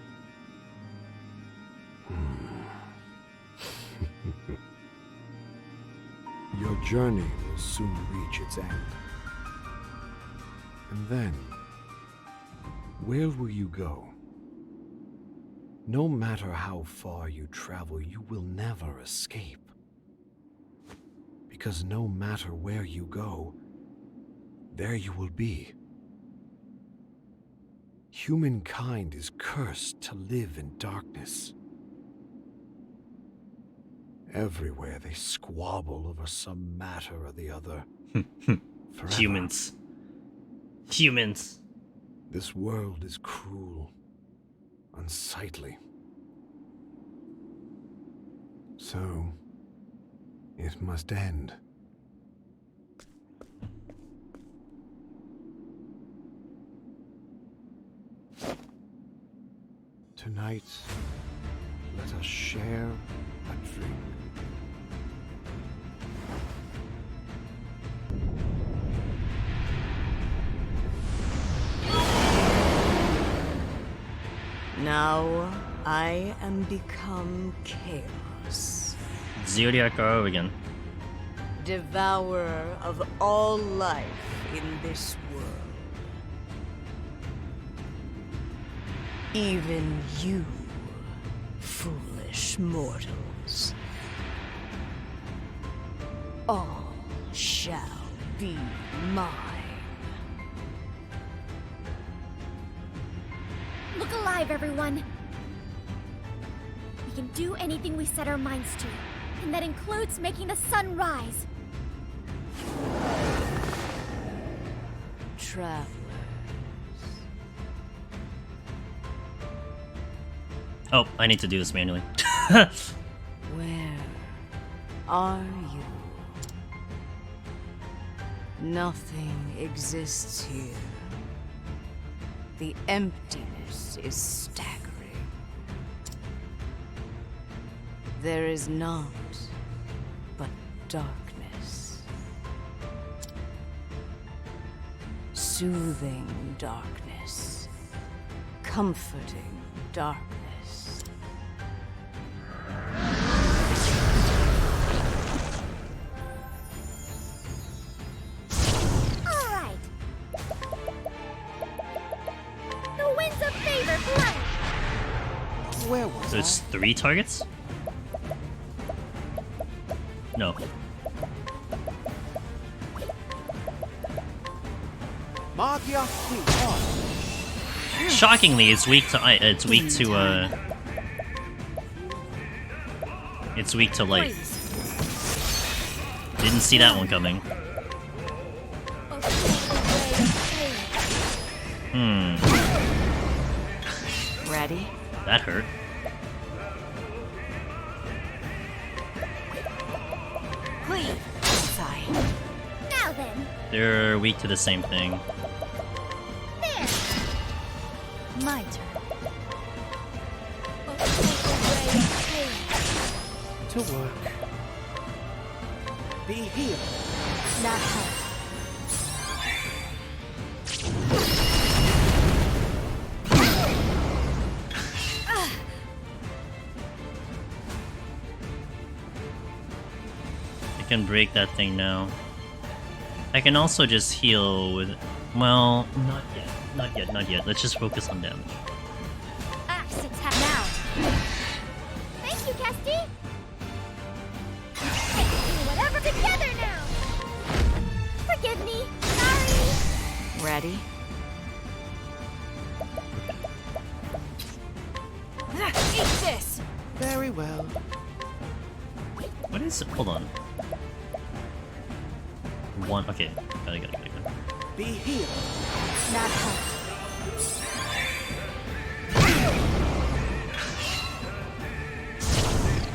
Your journey will soon reach its end. And then, where will you go? No matter how far you travel, you will never escape. Because no matter where you go, there you will be. Humankind is cursed to live in darkness. Everywhere they squabble over some matter or the other. Forever. Humans. This world is cruel, unsightly. So, it must end. Tonight, let us share a drink. Now I am become chaos, Zodiac RO again. devourer of all life in this world. Even you, foolish mortals. All shall be mine. Look alive, everyone! We can do anything we set our minds to, and that includes making the sun rise. Travelers. Oh, I need to do this manually. Where are you? Nothing exists here. The emptiness is staggering. There is naught but darkness. Soothing darkness. Comforting darkness. All right. The winds of favor blow. Where was So it's 3 targets? No. Magia Fleet on. Shockingly, it's weak to it's weak to light. Didn't see that one coming. Ready? That hurt. Clean. Sigh. Now then, They're weak to the same thing. there. My turn. To work. Be healed. Not help. I can break that thing now. I can also just heal with... Well, not yet. Not yet, not yet. Let's just focus on damage. Axe attack now. Thank you, Kesty. I can do whatever together now. Forgive me. Sorry. Ready? Eat this. Very well. What is it? Hold on. One... Okay. Got it. Be healed. Not help.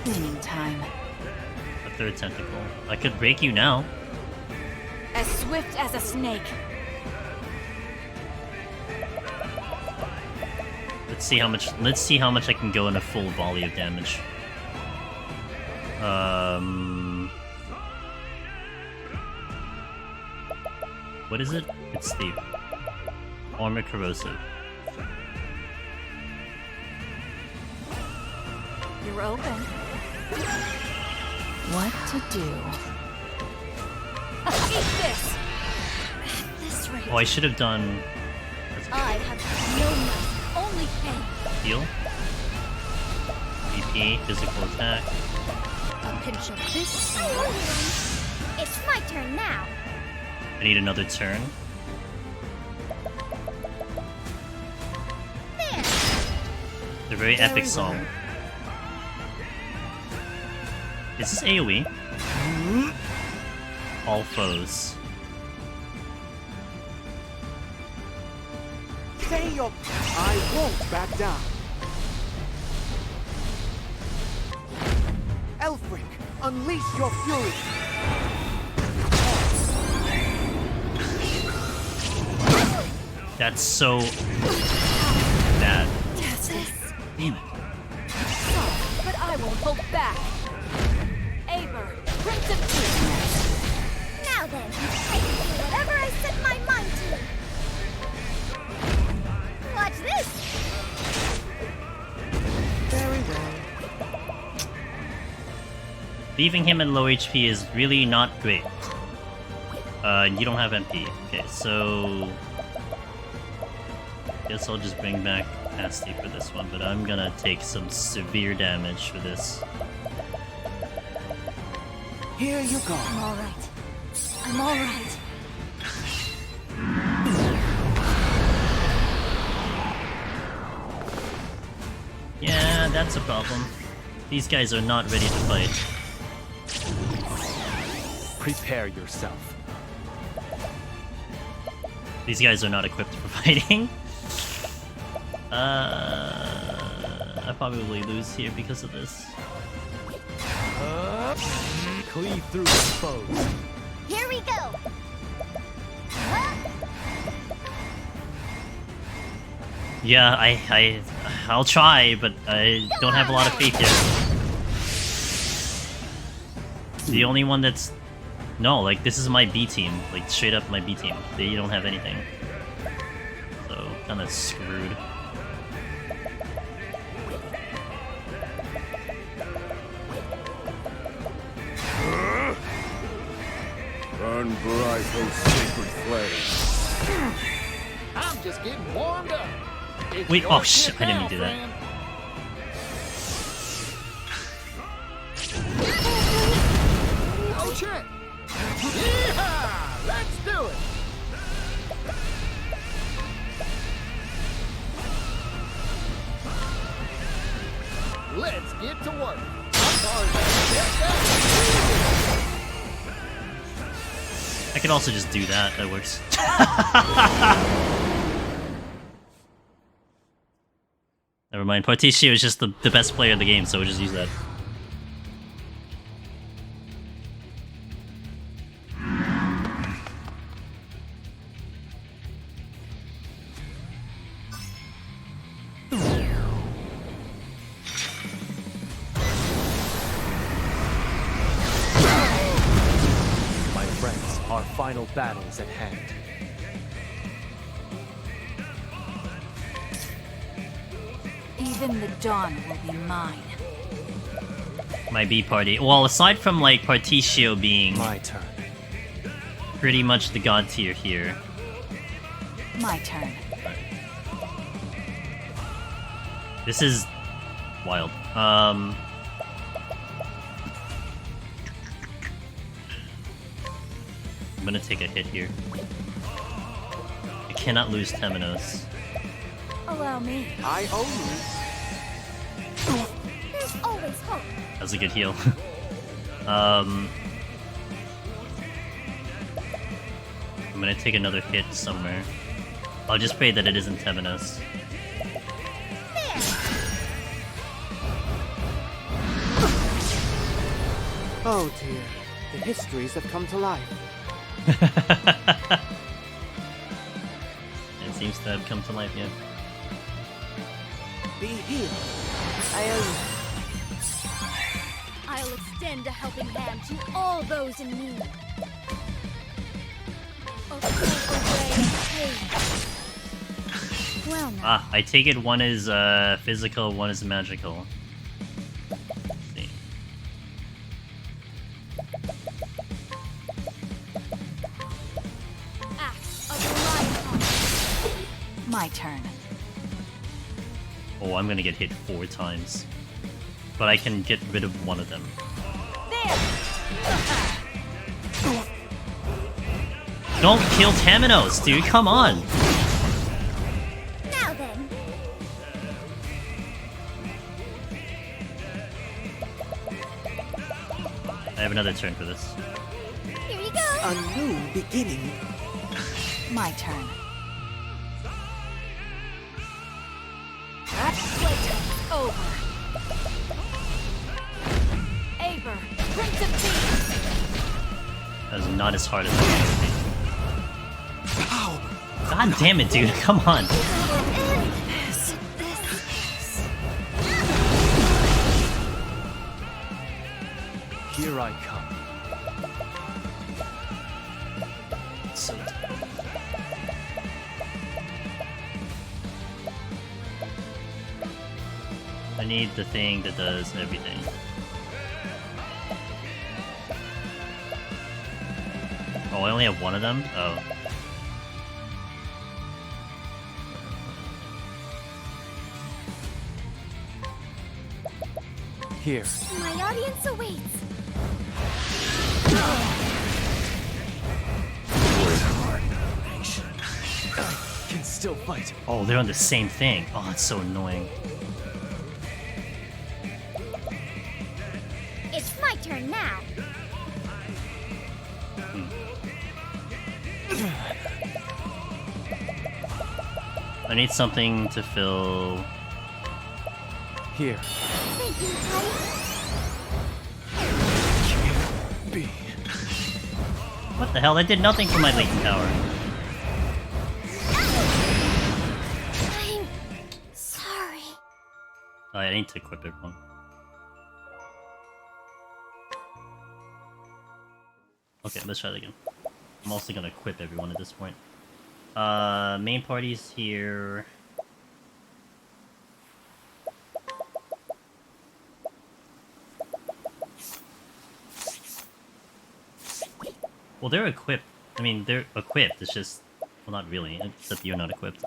Cleaning time. A third tentacle. I could break you now. As swift as a snake. Let's see how much I can go in a full volley of damage. What is it? It's the armor corrosive. You're open. What to do? Eat this. At this rate, Oh, I should have done... I have no mercy, only pain. Heal. BP, physical attack. A pinch of this. I owe you one. It's my turn now. I need another turn. There. It's a very epic song. Is this AoE? All foes. Stay your... I won't back down. Elfric, unleash your fury. That's so bad. Damn it. But I won't hold back. Aber, Prince of Peace. Now then, I can do whatever I set my mind to. Watch this. Leaving him at low HP is really not great. You don't have MP. Okay, so... Guess I'll just bring back Nasty for this one, but I'm gonna take some severe damage for this. Here you go. I'm alright. I'm alright. Yeah, that's a problem. These guys are not ready to fight. Prepare yourself. These guys are not equipped for fighting. I probably lose here because of this. Cleave through the foes. Here we go. Yeah, I'll try, but I don't have a lot of faith yet. The only one that's... No, like, this is my B team. Like, straight up my B team. They don't have anything. So, kinda screwed. Burn bright, those sacred flames. I'm just getting warmed up. It's Wait, your oh shit, shit I didn't now, mean to do that. friend. Oh shit! Yeehaw! Let's do it! Let's get to work. I'm sorry, I could also just do that, that works. Never mind, Particio is just the best player in the game, so we'll just use that. My friends, our final battle is at hand. Even the dawn will be mine. My B party. Well, aside from like Particio being My turn. pretty much the god tier here. My turn. This is wild. I'm gonna take a hit here. I cannot lose Temenos. Allow me. I owe There's always hope. That was a good heal. I'm gonna take another hit somewhere. I'll just pray that it isn't Temenos. you. Oh dear. The histories have come to life. It seems to have come to life, yeah. Be healed. I'll extend a helping hand to all those in need. A full array of pain. Well now. Ah, I take it one is physical, one is magical. Let's see. Axe of Leviathan. My turn. Oh, I'm gonna get hit 4 times. But I can get rid of one of them. Don't kill Temenos, dude, come on! Now then. I have another turn for this. Here you go. A new beginning. My turn. Playtime's over. Aber, Prince of Thieves. That was not as hard as I thought it would be. God damn it, dude, come on! Here I come. So I need the thing that does everything. Oh, I only have one of them? Oh. Here. My audience awaits. I can still fight. Oh, they're on the same thing. Oh, that's so annoying. It's my turn now. I need something to fill... Here. Thank you, Can't be. What the hell? I did nothing for my latent power. I'm sorry. Oh, I need to equip everyone. Okay, let's try that again. I'm also gonna equip everyone at this point. Main party's here. Well, they're equipped. I mean, they're equipped. It's just... Well, not really, except you're not equipped.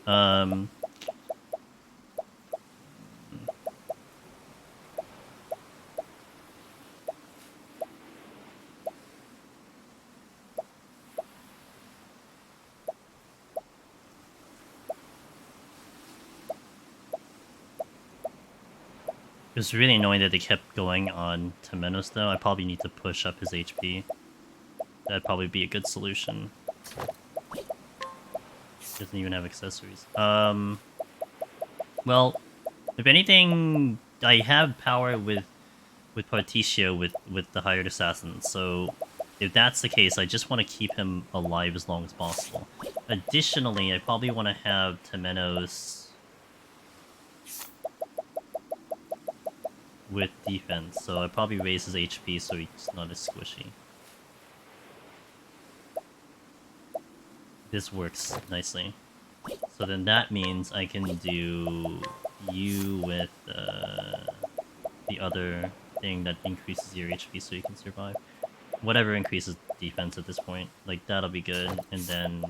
It was really annoying that they kept going on Temenos, though. I probably need to push up his HP. That'd probably be a good solution. Doesn't even have accessories. Well, if anything, I have power with Particio with the hired assassin, so if that's the case, I just want to keep him alive as long as possible. Additionally, I probably want to have Temenos with defense, so I probably raise his HP so he's not as squishy. This works nicely. So then that means I can do you with the other thing that increases your HP so you can survive. Whatever increases defense at this point. Like, that'll be good. And then...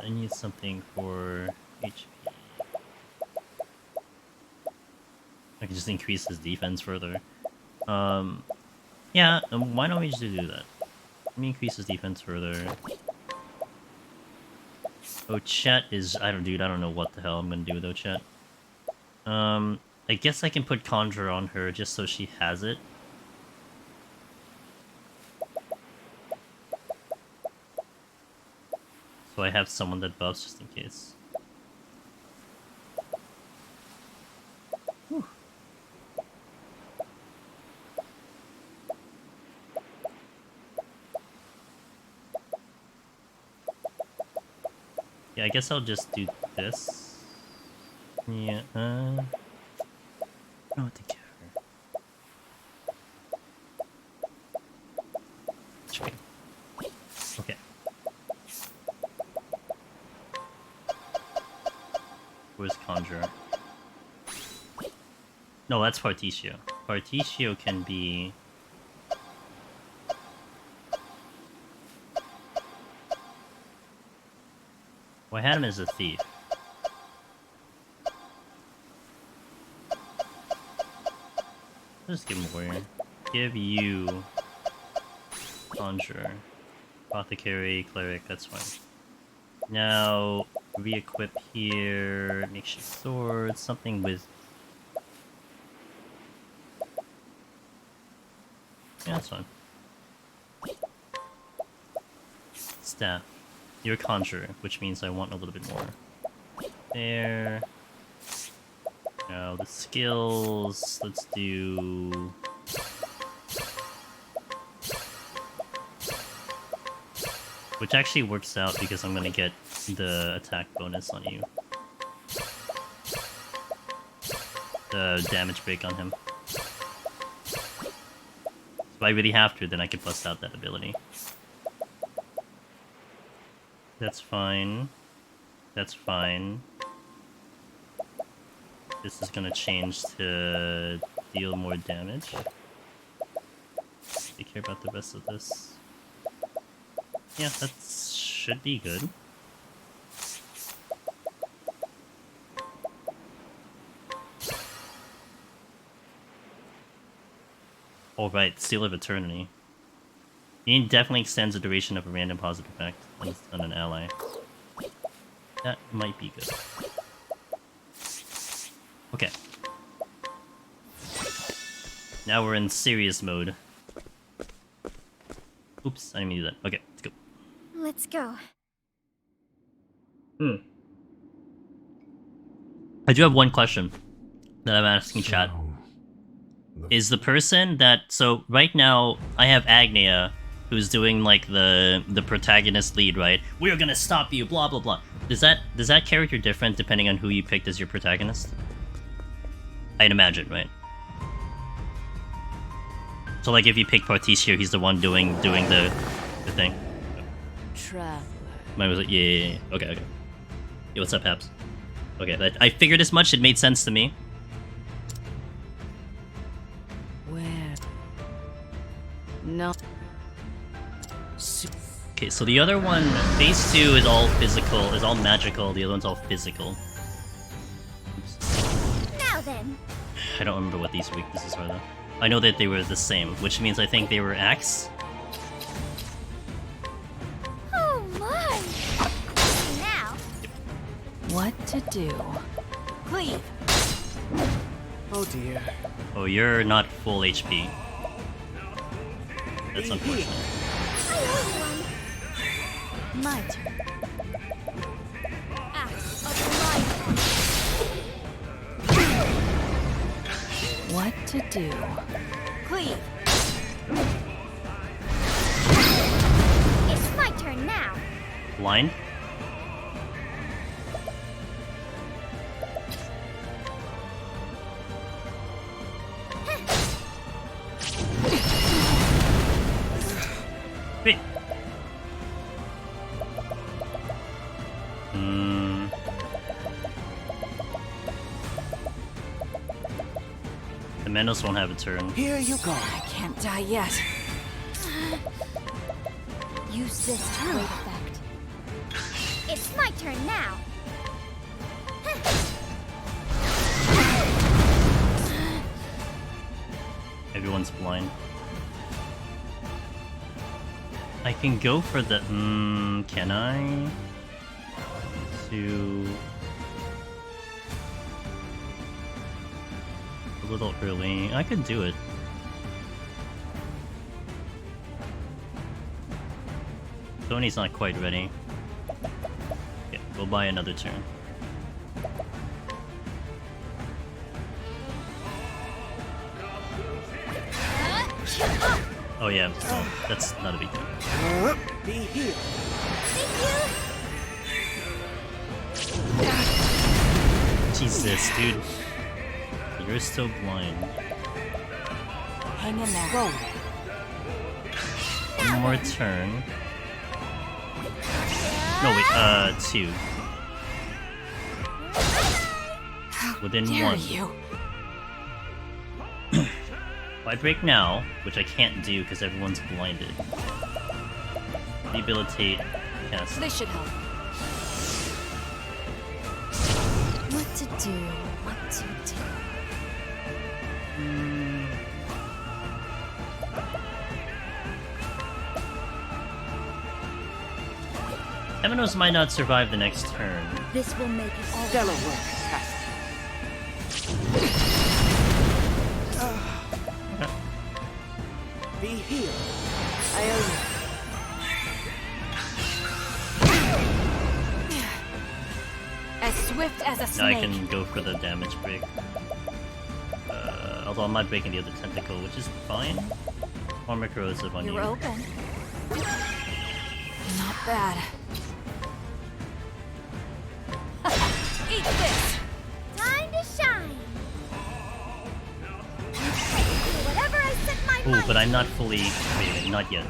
I need something for HP. I can just increase his defense further. Yeah, why don't we just do that? Let me increase his defense further. Ochet is... I don't know what the hell I'm gonna do with Ochet. I guess I can put Conjure on her just so she has it. So I have someone that buffs just in case. Whew. Yeah, I guess I'll just do this. Yeah, I don't know what to give her. Okay. Where's Conjurer? No, that's Particio. Particio can be... Well, I had him as a thief. Let's just give him a warrior. Give you... Conjurer. Apothecary, Cleric, that's fine. Now, re-equip here, makeshift sword, something with... Yeah, that's fine. Staff. You're a conjurer, which means I want a little bit more. There. Now, the skills, let's do... Which actually works out because I'm gonna get the attack bonus on you. The damage break on him. If I really have to, then I can bust out that ability. That's fine. That's fine. This is gonna change to deal more damage. They care about the rest of this. Yeah, that should be good. Alright, Seal of Eternity. It definitely extends the duration of a random positive effect on an ally. That might be good. Okay. Now we're in serious mode. Oops, I didn't mean to do that. Okay, let's go. Let's go. I do have one question that I'm asking chat. Is the person that... So, right now, I have Agnia, who's doing, like, the protagonist lead, right? We're gonna stop you, blah, blah, blah. Does that character different depending on who you picked as your protagonist? I'd imagine, right? So, like, if you pick Particio, he's the one doing the thing. Traveler. Mine was like, yeah. Okay. Yo, what's up, Haps? Okay, I figured as much. It made sense to me. Where? No. Okay, so the other one, phase 2 is all physical, is all magical. The other one's all physical. Now then. I don't remember what these weaknesses are though. I know that they were the same, which means I think they were axe. Oh my! Now. What to do? Cleave. Oh dear. Oh, you're not full HP. That's unfortunate. My turn. Axe of life. What to do? Cleave. It's my turn now. Blind? Wait. The Menos won't have a turn. Here you go. I can't die yet. Use this to great effect. It's my turn now. Everyone's blind. I can go for the... can I? A little early. I could do it. Tony's not quite ready. Okay, we'll buy another turn. Oh yeah, so that's not a big deal. Be here. Jesus, dude. You're still blind. Hang in there. Go. One more turn. No, wait, 2. Within Dare 1. you? If I break now, which I can't do because everyone's blinded. Debilitate. Cast. This should help. What to do? What to do? Temenos might not survive the next turn. This will make it all Stellar work, Cassidy. Be here. I owe you. As swift as a Now snake. I can go for the damage break. Although I'm not breaking the other tentacle, which is fine. Armor corrosive on you. You're open. Not bad. Eat this! time to shine. Whatever I set my Ooh, mind but I'm to. not fully... Wait, not yet.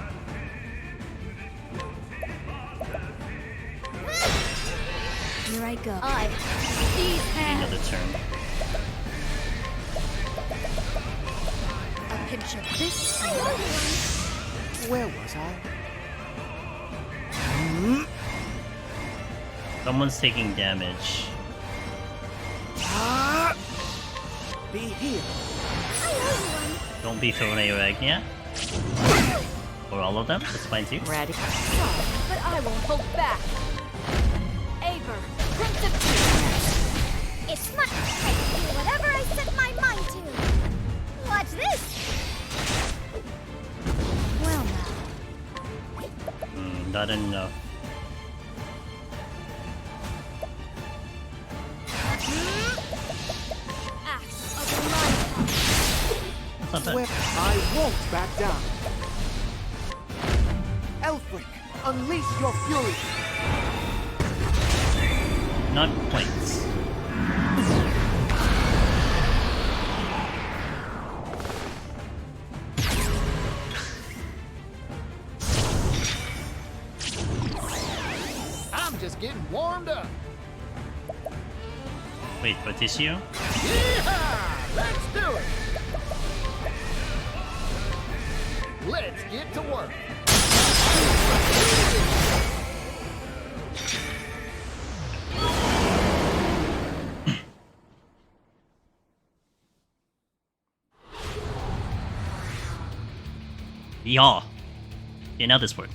Here I go. These hands. Another turn. A pinch of this. I owe you one. Where was I? Someone's taking damage. Be here. Don't be throwing a rag yet. Or all of them, that's fine too. Radical. But I won't hold back. Aver, Prince of Peace. It's my I can do whatever I set my mind to. Watch this. Well now. Not enough. That's not bad. I won't back down. Elfric, unleash your fury. Not quite. I'm just getting warmed up. Wait, Patricio? Yeehaw! Let's do it! Let's get to work. Yeah. Okay, now this word.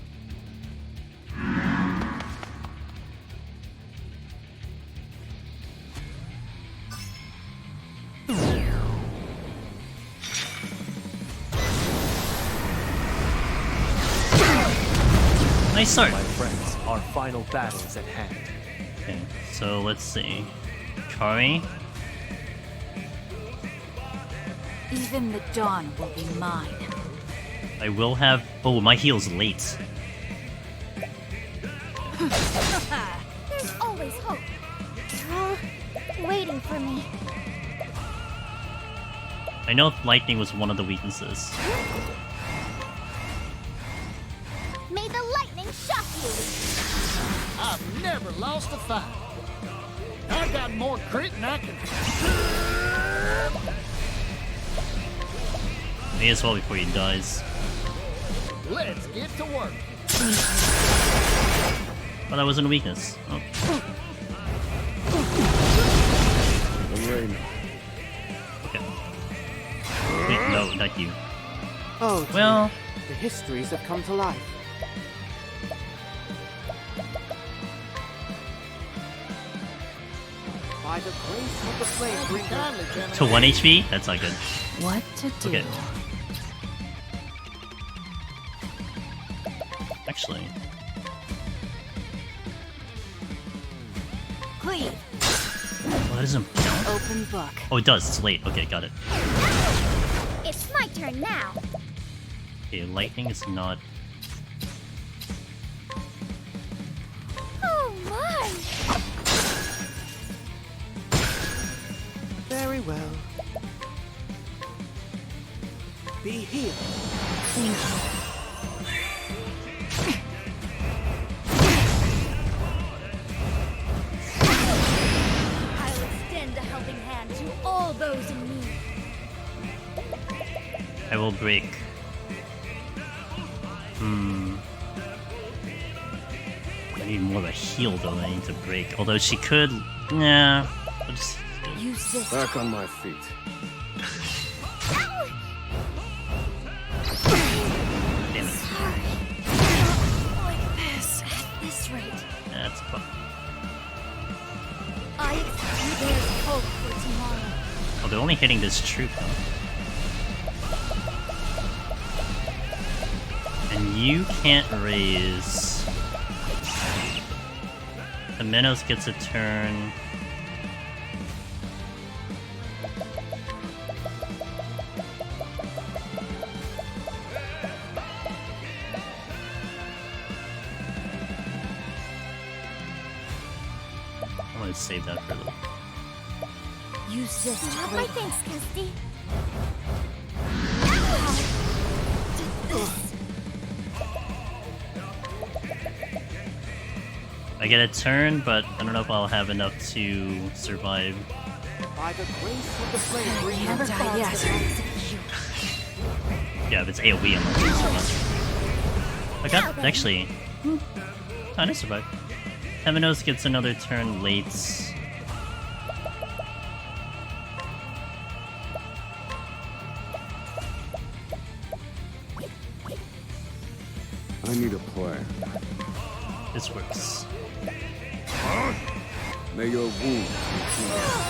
Nice start. My friends, our final battle is at hand. Okay, so let's see. Kari. Even the dawn will be mine. I will have. Oh, my heal's late. There's always hope. They're all waiting for me. I know lightning was one of the weaknesses. May the lightning shock you. I've never lost a fight. I got more crit than I can. May as well before he dies. Let's get to work. Well, that wasn't a weakness. Oh. I'm ready. Okay. Wait, no, not you. Oh, dear. Well, The histories have come to life. By the grace of the flame bringer. Kindly, to gentlemen. 1 HP? That's not good. What to do? Okay. Actually, Cleave. well, that doesn't count. Open book. Oh, it does. It's late. Okay, got it. It's my turn now. Okay, lightning is not. Oh my! Very well. Be here. Thank you. I'll extend a helping hand to all those in need. I will break. I need more of a heal though than I need to break. Although she could. Nah. I'll just. Use this. Back on my feet. Damn it. Like this, at this rate. That's fun. There's hope for tomorrow. Oh, they're only hitting this troop though. And you can't raise. The Minos gets a turn. I'm gonna save that for a little. Use this to Not my break. thanks, Kirsty. I get a turn, but I don't know if I'll have enough to survive. By the grace of the flame bringer. Never die yet. Yeah, if it's AoE, I'm not gonna survive. I got actually kind of survived. Temenos gets another turn late. I need a plan. This works. May your wounds be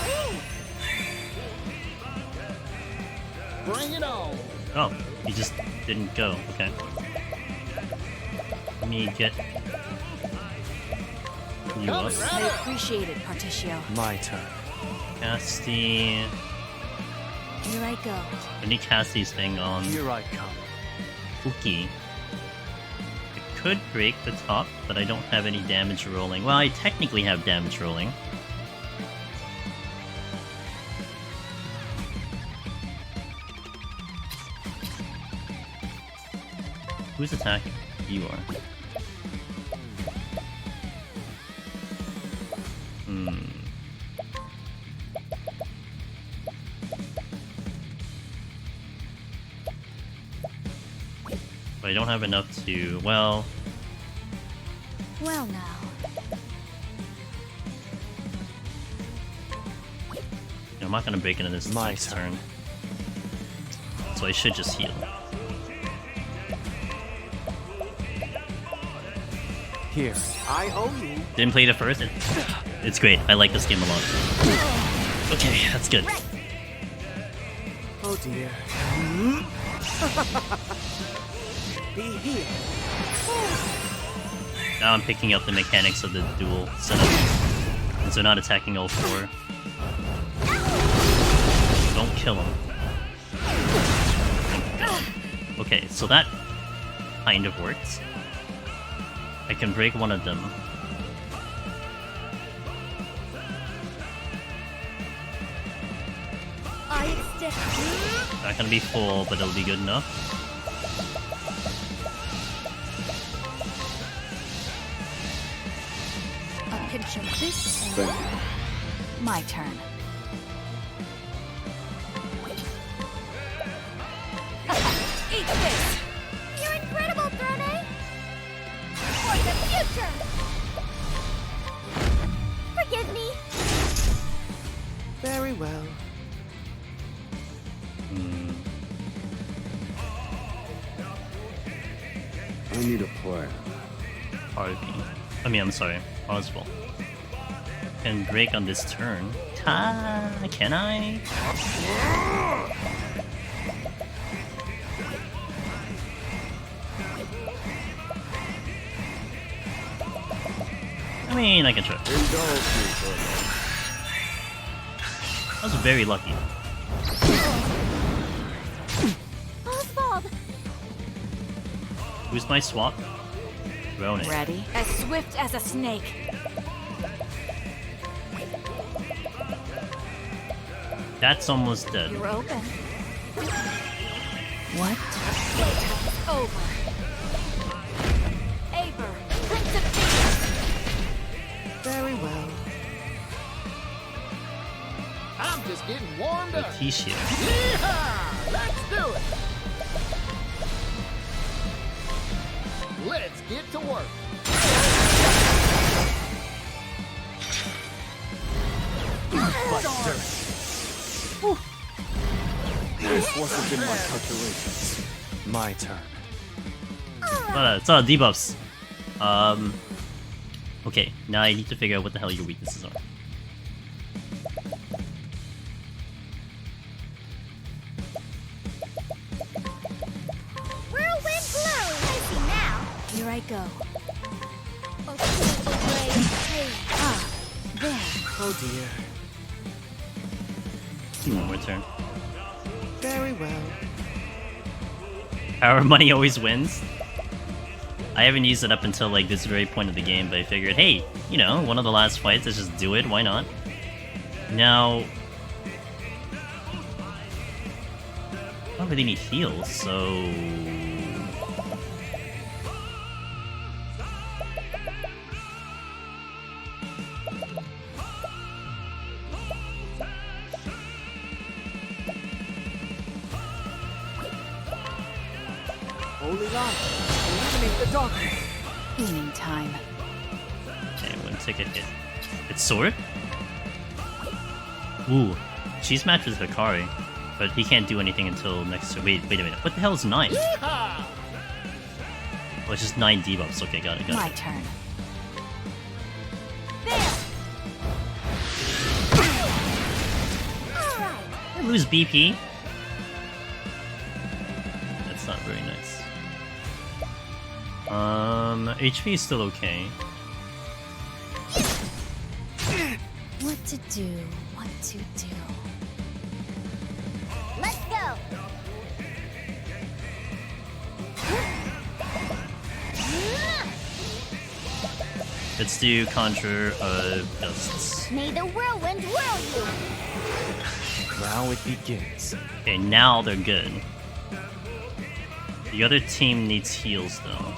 healed. Bring it on. Oh, he just didn't go. Okay. Let me get you up. I appreciate it, Particio. My turn. Casty. Here I go. I need Cassie's thing on Here I come. Fuki. I could break the top, but I don't have any damage rolling. Well, I technically have damage rolling. Who's attacking? You are. But I don't have enough to... well... Well now. I'm not gonna break into this My next turn. turn. So I should just heal. Here. I owe you. Didn't play it at first. It's great. I like this game a lot. Okay, that's good. Oh dear. Be here. Now I'm picking up the mechanics of the dual setup. And so not attacking all four. Don't kill him. Okay, so that kind of works. I can break one of them. Not gonna be full, but it'll be good enough. A pinch of this. Thank you. My turn. Eat this! You're incredible, Throne! For the future! Forgive me. Very well. I need a plan. RP. I mean, I'm sorry. Oswald. Can break on this turn. Can I? I mean, I can try. I was very lucky. Oswald! Who's my swap? Rone. Ready? As swift as a snake. That's almost dead. You're open. What? Playtime's over. Aver, Prince of Thieves. Very well. I'm just getting warmed up. Leticia. Yeehaw! Let's do it. Let's get to work. This wasn't in my calculations. My turn. It's all debuffs. Okay, now I need to figure out what the hell your weaknesses are. Whirlwind blow! I see now. Here I go. There. Oh dear. One more turn. Very well. Power money always wins. I haven't used it up until like this very point of the game, but I figured, hey, you know, one of the last fights, let's just do it, why not? Now... I don't really need heals, so... Holy light, illuminate escape the darkness. Healing time. Okay, I'm gonna take a hit. It's sword? Ooh. She's matched with Hikari, but he can't do anything until next. Wait a minute. What the hell is 9? Oh, it's just 9 debuffs. Okay, got it. My turn. I lose BP. That's not very nice. HP is still okay. What to do? What to do? Let's go! Let's do Conjure of Dusts. May the whirlwind whirl you! Now it begins. Okay, now they're good. The other team needs heals though.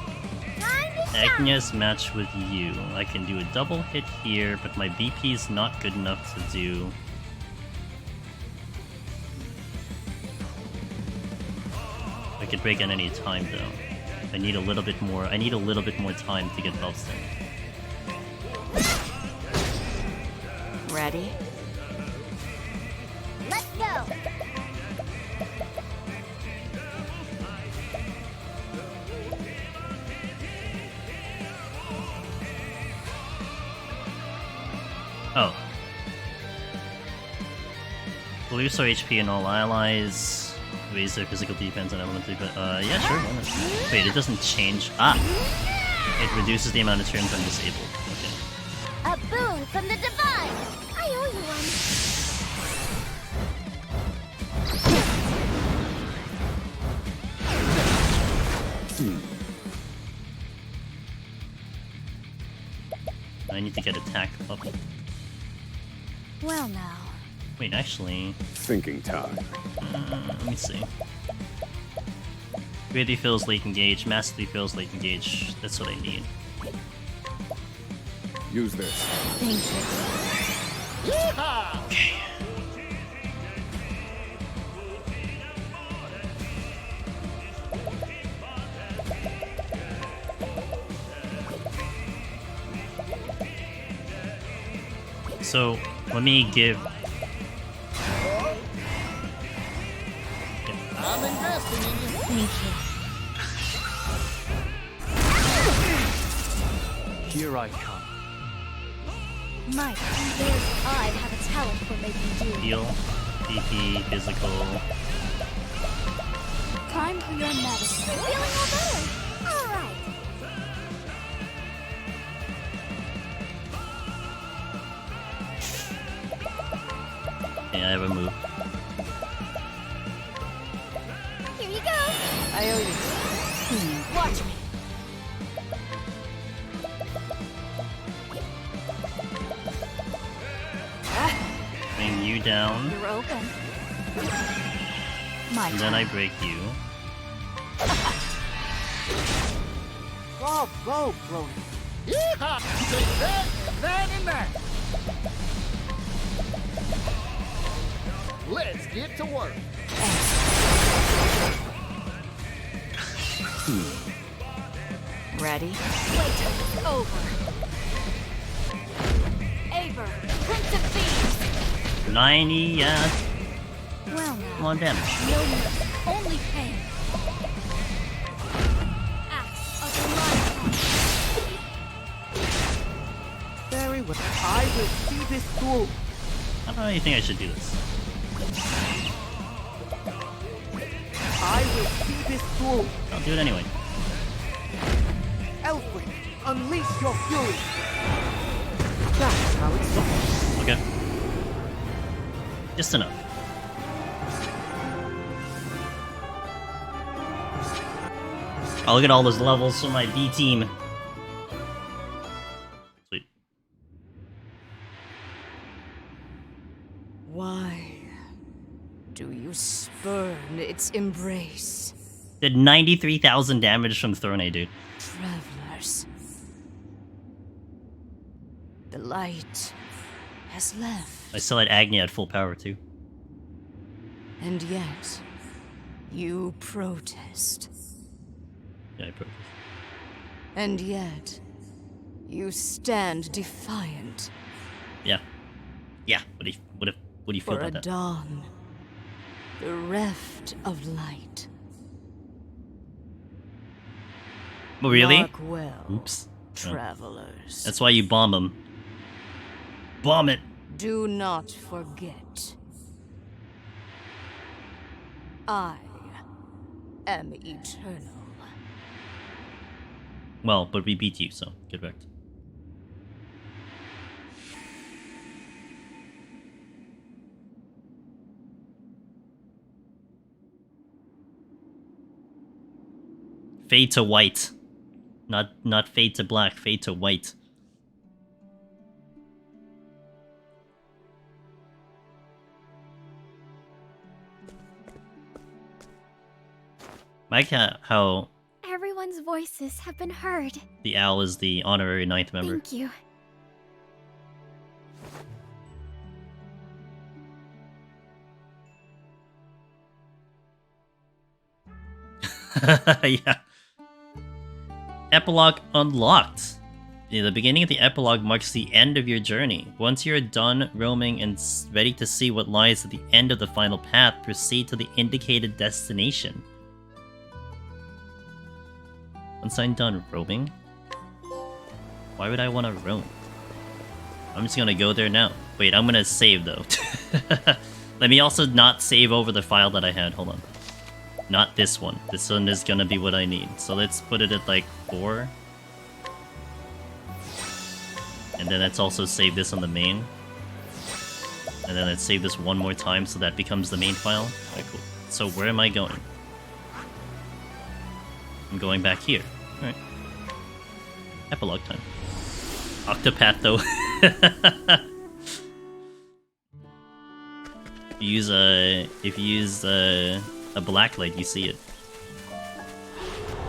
Agnes match with you. I can do a double hit here, but my BP is not good enough to do. I could break at any time though. I need a little bit more. I need a little bit more time to get buffs in. Ready? Let's go! Oh. Reduce our HP and all allies. Raise their physical defense and elementary, but yeah, sure. Why not? Wait, it doesn't change. Ah! It reduces the amount of turns I'm disabled. Okay. A boon from the divine! I owe you one. I need to get attack up. Well now. Wait, actually... Thinking time. Let me see. Greatly fills late engage, massively fills late engage. That's what I need. Use this. Thank you. Okay. So, let me give... I'm investing in you. Thank you. Here I come. Mike, there's I have a talent for making do. Heal, BP, physical... Time for your medicine. Feeling all better! Alright! Yeah, I have a move. Here you go! I owe you. Watch me. Bring you down, You're open. and then I break you. Bravo, Brony. Yeehaw! Take that, and that, and that! Let's get to work. Ready? Playtime is over. Aver, Prince of Thieves. 90, yeah. Well now. Come on, damage. No need. Only pain. Axe of the Lion. Very well. I will see this through. I don't really think I should do this. I will see this through. I'll do it anyway. Elfric, unleash your fury. That's how it's done. Okay. Just enough. I'll look at all those levels for my B team. Sweet. Why do you spurn its embrace? Did 93,000 damage from Throne, dude. Travelers. The light has left. I still had Agni at full power too. And yet, you protest. Yeah, I protest. And yet, you stand defiant. Yeah. Yeah. What do you feel For a about that? dawn, bereft of light. Oh, really? Mark well, Oops. No. travelers. That's why you bomb them. Bomb it. Do not forget. I am eternal. Well, but we beat you, so get wrecked. Fade to white. Not fade to black, fade to white. Like how Everyone's voices have been heard. the owl is the honorary ninth member. Thank you. Yeah. Epilogue unlocked. Yeah, the beginning of the epilogue marks the end of your journey. Once you're done roaming and ready to see what lies at the end of the final path, proceed to the indicated destination. Once I'm done roaming? Why would I want to roam? I'm just gonna go there now. Wait, I'm gonna save though. Let me also not save over the file that I had. Hold on. Not this one. This one is gonna be what I need. So let's put it at like 4. And then let's also save this on the main. And then let's save this one more time so that becomes the main file. Alright, cool. So where am I going? I'm going back here. Alright. Epilogue time. Octopath though. If you use a black light, you see it.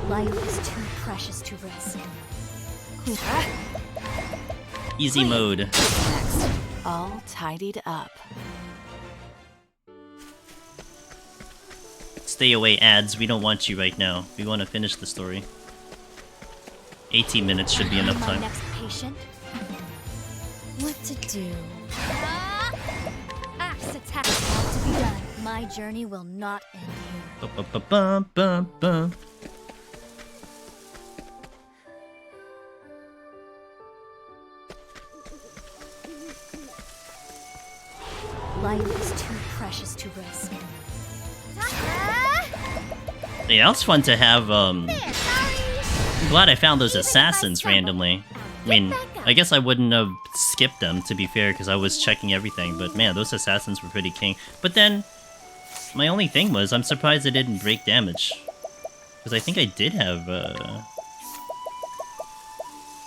Life is too precious to risk. Easy mode. Next, all tidied up. Stay away, ads. We don't want you right now. We want to finish the story. 18 minutes should be enough My time. next patient. What to do? Axe attack has to be done. My journey will not end here. Ba-ba-ba-bum-bum-bum. Life is too precious to risk. Yeah, it's fun to have, I'm glad I found those assassins randomly. I mean, I guess I wouldn't have skipped them, to be fair, because I was checking everything, but man, those assassins were pretty king. But then, my only thing was, I'm surprised it didn't break damage. Because I think I did have,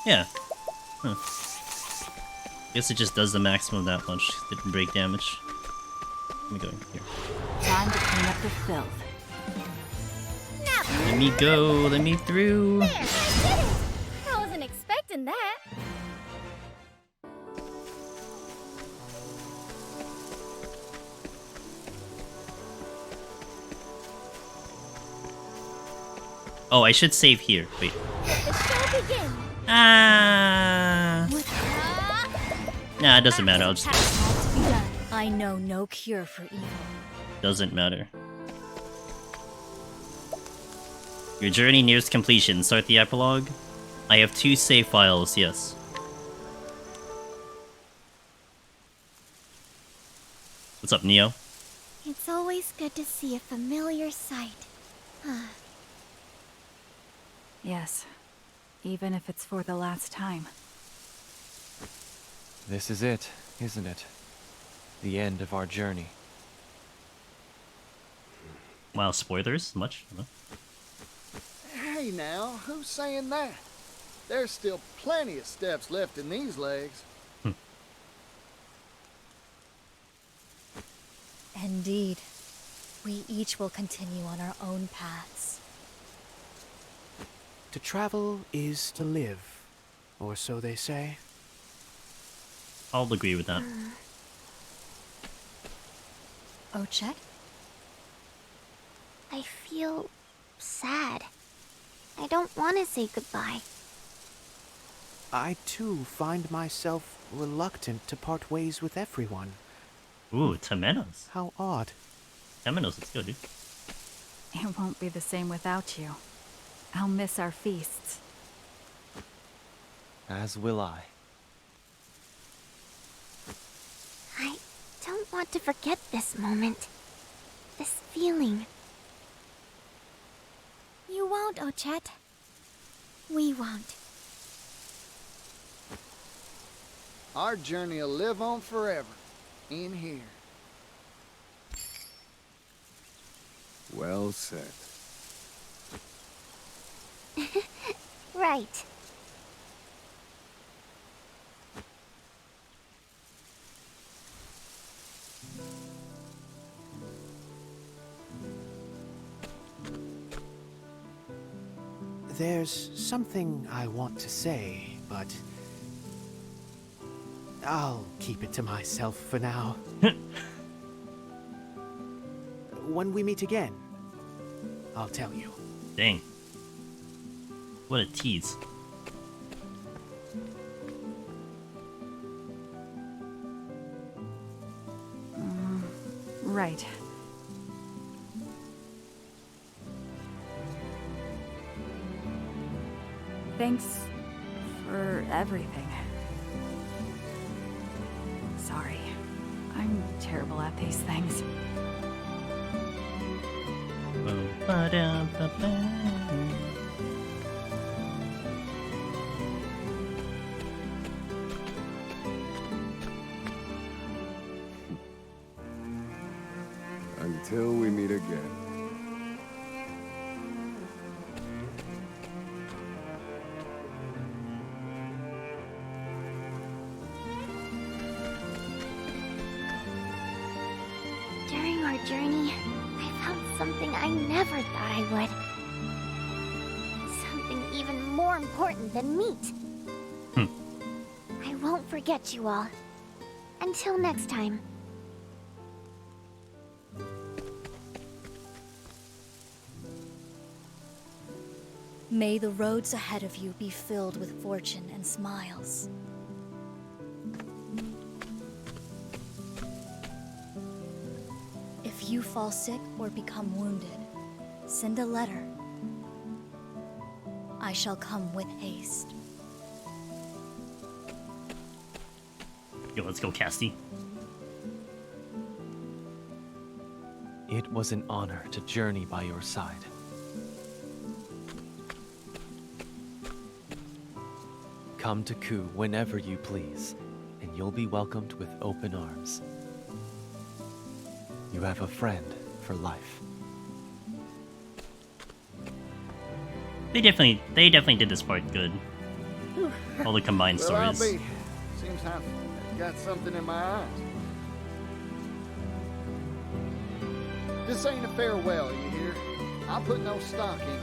yeah. Huh. Guess it just does the maximum that much. Didn't break damage. Let me go here. Time to clean up the filth. Let me go, let me through. There, I did it! I wasn't expecting that. Oh, I should save here. Wait. Let the show begin. Ah. Nah, it doesn't matter. I'll just. Has to be done. I know no cure for evil. Doesn't matter. Your journey nears completion. Start the epilogue. I have 2 save files, yes. What's up, Neo? It's always good to see a familiar sight. Yes, even if it's for the last time. This is it, isn't it? The end of our journey. Wow, spoilers? Much? No? Hey now, who's saying that? There's still plenty of steps left in these legs. Indeed. We each will continue on our own paths. To travel is to live, or so they say. I'll agree with that. Ochet? I feel sad. I don't want to say goodbye. I too find myself reluctant to part ways with everyone. Ooh, Temenos. How odd. Temenos, let's go, dude. It won't be the same without you. I'll miss our feasts. As will I. I don't want to forget this moment. This feeling. You won't, Ochette. We won't. Our journey will live on forever. In here. Well said. Right. There's something I want to say, but I'll keep it to myself for now. When we meet again, I'll tell you. Dang. What a tease. Right. Thanks for everything. Sorry. I'm terrible at these things. Until we meet again. During our journey, I found something I never thought I would. Something even more important than meat. I won't forget you all. Until next time. May the roads ahead of you be filled with fortune and smiles. If you fall sick or become wounded, send a letter. I shall come with haste. Yo, let's go, Casty. It was an honor to journey by your side. Come to GOOOO whenever you please, and you'll be welcomed with open arms. You have a friend for life. They definitely did this part good. All the combined Well, I'll stories. be. Seems I've got something in my eyes. This ain't a farewell, you hear? I'll put no stock in it.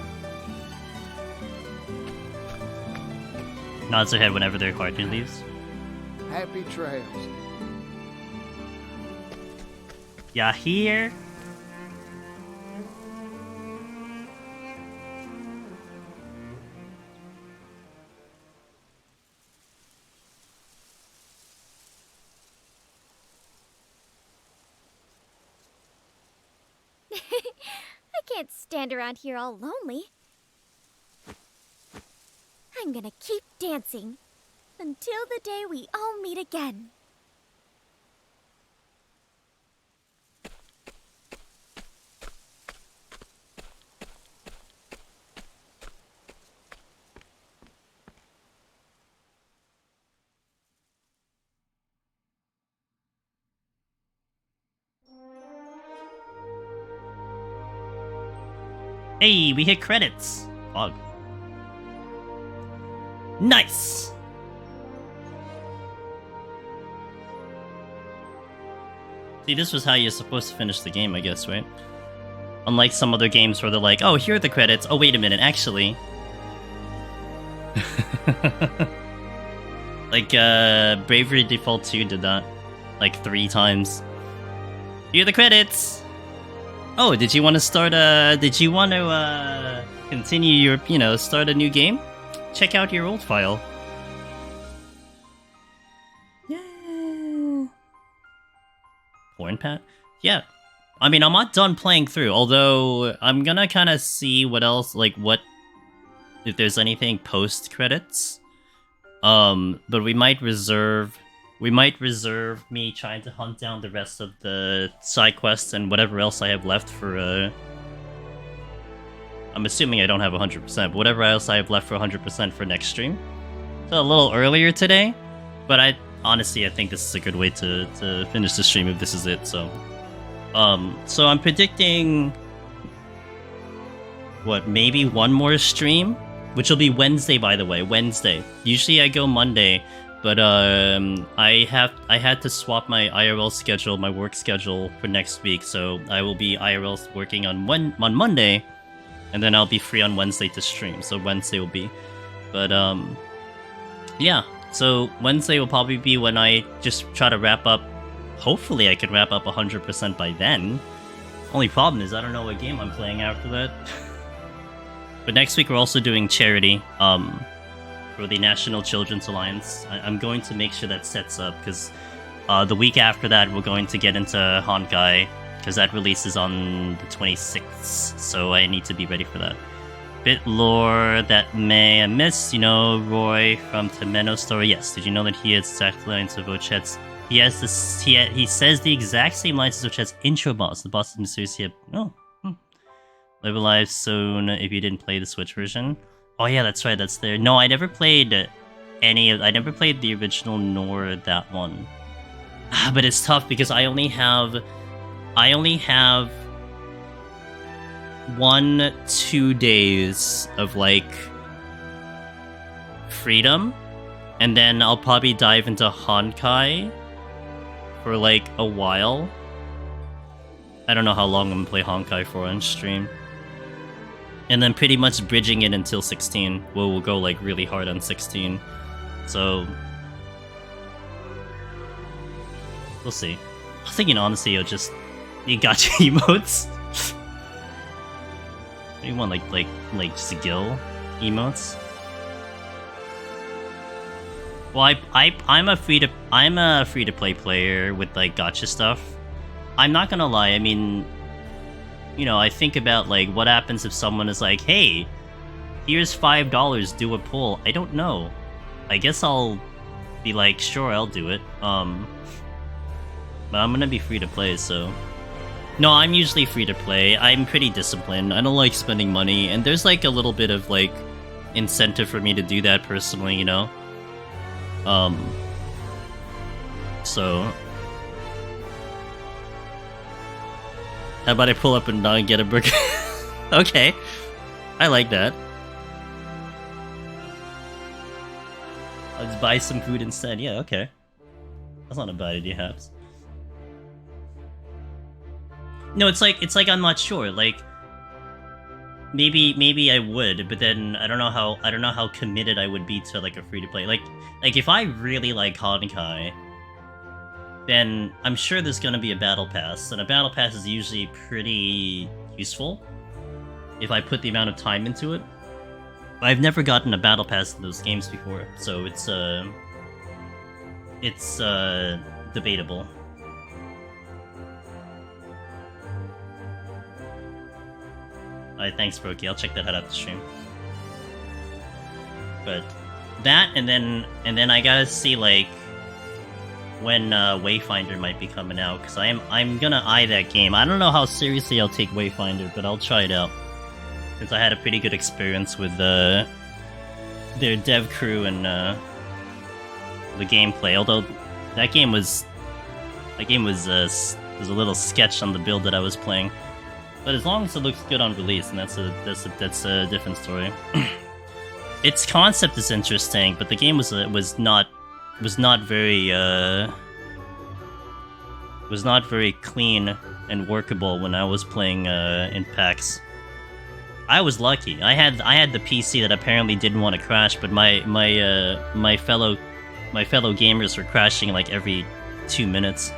Nods her head whenever their cartoon leaves. Happy trails. Yeah, here. I can't stand around here all lonely. I'm gonna keep dancing until the day we all meet again. Hey, we hit credits. Fog. Nice. See, this was how you're supposed to finish the game, I guess, right? Unlike some other games where they're like, oh, here are the credits. Oh, wait a minute, actually. Like, Bravery Default 2 did that, like, 3 times. Here are the credits! Oh, did you want to start continue your, start a new game? Check out your old file. Pat. Yeah. I mean, I'm not done playing through, although I'm gonna kind of see what else, like, if there's anything post-credits. But we might reserve me trying to hunt down the rest of the side quests and whatever else I have left for, I'm assuming I don't have 100%, but whatever else I have left for 100% for next stream. So a little earlier today, but I think this is a good way to finish the stream if this is it, so. So I'm predicting, maybe one more stream? Which will be Wednesday, by the way, Wednesday. Usually I go Monday, but I had to swap my IRL schedule, my work schedule for next week, so I will be IRL working on Monday, and then I'll be free on Wednesday to stream, so Wednesday will be. But, yeah, so Wednesday will probably be when I just try to wrap up. Hopefully I can wrap up 100% by then. Only problem is I don't know what game I'm playing after that. But next week we're also doing charity for the National Children's Alliance. I'm going to make sure that sets up, because the week after that we're going to get into Honkai, because that releases on the 26th, so I need to be ready for that. Bit lore that may have missed, Roy from Temeno Story. Yes, did you know that he has exact lines of Ochet's? He has this. He says the exact same lines as Ochet's intro boss. The boss is mysterious. Live Alive soon if you didn't play the Switch version. Oh yeah, that's right, that's there. No, I never played I never played the original nor that one. But it's tough because I only have 1-2 days of like freedom, and then I'll probably dive into Honkai for like a while. I don't know how long I'm gonna play Honkai for on stream. And then pretty much bridging it until 16, where we'll go like really hard on 16. So we'll see. I was thinking honestly, you gotcha emotes. You want like skill emotes? Well, I'm a free to play player with like gotcha stuff. I'm not gonna lie. I mean, I think about like what happens if someone is like, "Hey, here's $5, do a pull." I don't know. I guess I'll be like, "Sure, I'll do it." But I'm gonna be free to play, so. No, I'm usually free to play. I'm pretty disciplined. I don't like spending money, and there's like a little bit of like incentive for me to do that personally, So. How about I pull up and not get a burger? Okay. I like that. I'll just buy some food instead. Yeah, okay. That's not a bad idea, Haps. No, it's like I'm not sure. Like maybe I would, but then I don't know how committed I would be to like a free to play. Like if I really like Honkai, then I'm sure there's gonna be a battle pass, and a battle pass is usually pretty useful if I put the amount of time into it. But I've never gotten a battle pass in those games before, so it's debatable. Alright, thanks, Brokey. I'll check that out after the stream. But that, and then I gotta see like when Wayfinder might be coming out, because I'm gonna eye that game. I don't know how seriously I'll take Wayfinder, but I'll try it out. Since I had a pretty good experience with their dev crew and the gameplay. Although that game was a little sketch on the build that I was playing. But as long as it looks good on release, and that's a different story. Its concept is interesting, but the game was not very clean and workable when I was playing in PAX. I was lucky. I had the PC that apparently didn't want to crash, but my fellow gamers were crashing like every 2 minutes.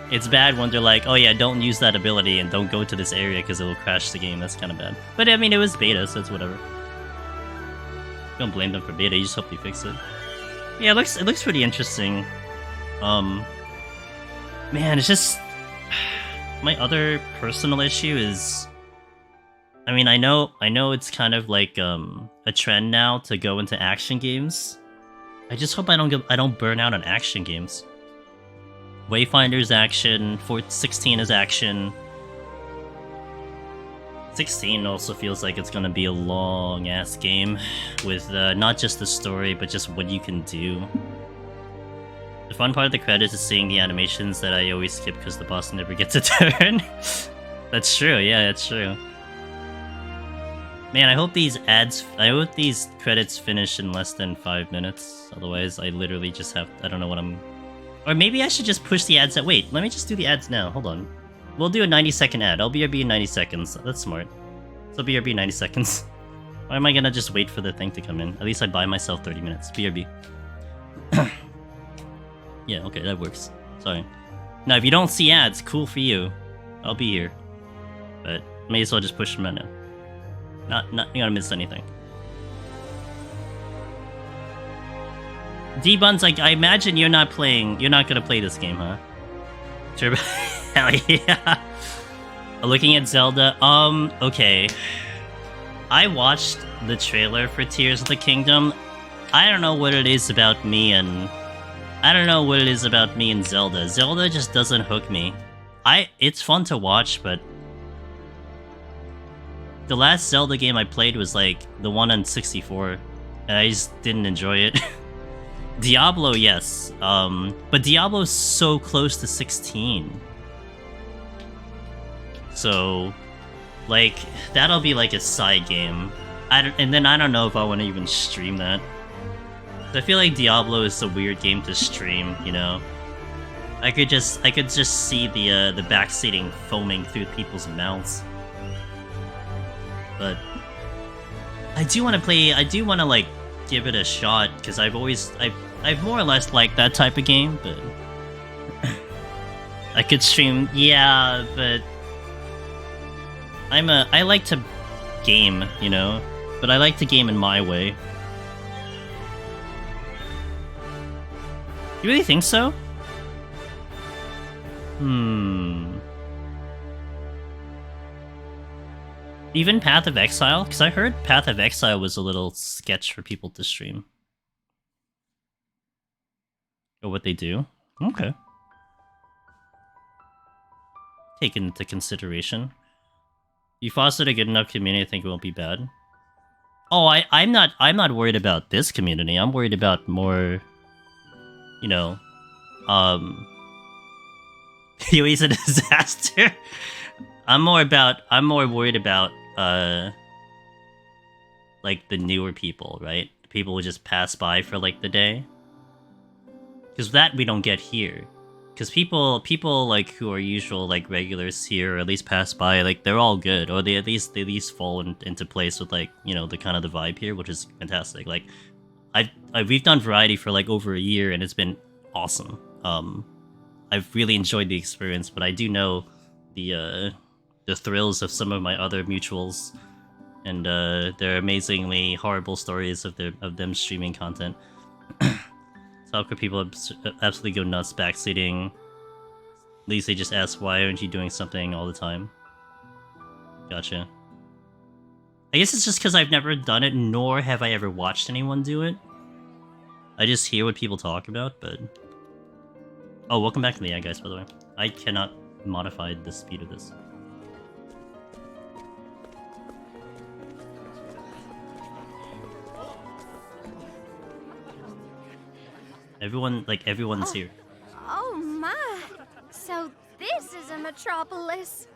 It's bad when they're like, "Oh yeah, don't use that ability and don't go to this area because it will crash the game." That's kind of bad. But I mean, it was beta, so it's whatever. Don't blame them for beta. You just hope they fix it. Yeah, it looks pretty interesting. Man, it's just my other personal issue is, I mean, I know it's kind of like a trend now to go into action games. I just hope I don't burn out on action games. Wayfinder's action, 16 is action. 16 also feels like it's gonna be a long ass game with not just the story but just what you can do. The fun part of the credits is seeing the animations that I always skip because the boss never gets a turn. That's true, yeah, that's true. Man, I hope these credits finish in less than 5 minutes. Otherwise, I literally just have, I don't know what I'm... Or maybe I should just push the ads out. Wait, let me just do the ads now, hold on. We'll do a 90-second ad. I'll BRB in 90 seconds. That's smart. So BRB 90 seconds. Why am I gonna just wait for the thing to come in? At least I buy myself 30 minutes. BRB. Yeah, okay, that works. Sorry. Now, if you don't see ads, cool for you. I'll be here. But may as well just push them out now. Not you're gonna miss anything. D-Buns, like, I imagine you're not gonna play this game, huh? Turbo... Hell yeah. Looking at Zelda, okay. I watched the trailer for Tears of the Kingdom. I don't know what it is about me and... Zelda. Zelda just doesn't hook me. It's fun to watch, but... The last Zelda game I played was, like, the one on 64, and I just didn't enjoy it. Diablo, yes. But Diablo's so close to 16. So, like, that'll be like a side game. And then I don't know if I want to even stream that. I feel like Diablo is a weird game to stream, you know? I could just see the backseating foaming through people's mouths. But I do want to like give it a shot because I've more or less liked that type of game, but I could stream, yeah, but I like to game, you know, but I like to game in my way. You really think so? Even Path of Exile? Because I heard Path of Exile was a little sketch for people to stream. Or what they do. Okay. Taken into consideration. You fostered a good enough community, I think it won't be bad. Oh, I'm not worried about this community. I'm worried about more, you know, Huey's a disaster. I'm more worried about like the newer people, right? People who just pass by for like the day. Because that we don't get here. Because people like who are usual like regulars here, or at least pass by, like they're all good, or they at least fall into place with like, you know, the kind of the vibe here, which is fantastic. Like we've done variety for like over a year, and it's been awesome. I've really enjoyed the experience, but I do know the thrills of some of my other mutuals, and their amazingly horrible stories of them streaming content. So how could people absolutely go nuts backseating? At least they just ask, why aren't you doing something all the time? Gotcha. I guess it's just because I've never done it, nor have I ever watched anyone do it. I just hear what people talk about, but... Oh, welcome back to the ad, guys, by the way. I cannot modify the speed of this. Everyone's here. Oh my! So this is a metropolis.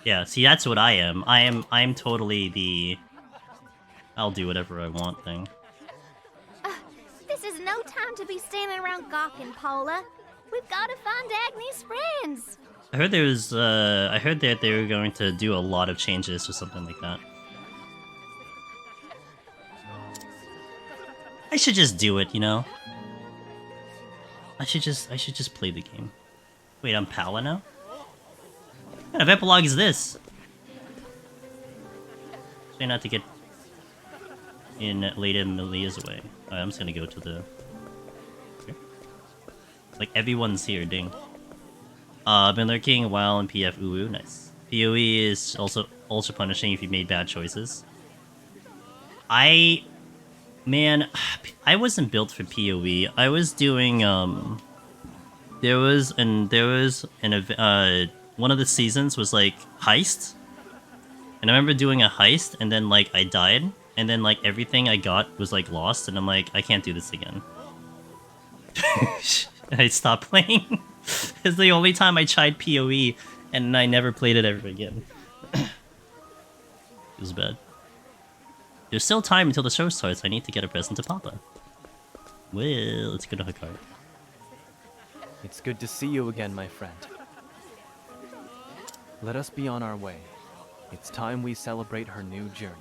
Yeah, see, that's what I am. I'm totally the... I'll do whatever I want thing. This is no time to be standing around gawking, Paula. We've got to find Agnes' friends. I heard there was, I heard that they were going to do a lot of changes or something like that. I should just do it, you know? I should just play the game. Wait, I'm Paula now? What kind of epilogue is this? Try not to get in Lady Malia's way. Alright, I'm just gonna go to the... Okay. Like, everyone's here, ding. Been lurking a while in PF, ooh, nice. PoE is also ultra punishing if you made bad choices. Man, I wasn't built for PoE. I was doing, there was one of the seasons was, like, heist. And I remember doing a heist, and then, like, I died. And then, like, everything I got was, like, lost, and I'm like, I can't do this again. I stopped playing. It's the only time I tried PoE, and I never played it ever again. It was bad. There's still time until the show starts. I need to get a present to Papa. Well, let's go to Hakari. It's good to see you again, my friend. Let us be on our way. It's time we celebrate her new journey.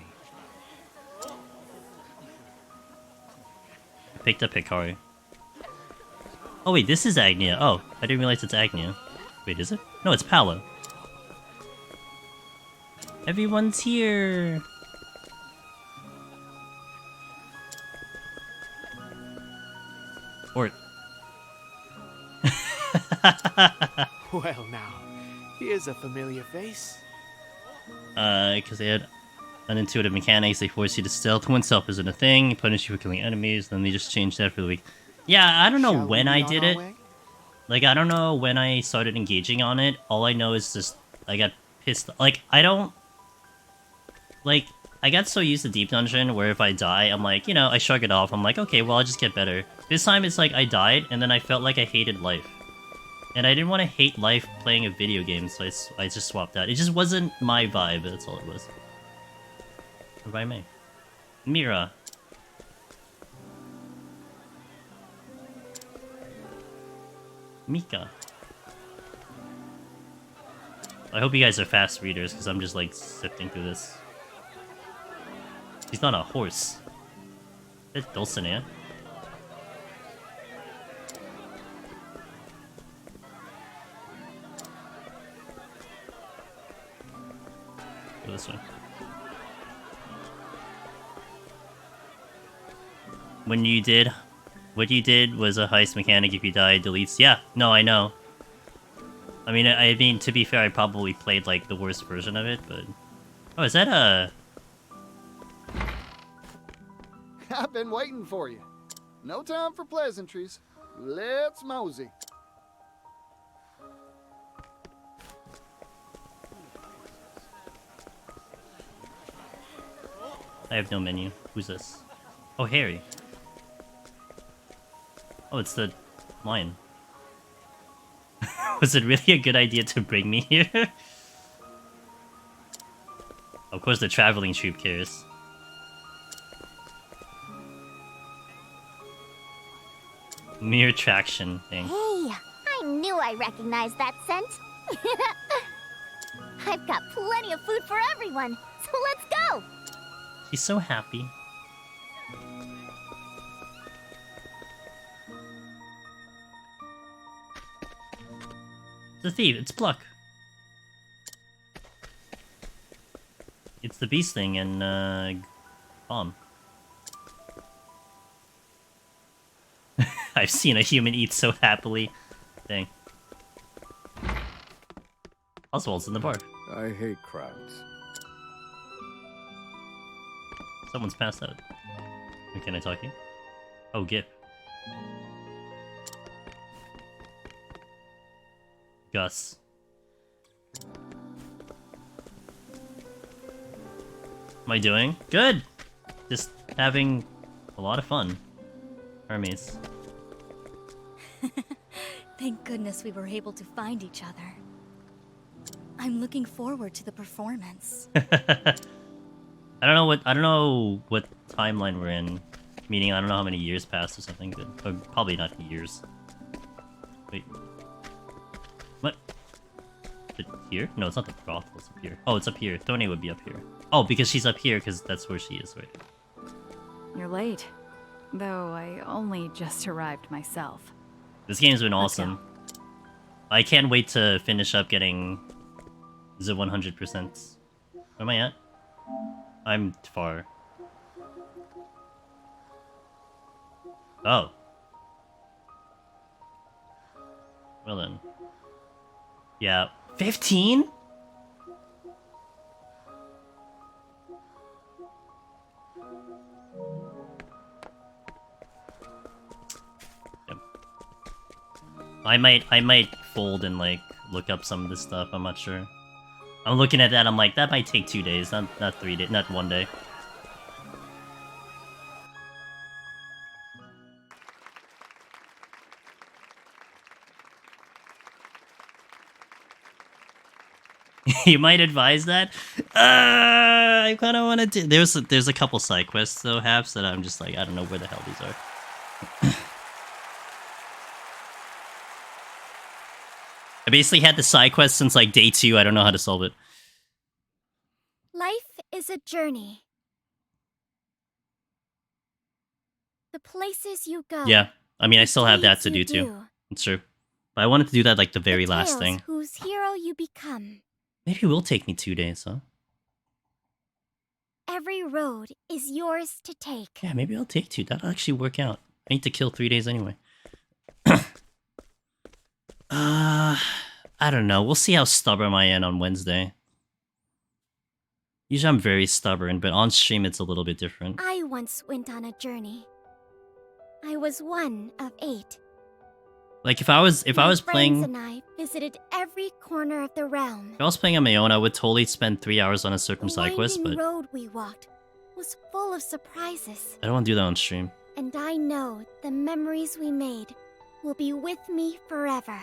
I picked up Hikari. Oh wait, this is Agnia. Oh, I didn't realize it's Agnia. Wait, is it? No, it's Paolo. Everyone's here! Or... Well now, here's a familiar face. Because they had unintuitive mechanics, they force you to stealth. When stealth isn't a thing, punish you for killing enemies, then they just changed that for the week. Yeah, I don't know when I did it. Like, I don't know when I started engaging on it. All I know is just, I got pissed. Like, I don't... Like, I got so used to Deep Dungeon, where if I die, I'm like, you know, I shrug it off. I'm like, okay, well, I'll just get better. This time, it's like, I died, and then I felt like I hated life. And I didn't want to hate life playing a video game, so I just swapped out. It just wasn't my vibe, that's all it was. Or by me. Mira. Mika. I hope you guys are fast readers, because I'm just, like, sifting through this. He's not a horse. That's Dulcinea. Go this way. What you did was a heist mechanic. If you die, it deletes. Yeah, no, I know. I mean, to be fair, I probably played, like, the worst version of it, but... Oh, is that a... I've been waiting for you. No time for pleasantries. Let's mosey. I have no menu. Who's this? Oh, Harry. Oh, it's the lion. Was it really a good idea to bring me here? Of course the traveling troupe cares. Mere traction thing. Hey, I knew I recognized that scent. I've got plenty of food for everyone, so let's go! She's so happy. It's a thief, it's Pluck. It's the beast thing and, bomb. I've seen a human eat so happily. Dang. Oswald's in the bar. I hate crowds. Someone's passed out. Can I talk to you? Oh, Gip. Gus. Am I doing? Good! Just having a lot of fun. Hermes. Thank goodness we were able to find each other. I'm looking forward to the performance. I don't know what timeline we're in. Meaning, I don't know how many years passed or something, but probably not years. Wait. What? Is it here? No, it's not the brothel, it's up here. Oh, it's up here. Tony would be up here. Oh, because she's up here, because that's where she is, right? You're late. Though I only just arrived myself. This game's been awesome. I can't wait to finish up getting the 100%. Where am I at? I'm far. Oh. Well then. Yeah. 15? Yep. I might fold and like look up some of this stuff, I'm not sure. I'm looking at that, I'm like, that might take 2 days, not 3 days, not 1 day. You might advise that? I kind of want to do... There's a couple side quests, though, Haps, that I'm just like, I don't know where the hell these are. I basically had the side quest since, like, day 2. I don't know how to solve it. Life is a journey. The places you go. Yeah. I mean, I still have that to do, too. It's true. But I wanted to do that, like, the very last thing. Whose hero you become. Maybe it will take me 2 days, huh? Every road is yours to take. Yeah, maybe I'll take 2. That'll actually work out. I need to kill 3 days anyway. I don't know. We'll see how stubborn I am on Wednesday. Usually I'm very stubborn, but on stream it's a little bit different. I once went on a journey. I was one of 8. Like if I was playing, and I visited every corner of the realm. if I was playing on my own, I would totally spend 3 hours on a certain side quest, but the road we walked was full of surprises. I don't want to do that on stream. And I know the memories we made will be with me forever.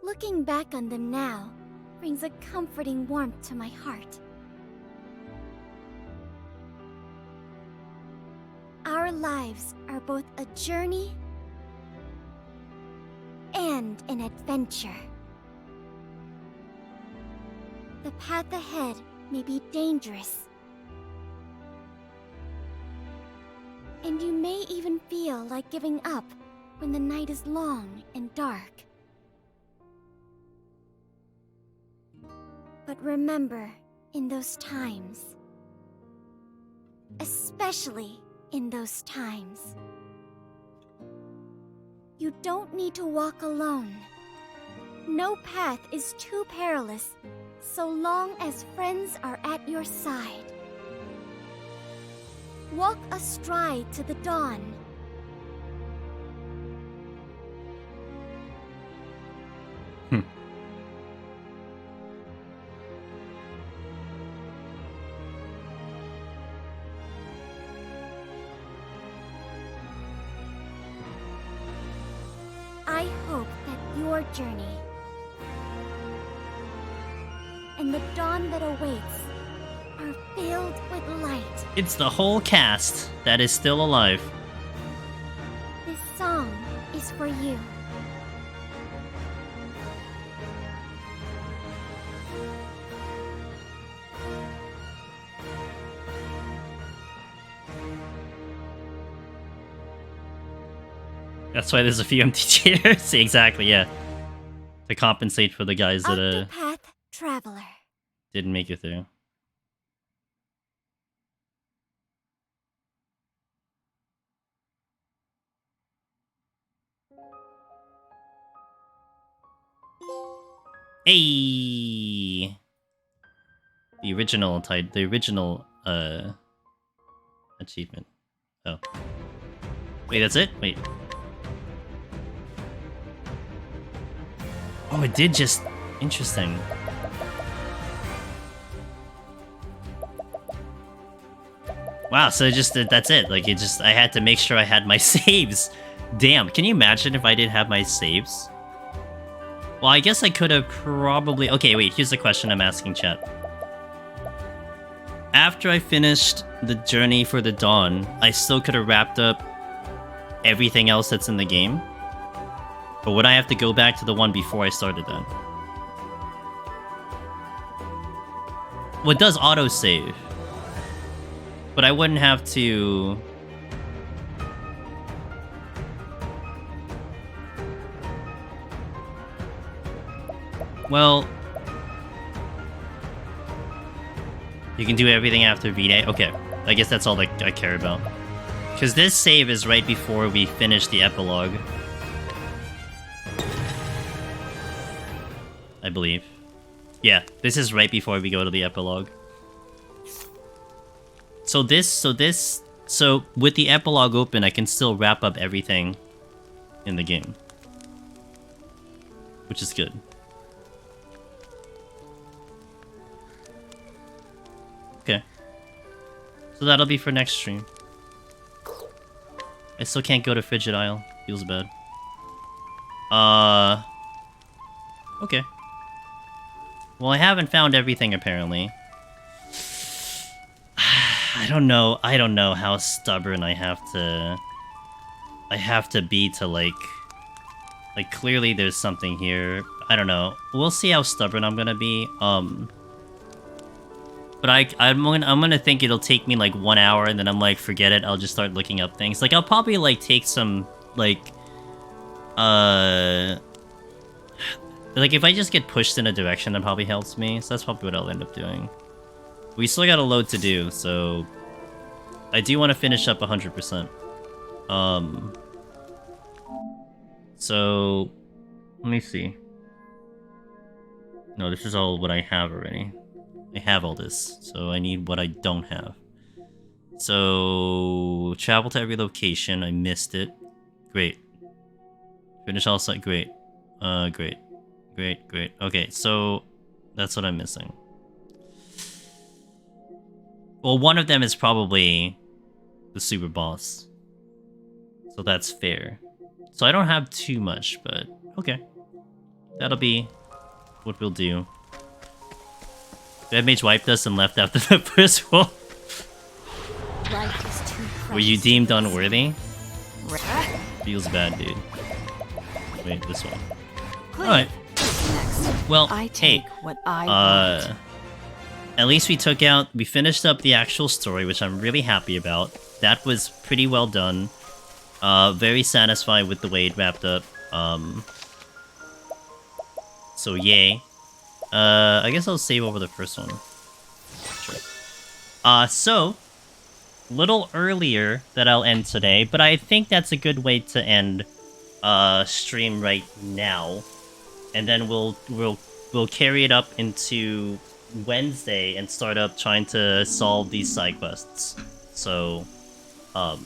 Looking back on them now brings a comforting warmth to my heart. Our lives are both a journey and an adventure. The path ahead may be dangerous, and you may even feel like giving up when the night is long and dark. But remember, in those times, especially in those times, you don't need to walk alone. No path is too perilous, so long as friends are at your side. Walk astride to the dawn. I hope that your journey and the dawn that awaits are filled with light. It's the whole cast that is still alive. This song is for you. That's why there's a few empty chairs. Exactly, yeah. To compensate for the guys that Octopath Traveler. didn't make it through. Hey, the original achievement. Oh, wait, that's it. Wait. Oh, it did just... Interesting. Wow, so that's it. Like, it just... I had to make sure I had my saves. Damn, can you imagine if I didn't have my saves? Well, I guess I could have probably... Okay, wait, here's the question I'm asking chat. After I finished the journey for the Dawn, I still could have wrapped up everything else that's in the game? But would I have to go back to the one before I started that? Well, it does autosave. But I wouldn't have to... Well... You can do everything after V-Day? Okay, I guess that's all I care about. Because this save is right before we finish the epilogue. believe. Yeah, this is right before we go to the epilogue. So with the epilogue open, I can still wrap up everything in the game. Which is good. Okay. So that'll be for next stream. I still can't go to Frigid Isle. Feels bad. Okay. Well, I haven't found everything, apparently. I don't know how stubborn I have to be to, like, clearly there's something here. I don't know. We'll see how stubborn I'm gonna be. But I'm gonna think it'll take me, like, 1 hour, and then I'm like, forget it, I'll just start looking up things. Like, I'll probably, like, take some, like, if I just get pushed in a direction, that probably helps me. So that's probably what I'll end up doing. We still got a load to do, so I do want to finish up 100%. So let me see. No, this is all what I have already. I have all this, so I need what I don't have. So travel to every location. I missed it. Great. Finish all site. Great. Great. Okay, so that's what I'm missing. Well, one of them is probably the super boss. So that's fair. So I don't have too much, but okay. That'll be what we'll do. Dead Mage wiped us and left after the first roll. Were you deemed unworthy? Feels bad, dude. Wait, this one. Alright. Well, hey, at least we finished up the actual story, which I'm really happy about. That was pretty well done. Very satisfied with the way it wrapped up. So yay. I guess I'll save over the first one. Sure. So, little earlier that I'll end today, but I think that's a good way to end stream right now. And then we'll carry it up into Wednesday and start up trying to solve these side quests. So, I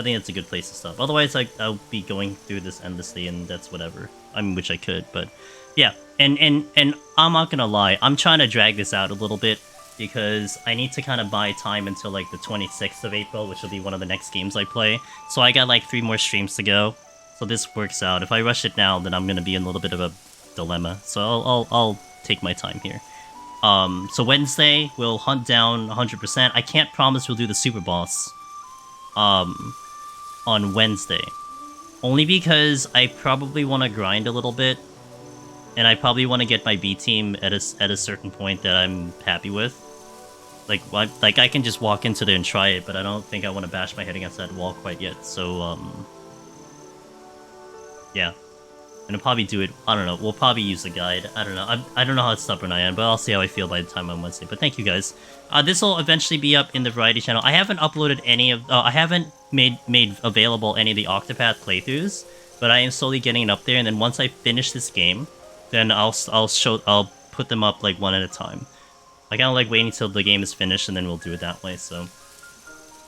think that's a good place to stop. Otherwise, I'll be going through this endlessly, and that's whatever. I mean, which I could, but yeah. And I'm not gonna lie, I'm trying to drag this out a little bit because I need to kind of buy time until like the 26th of April, which will be one of the next games I play. So I got like 3 more streams to go. So this works out. If I rush it now, then I'm gonna be in a little bit of a dilemma. So I'll take my time here. So Wednesday we'll hunt down 100%. I can't promise we'll do the super boss on Wednesday, only because I probably want to grind a little bit, and I probably want to get my B team at a certain point that I'm happy with. Like I can just walk into there and try it, but I don't think I want to bash my head against that wall quite yet. So yeah. And I'll probably do it, I don't know, we'll probably use the guide. I don't know, I don't know how stubborn I am, but I'll see how I feel by the time on Wednesday. But thank you guys. This will eventually be up in the Variety channel. I haven't uploaded any of, I haven't made available any of the Octopath playthroughs, but I am slowly getting it up there, and then once I finish this game, then I'll put them up like one at a time. I kind of like waiting until the game is finished, and then we'll do it that way, so.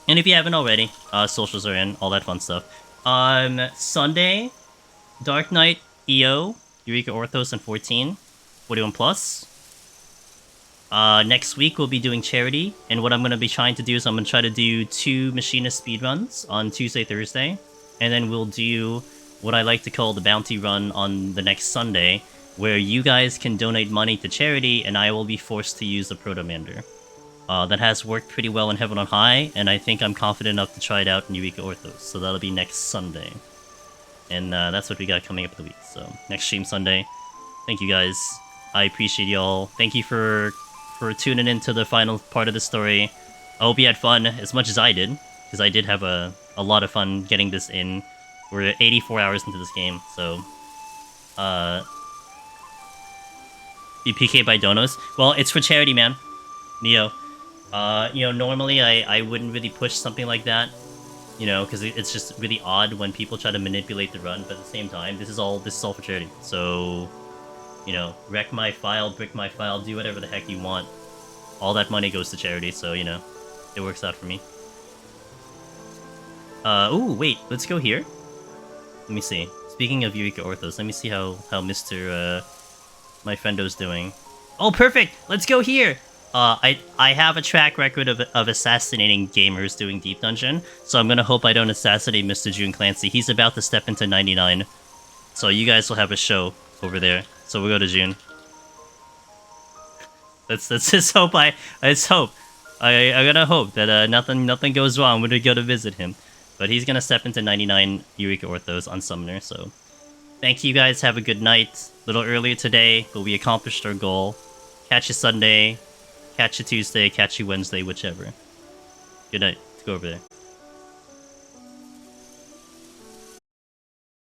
And if you haven't already, socials are in, all that fun stuff. Sunday, Dark Knight, EO, Eureka Orthos, and 14, 41 plus. Next week we'll be doing charity, and what I'm going to be trying to do is I'm going to try to do 2 machinist speedruns on Tuesday, Thursday, and then we'll do what I like to call the bounty run on the next Sunday, where you guys can donate money to charity, and I will be forced to use the Protomander. That has worked pretty well in Heaven on High, and I think I'm confident enough to try it out in Eureka Orthos, so that'll be next Sunday. And that's what we got coming up in the week. So next stream Sunday. Thank you guys. I appreciate y'all. Thank you for tuning into the final part of the story. I hope you had fun as much as I did, because I did have a lot of fun getting this in. We're 84 hours into this game, so be PK by Donos. Well, it's for charity, man. Neo. You know, normally I wouldn't really push something like that. You know, because it's just really odd when people try to manipulate the run, but at the same time, this is all for charity. So, you know, wreck my file, brick my file, do whatever the heck you want. All that money goes to charity, so, you know, it works out for me. Ooh, wait, let's go here. Let me see. Speaking of Eureka Orthos, let me see how Mr. My friendo's doing. Oh, perfect! Let's go here! I have a track record of assassinating gamers doing Deep Dungeon, so I'm gonna hope I don't assassinate Mr. June Clancy. He's about to step into 99. So you guys will have a show over there. So we'll go to June. Let's just hope let's hope. I'm gonna hope that nothing goes wrong when we go to visit him. But he's gonna step into 99 Eureka Orthos on Summoner, so thank you guys, have a good night. A little earlier today, but we accomplished our goal. Catch you Sunday, catch you Tuesday, catch you Wednesday, whichever. Good night. Let's go over there.